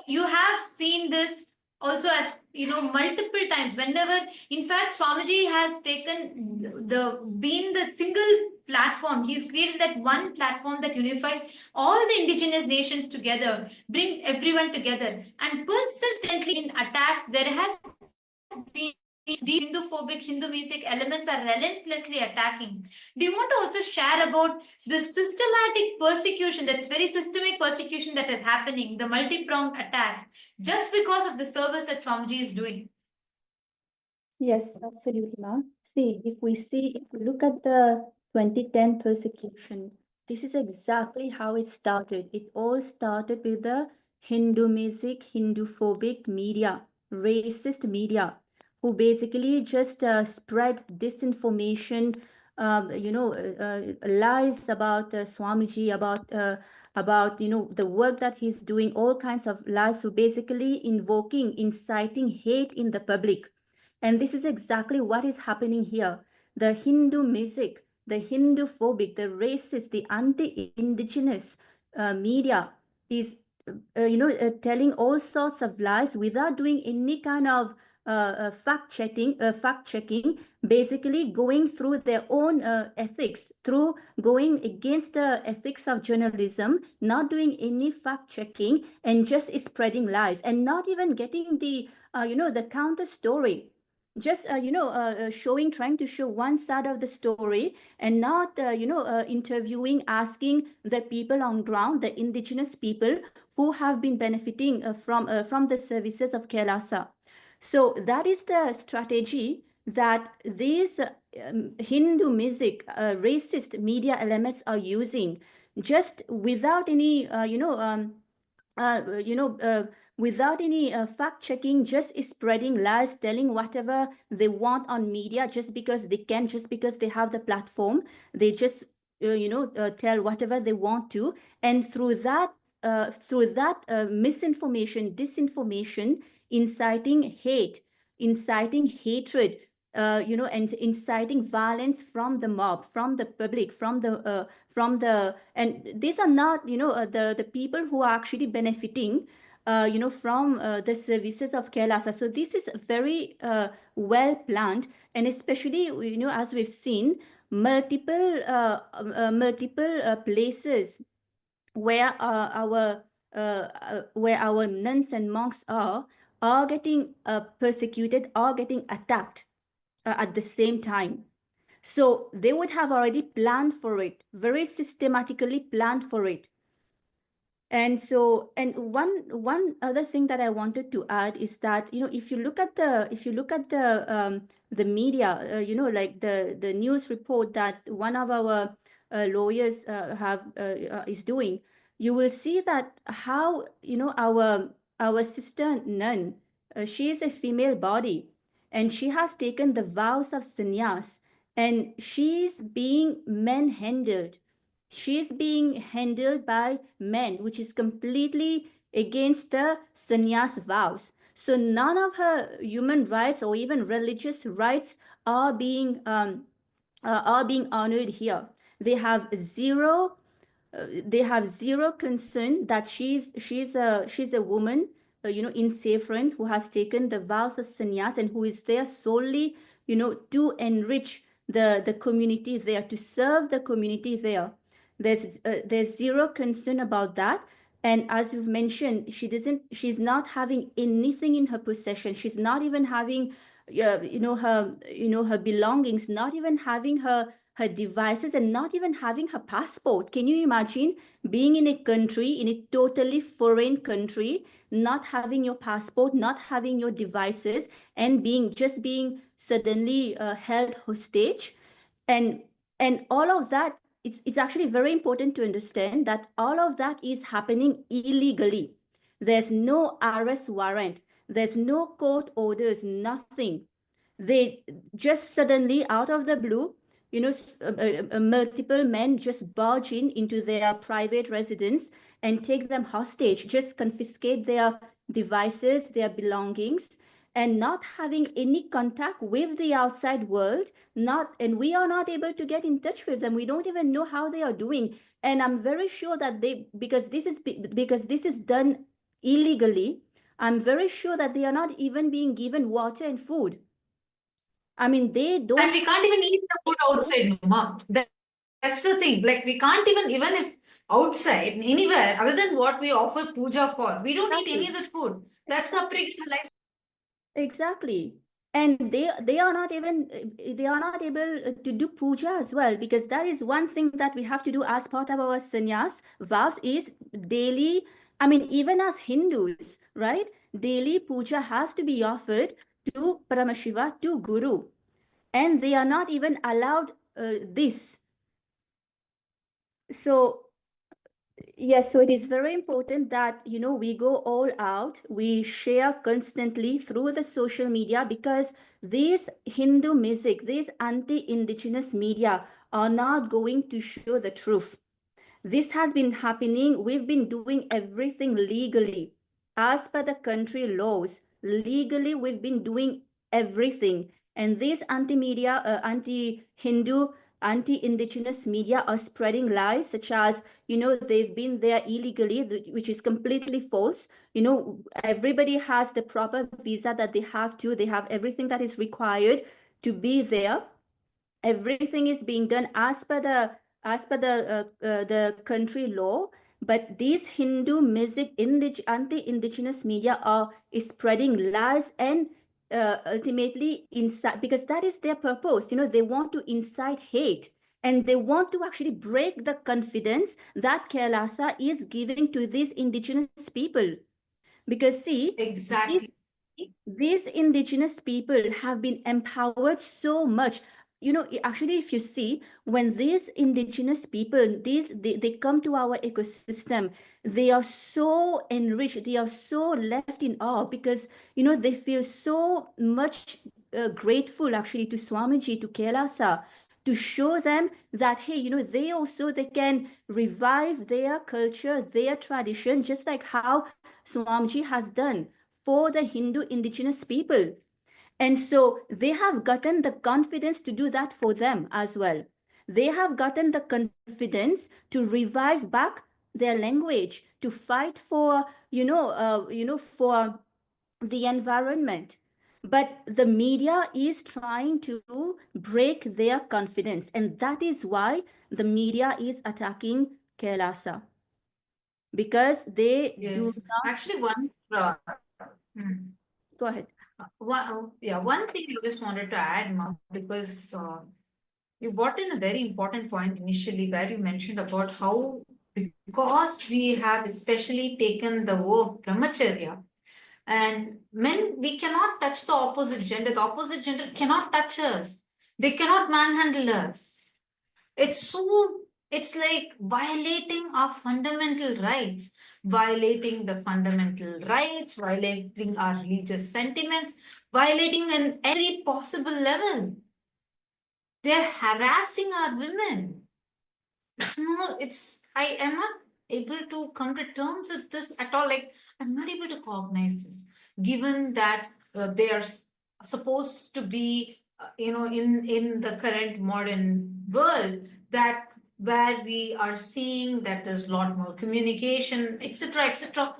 you have seen this also, as multiple times. Whenever, in fact, Swamiji has taken been the single platform. He's created that one platform that unifies all the indigenous nations together, brings everyone together, and persistently in attacks there has been Hindu-phobic, Hindu-mesic elements are relentlessly attacking. Do you want to also share about the systematic persecution, that's very systemic persecution that is happening, the multi-pronged attack, just because of the service that Swamiji is doing? Yes, absolutely, ma'am. If we look at the 2010 persecution, this is exactly how it started. It all started with the Hindu-mesic, Hindu-phobic media, racist media, who basically just spread disinformation, lies about Swamiji, about the work that he's doing, all kinds of lies, so basically inciting hate in the public. And this is exactly what is happening here. The Hindu-mesic, the Hindu-phobic, the racist, the anti-indigenous media is telling all sorts of lies without doing any kind of fact checking, basically going through their own ethics, through going against the ethics of journalism, not doing any fact checking, and just spreading lies, and not even getting the the counter story. Just trying to show one side of the story, and not interviewing, asking the people on ground, the indigenous people who have been benefiting from the services of KAILASA. So that is the strategy that these Hindu-mesic racist media elements are using, just without any without any fact checking, just spreading lies, telling whatever they want on media, just because they can, just because they have the platform. They just tell whatever they want to, and through that misinformation, disinformation, inciting hate, inciting hatred, and inciting violence from the mob, from the public, from the, and these are not, the people who are actually benefiting, from the services of KAILASA. So this is very well planned, and especially, as we've seen, multiple places where our nuns and monks are getting persecuted, are getting attacked at the same time. So they would have already planned for it, very systematically planned for it. And so, and one other thing that I wanted to add is that, you know, if you look at the media, you know, like the news report that one of our lawyers is doing, you will see that how, you know, our sister nun, she is a female body, and she has taken the vows of sannyas, and she's being manhandled. She's being handled by men, which is completely against the sannyas vows. So none of her human rights or even religious rights are being honored here. They have zero concern that she's a woman, you know, in saffron, who has taken the vows of sannyas and who is there solely, you know, to enrich the community there, to serve the community there. There's zero concern about that. And as you've mentioned, she's not having anything in her possession. She's not even having her belongings, not even having her devices, and not even having her passport. Can you imagine being in a country, in a totally foreign country, not having your passport, not having your devices, and being suddenly held hostage? And all of that, it's actually very important to understand that all of that is happening illegally. There's no arrest warrant, there's no court orders, nothing. They just suddenly, out of the blue, you know, multiple men just barge into their private residence and take them hostage, just confiscate their devices, their belongings, and not having any contact with the outside world. And we are not able to get in touch with them. We don't even know how they are doing. And I'm very sure that because this is done illegally, I'm very sure that they are not even being given water and food. I mean, they don't. And we can't even eat the food outside, Mama. That's the thing. Like, we can't even if outside, anywhere, other than what we offer puja for, we don't eat any of that food. That's the upbringing life. Exactly. And they are not able to do puja as well, because that is one thing that we have to do as part of our sannyas vows, is daily. I mean, even as Hindus, right? Daily puja has to be offered to Paramashiva, to Guru, and they are not even allowed this. So yes, so it is very important that, you know, we go all out, we share constantly through the social media, because these Hindu music, these anti-indigenous media are not going to show the truth. This has been happening. We've been doing everything legally. As per the country laws, legally, we've been doing everything. And these anti-media, anti-Hindu, anti-indigenous media are spreading lies, such as, you know, they've been there illegally, which is completely false. You know, everybody has the proper visa that they have to. They have everything that is required to be there. Everything is being done as per the country law. But these Hindu music anti-indigenous media is spreading lies and ultimately incite, because that is their purpose. You know, they want to incite hate, and they want to actually break the confidence that KAILASA is giving to these indigenous people. Because see, Exactly. these indigenous people have been empowered so much. You know, actually, if you see, when these indigenous people, they come to our ecosystem, they are so enriched, they are so left in awe, because, you know, they feel so much grateful actually to Swamiji, to KAILASA, to show them that, hey, you know, they can revive their culture, their tradition, just like how Swamiji has done for the Hindu indigenous people. And so they have gotten the confidence to do that for them as well. They have gotten the confidence to revive back their language, to fight for, for the environment. But the media is trying to break their confidence. And that is why the media is attacking KAILASA. Because they do Yes. not. Actually, Go ahead. one thing I just wanted to add, Ma, because you brought in a very important point initially, where you mentioned about how because we have especially taken the vow of brahmacharya, and men, we cannot touch the opposite gender. The opposite gender cannot touch us. They cannot manhandle us. It's like violating our fundamental rights, violating the fundamental rights, violating our religious sentiments, violating in every possible level. They're harassing our women. I am not able to come to terms with this at all. Like, I'm not able to cognize this, given that they are supposed to be, in the current modern world, that where we are seeing that there's a lot more communication, etc., etc.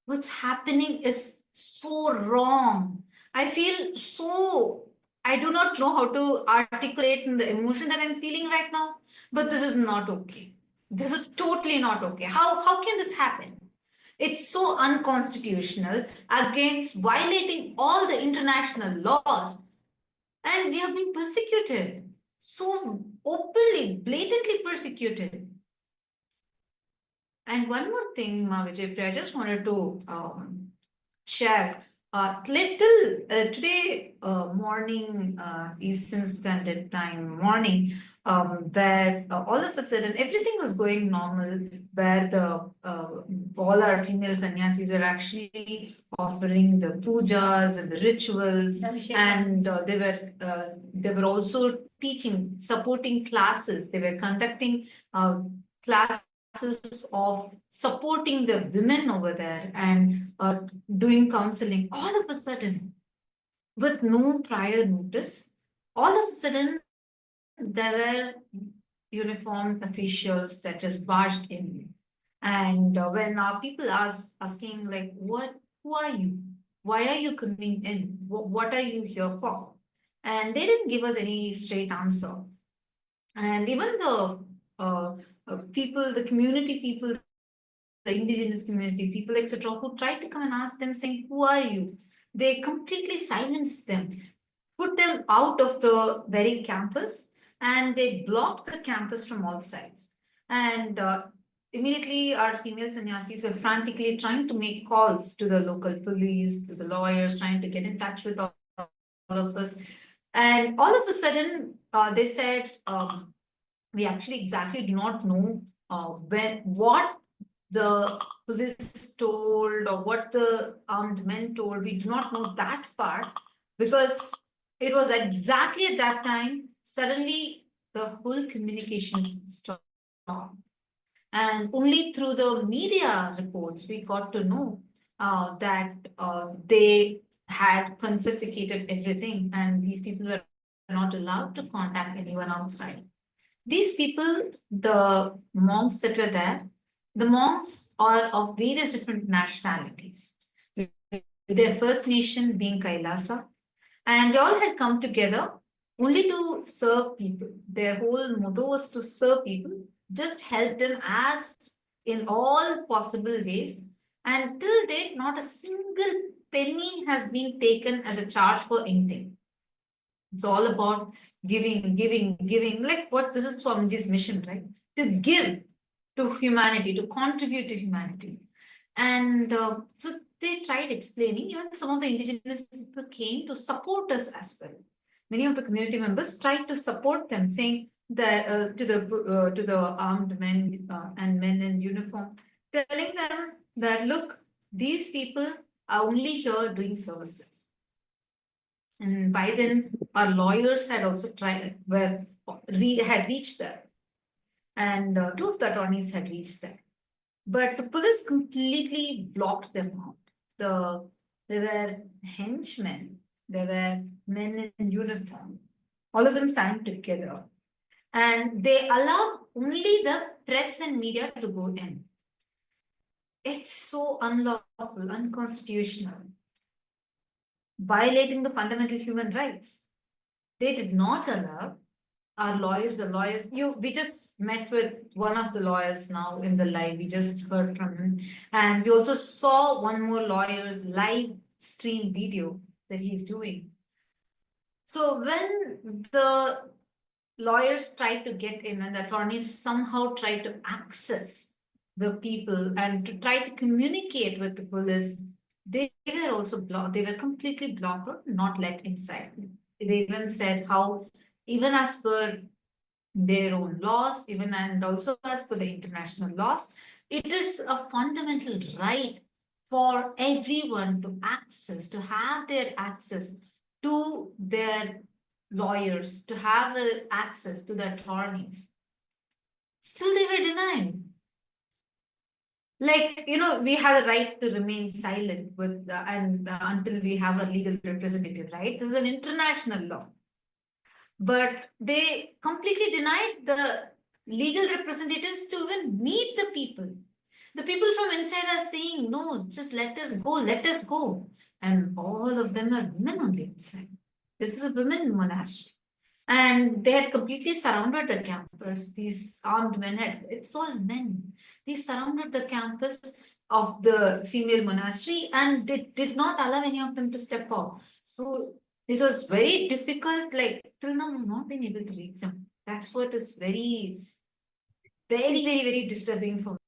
What's happening is so wrong. I feel so, I do not know how to articulate the emotion that I'm feeling right now, but this is not okay. This is totally not okay. How can this happen? It's so unconstitutional, against violating all the international laws, and we have been persecuted, so openly, blatantly persecuted. And one more thing, Vijay, I just wanted to share. Little today morning, Eastern Standard Time morning, where all of a sudden everything was going normal, where the all our female sannyasis are actually offering the pujas and the rituals, and they were also teaching, supporting classes. They were conducting classes of supporting the women over there and doing counseling. All of a sudden, with no prior notice, all of a sudden there were uniformed officials that just barged in. And when our people asking like, who are you? Why are you coming in? What are you here for? And they didn't give us any straight answer. And even the people, the community people, the indigenous community people, etc., who tried to come and ask them, saying, who are you? They completely silenced them, put them out of the very campus, and they blocked the campus from all sides. And immediately our female sannyasis were frantically trying to make calls to the local police, to the lawyers, trying to get in touch with all of us. And all of a sudden, they said, we actually exactly do not know what the police told or what the armed men told. We do not know that part, because it was exactly at that time, suddenly the whole communications stopped. And only through the media reports we got to know that they had confiscated everything, and these people were not allowed to contact anyone outside. These people, the monks that were there, the monks are of various different nationalities, their first nation being KAILASA, and they all had come together only to serve people. Their whole motto was to serve people, just help them as in all possible ways. And till date, not a single penny has been taken as a charge for anything. It's all about giving, giving, giving, like what this is Swamiji's mission, right? To give to humanity, to contribute to humanity. And so they tried explaining, even some of the indigenous people came to support us as well. Many of the community members tried to support them, saying that to the armed men and men in uniform, telling them that, look, these people are only here doing services. And by then, our lawyers had also had reached there, and two of the attorneys had reached there, but the police completely blocked them out. There were henchmen, there were men in uniform, all of them signed together, and they allowed only the press and media to go in. It's so unlawful, unconstitutional, violating the fundamental human rights. They did not allow our lawyers, we just met with one of the lawyers now in the live, we just heard from him. And we also saw one more lawyer's live stream video that he's doing. So when the lawyers tried to get in, and the attorneys somehow tried to access the people and to try to communicate with the police, they were also blocked. They were completely blocked or not let inside. They even said how, even as per their own laws, even and also as per the international laws, it is a fundamental right for everyone to access, to have their access to their lawyers, to have access to the attorneys. Still, they were denied. Like, we have the right to remain silent with until we have a legal representative, right? This is an international law. But they completely denied the legal representatives to even meet the people. The people from inside are saying, no, just let us go, let us go. And all of them are women only inside. This is a women monastery. And they had completely surrounded the campus. These armed men it's all men. They surrounded the campus of the female monastery and they did not allow any of them to step out. So it was very difficult, like till now I've not been able to reach them. That's what is very, very, very, very disturbing for me.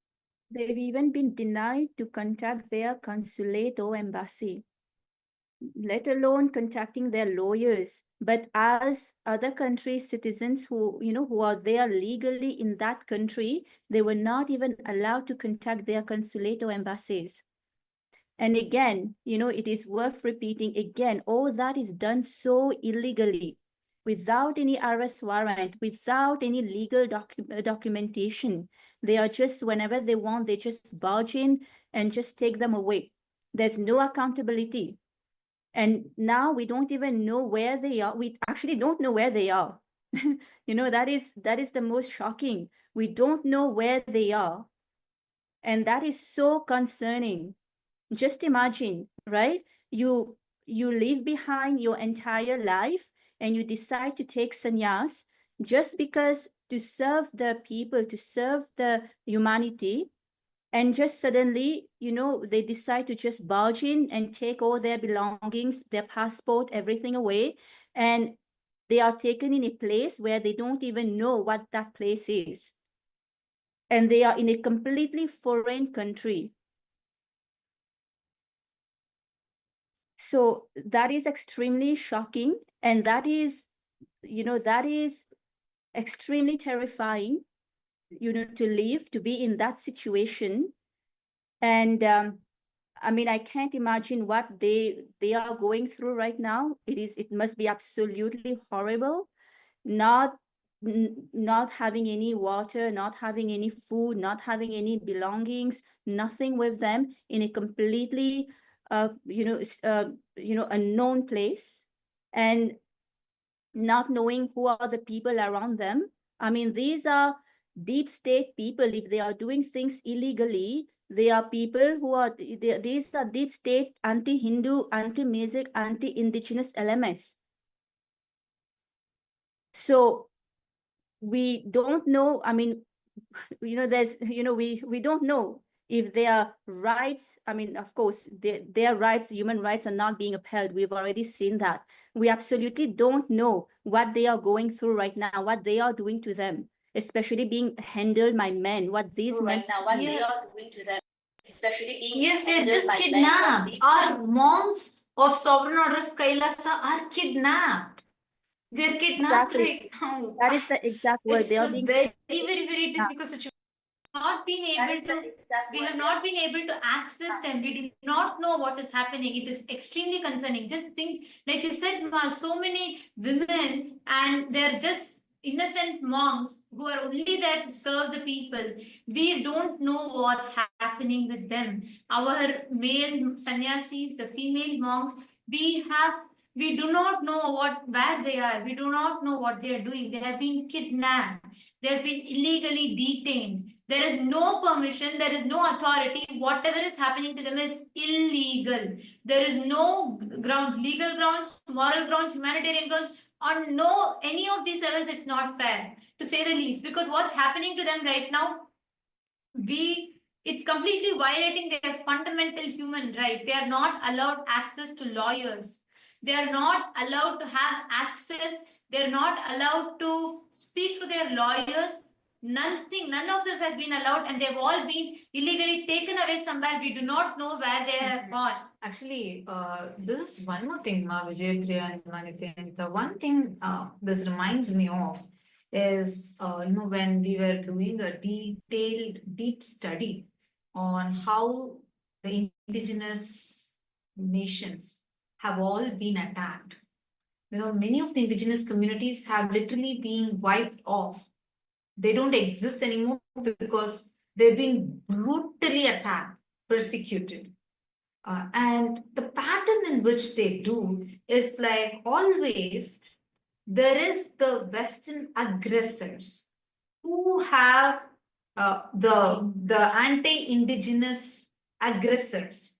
They've even been denied to contact their consulate or embassy, let alone contacting their lawyers. But as other countries' citizens who are there legally in that country, they were not even allowed to contact their consulate or embassies. And again, it is worth repeating again, all that is done so illegally, without any arrest warrant, without any legal documentation. They are just, whenever they want, they just barge in and just take them away. There's no accountability. And now we don't even know where they are. We actually don't know where they are. That is the most shocking. We don't know where they are. And that is so concerning. Just imagine, right? You leave behind your entire life and you decide to take sannyas just because to serve the people, to serve the humanity. And just suddenly, they decide to just barge in and take all their belongings, their passport, everything away. And they are taken in a place where they don't even know what that place is. And they are in a completely foreign country. So that is extremely shocking. And that is extremely terrifying, to live, to be in that situation. And I can't imagine what they are going through right now. It must be absolutely horrible, not having any water, not having any food, not having any belongings, nothing with them, in a completely unknown place, and not knowing who are the people around them. These are deep state people. If they are doing things illegally, they are people who are, these are deep state anti-Hindu, anti-Mesic, anti-Indigenous elements. So we don't know, there's, we don't know if their rights, of course, their rights, human rights are not being upheld. We've already seen that. We absolutely don't know what they are going through right now, what they are doing to them, especially being handled by men, what these men now, what they are doing to them, especially being yes, they're just kidnapped. Our monks of Sovereign Order of Kailasa are kidnapped. They're kidnapped right now. That is the exact word. It's They are a being very, very, very difficult situation. Not being able to, we have not been able to access them. We do not know what is happening. It is extremely concerning. Just think, like you said, Ma, so many women and they're just innocent monks who are only there to serve the people. We don't know what's happening with them. Our male sannyasis, the female monks, we do not know where they are. We do not know what they are doing. They have been kidnapped. They have been illegally detained. There is no permission. There is no authority. Whatever is happening to them is illegal. There is no grounds, legal grounds, moral grounds, humanitarian grounds. On any of these levels, it's not fair, to say the least. Because what's happening to them right now, it's completely violating their fundamental human right. They are not allowed access to lawyers. They are not allowed to have access. They're not allowed to speak to their lawyers none of this has been allowed, and they've all been illegally taken away somewhere. We do not know where they have gone. Actually, this is one more thing, Ma Vijaypriya and Nithyananda. The one thing this reminds me of is, when we were doing a detailed, deep study on how the indigenous nations have all been attacked. Many of the indigenous communities have literally been wiped off. They don't exist anymore because they've been brutally attacked, persecuted. And the pattern in which they do is like always there is the Western aggressors who have the anti-indigenous aggressors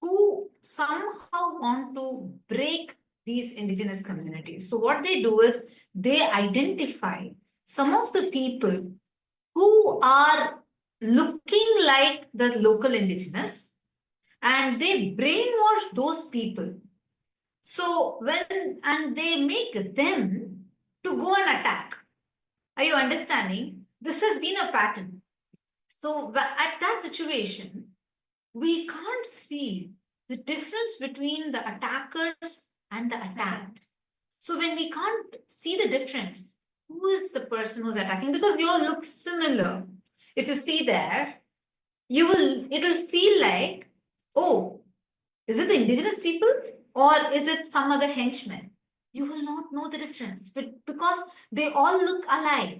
who somehow want to break these indigenous communities. So what they do is they identify some of the people who are looking like the local indigenous, and they brainwash those people. So and they make them to go and attack. Are you understanding? This has been a pattern. So at that situation, we can't see the difference between the attackers and the attacked. So when we can't see the difference, who is the person who's attacking? Because we all look similar. If you see there, it'll feel like, oh, is it the indigenous people or is it some other henchman? You will not know the difference, but because they all look alike.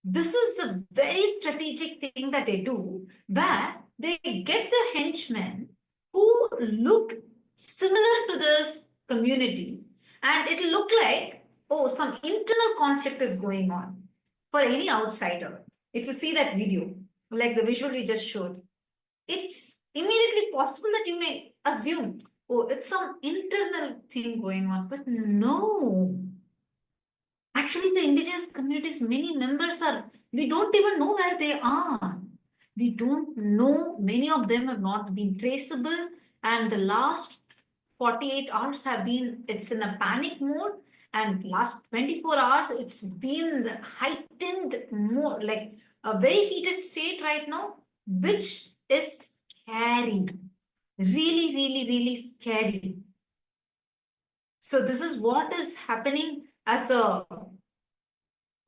This is the very strategic thing that they do, where they get the henchmen who look similar to this community, and it'll look like, oh, some internal conflict is going on for any outsider. If you see that video, like the visual we just showed, it's immediately possible that you may assume, oh, it's some internal thing going on, but no. Actually, the indigenous communities, many members we don't even know where they are. We don't know, many of them have not been traceable, and the last 48 hours it's in a panic mode, and last 24 hours, it's been heightened more, like a very heated state right now, which is scary. Really, really, really scary. So this is what is happening as a, oh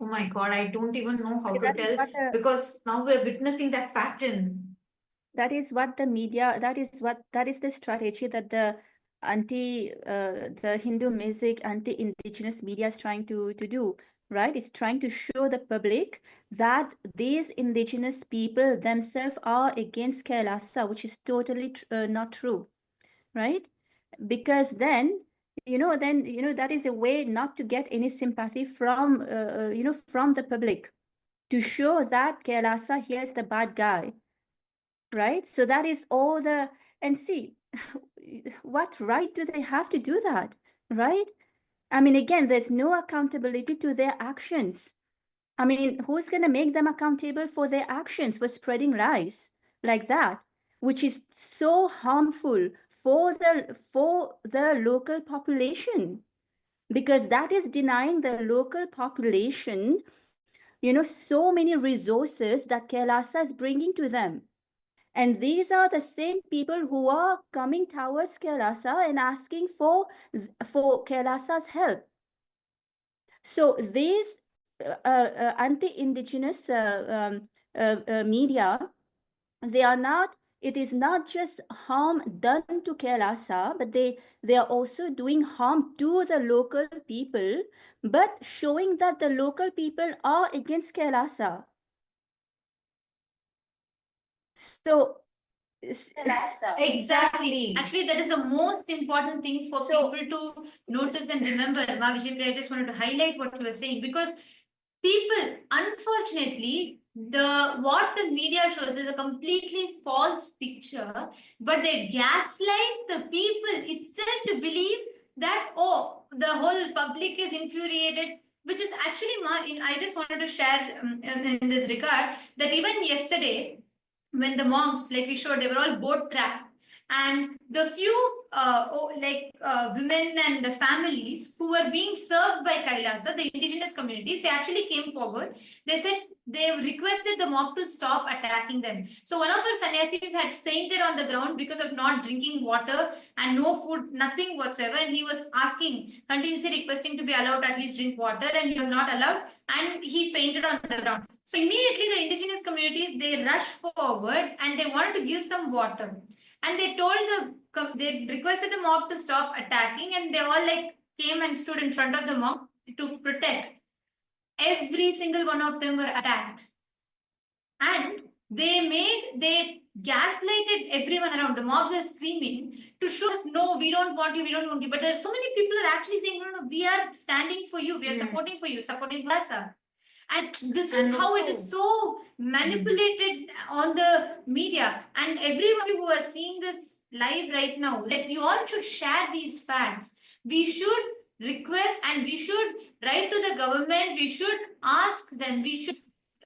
my God, I don't even know how to tell, because now we're witnessing that pattern. That is what the media, that is the strategy that the Hindu music, anti-indigenous media is trying to do, right? It's trying to show the public that these indigenous people themselves are against Kailasa, which is totally not true, right? Because then that is a way not to get any sympathy from from the public, to show that Kailasa here is the bad guy, right? So that is all and see, what right do they have to do that, right? I mean, again, there's no accountability to their actions. I mean, who's going to make them accountable for their actions, for spreading lies like that, which is so harmful for the local population, because that is denying the local population, so many resources that Kailasa is bringing to them. And these are the same people who are coming towards Kailasa and asking for Kailasa's help. So these anti-indigenous media, it is not just harm done to Kailasa, but they are also doing harm to the local people, but showing that the local people are against Kailasa. So Exactly. Actually, that is the most important thing for people to notice and remember. Ma Vijaypriya, I just wanted to highlight what you were saying, because people, unfortunately, what the media shows is a completely false picture, but they gaslight the people itself to believe that, oh, the whole public is infuriated, which is actually, I just wanted to share in this regard, that even yesterday, when the monks, like we showed, they were all boat trapped, and the few women and the families who were being served by Kailasa, the indigenous communities, they actually came forward. They said, they requested the mob to stop attacking them. So one of our sannyasis had fainted on the ground because of not drinking water and no food, nothing whatsoever. And he was asking, continuously requesting to be allowed to at least drink water, and he was not allowed, and he fainted on the ground. So immediately the indigenous communities, they rushed forward and they wanted to give some water. And they requested the mob to stop attacking, and they all like came and stood in front of the mob to protect. Every single one of them were attacked. And they gaslighted everyone around. The mob was screaming to show that, no, we don't want you, we don't want you. But there are so many people who are actually saying, no, we are standing for you, we are supporting for you, supporting KAILASA. And this is how it is so manipulated on the media. And everyone who are seeing this live right now, like, you all should share these facts. We should request and we should write to the government. We should ask them. We should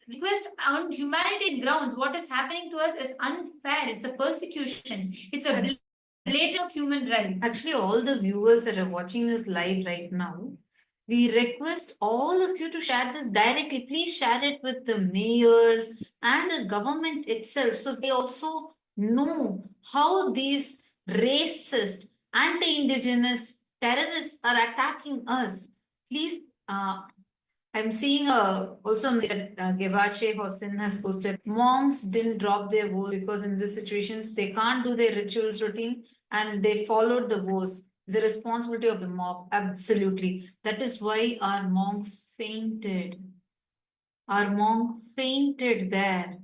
request on humanitarian grounds. What is happening to us is unfair. It's a persecution. It's a violation of human rights. Actually, all the viewers that are watching this live right now, we request all of you to share this directly. Please share it with the mayors and the government itself, so they also know how these racist, anti-indigenous terrorists are attacking us. Please, I'm seeing also that Gevache Hossein has posted, monks didn't drop their vows because in these situations they can't do their rituals routine and they followed the vows. The responsibility of the mob, absolutely. That is why our monks fainted. Our monk fainted there.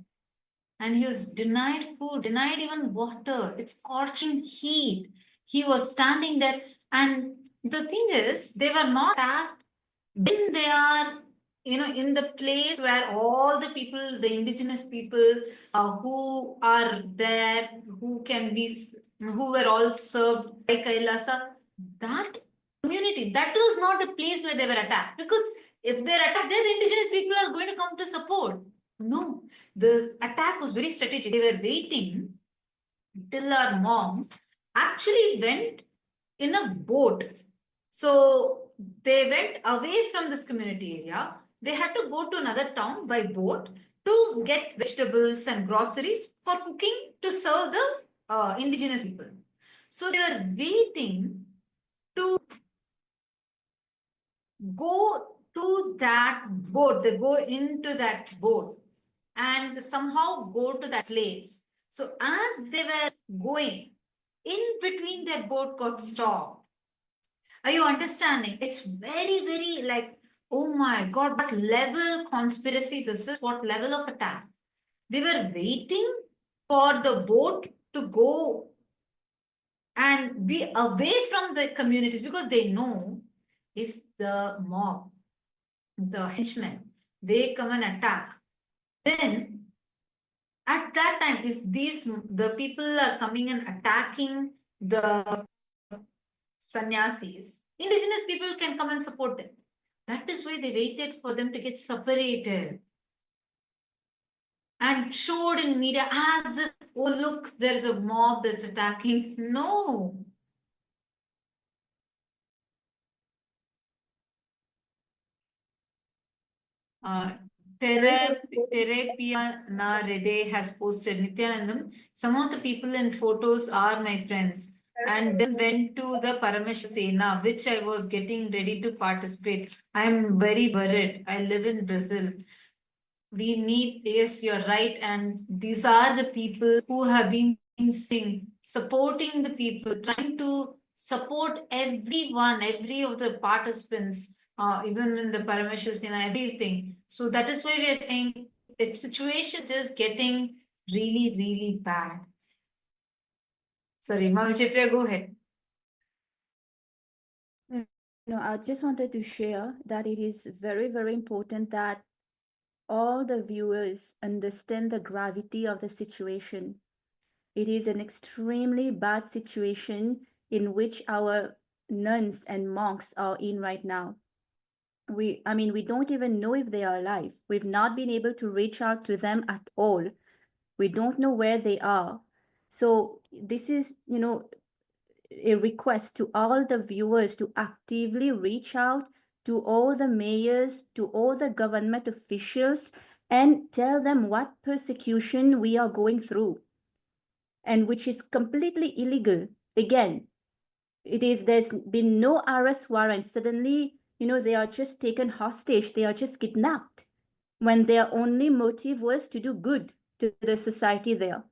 And he was denied food, denied even water. It's scorching heat. He was standing there. And the thing is, they were not attacked when they are, in the place where all the people, the indigenous people who are there, who were all served by KAILASA, that community, that was not the place where they were attacked. Because if they're attacked there, the indigenous people are going to come to support. No, the attack was very strategic. They were waiting till our monks actually went in a boat. So they went away from this community area. They had to go to another town by boat to get vegetables and groceries for cooking to serve the indigenous people. So they were waiting to go to that boat. They go into that boat and somehow go to that place. So as they were going, in between, their boat got stopped. Are you understanding? It's very, very like, oh my God, what level conspiracy this is, what level of attack. They were waiting for the boat to go and be away from the communities because they know if the mob, the henchmen, they come and attack, then at that time, if the people are coming and attacking the sannyasis, indigenous people can come and support them. That is why they waited for them to get separated and showed in media as if, oh, look, there's a mob that's attacking. No. Terapia Na Rede has posted, Nithyanandam, some of the people in photos are my friends, and then went to the Paramashivoham, which I was getting ready to participate. I'm very worried. I live in Brazil. We need, yes, you're right. And these are the people who have been supporting the people, trying to support everyone, every of the participants, even in the Paramashivoham, everything. So that is why we are saying its situation is getting really, really bad. Sorry, Mahavichapriya, go ahead. No, I just wanted to share that it is very, very important that all the viewers understand the gravity of the situation. It is an extremely bad situation in which our nuns and monks are in right now. We don't even know if they are alive. We've not been able to reach out to them at all. We don't know where they are. So this is, a request to all the viewers to actively reach out to all the mayors, to all the government officials, and tell them what persecution we are going through, and which is completely illegal. Again, there's been no arrest warrant. Suddenly, they are just taken hostage. They are just kidnapped when their only motive was to do good to the society there.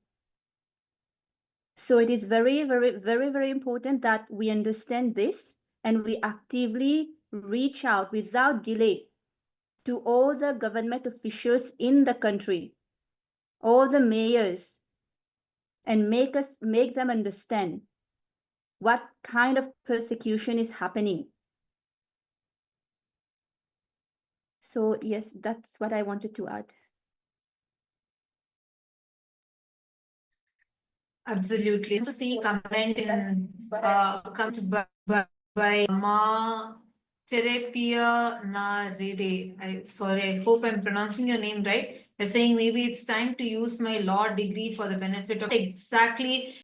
So it is very, very, very, very important that we understand this and we actively reach out without delay to all the government officials in the country, all the mayors, and make them understand what kind of persecution is happening. So yes, that's what I wanted to add. Absolutely. To see comment in comment by Ma Terapia Na Rede. Sorry, I hope I'm pronouncing your name right. They're saying maybe it's time to use my law degree for the benefit of exactly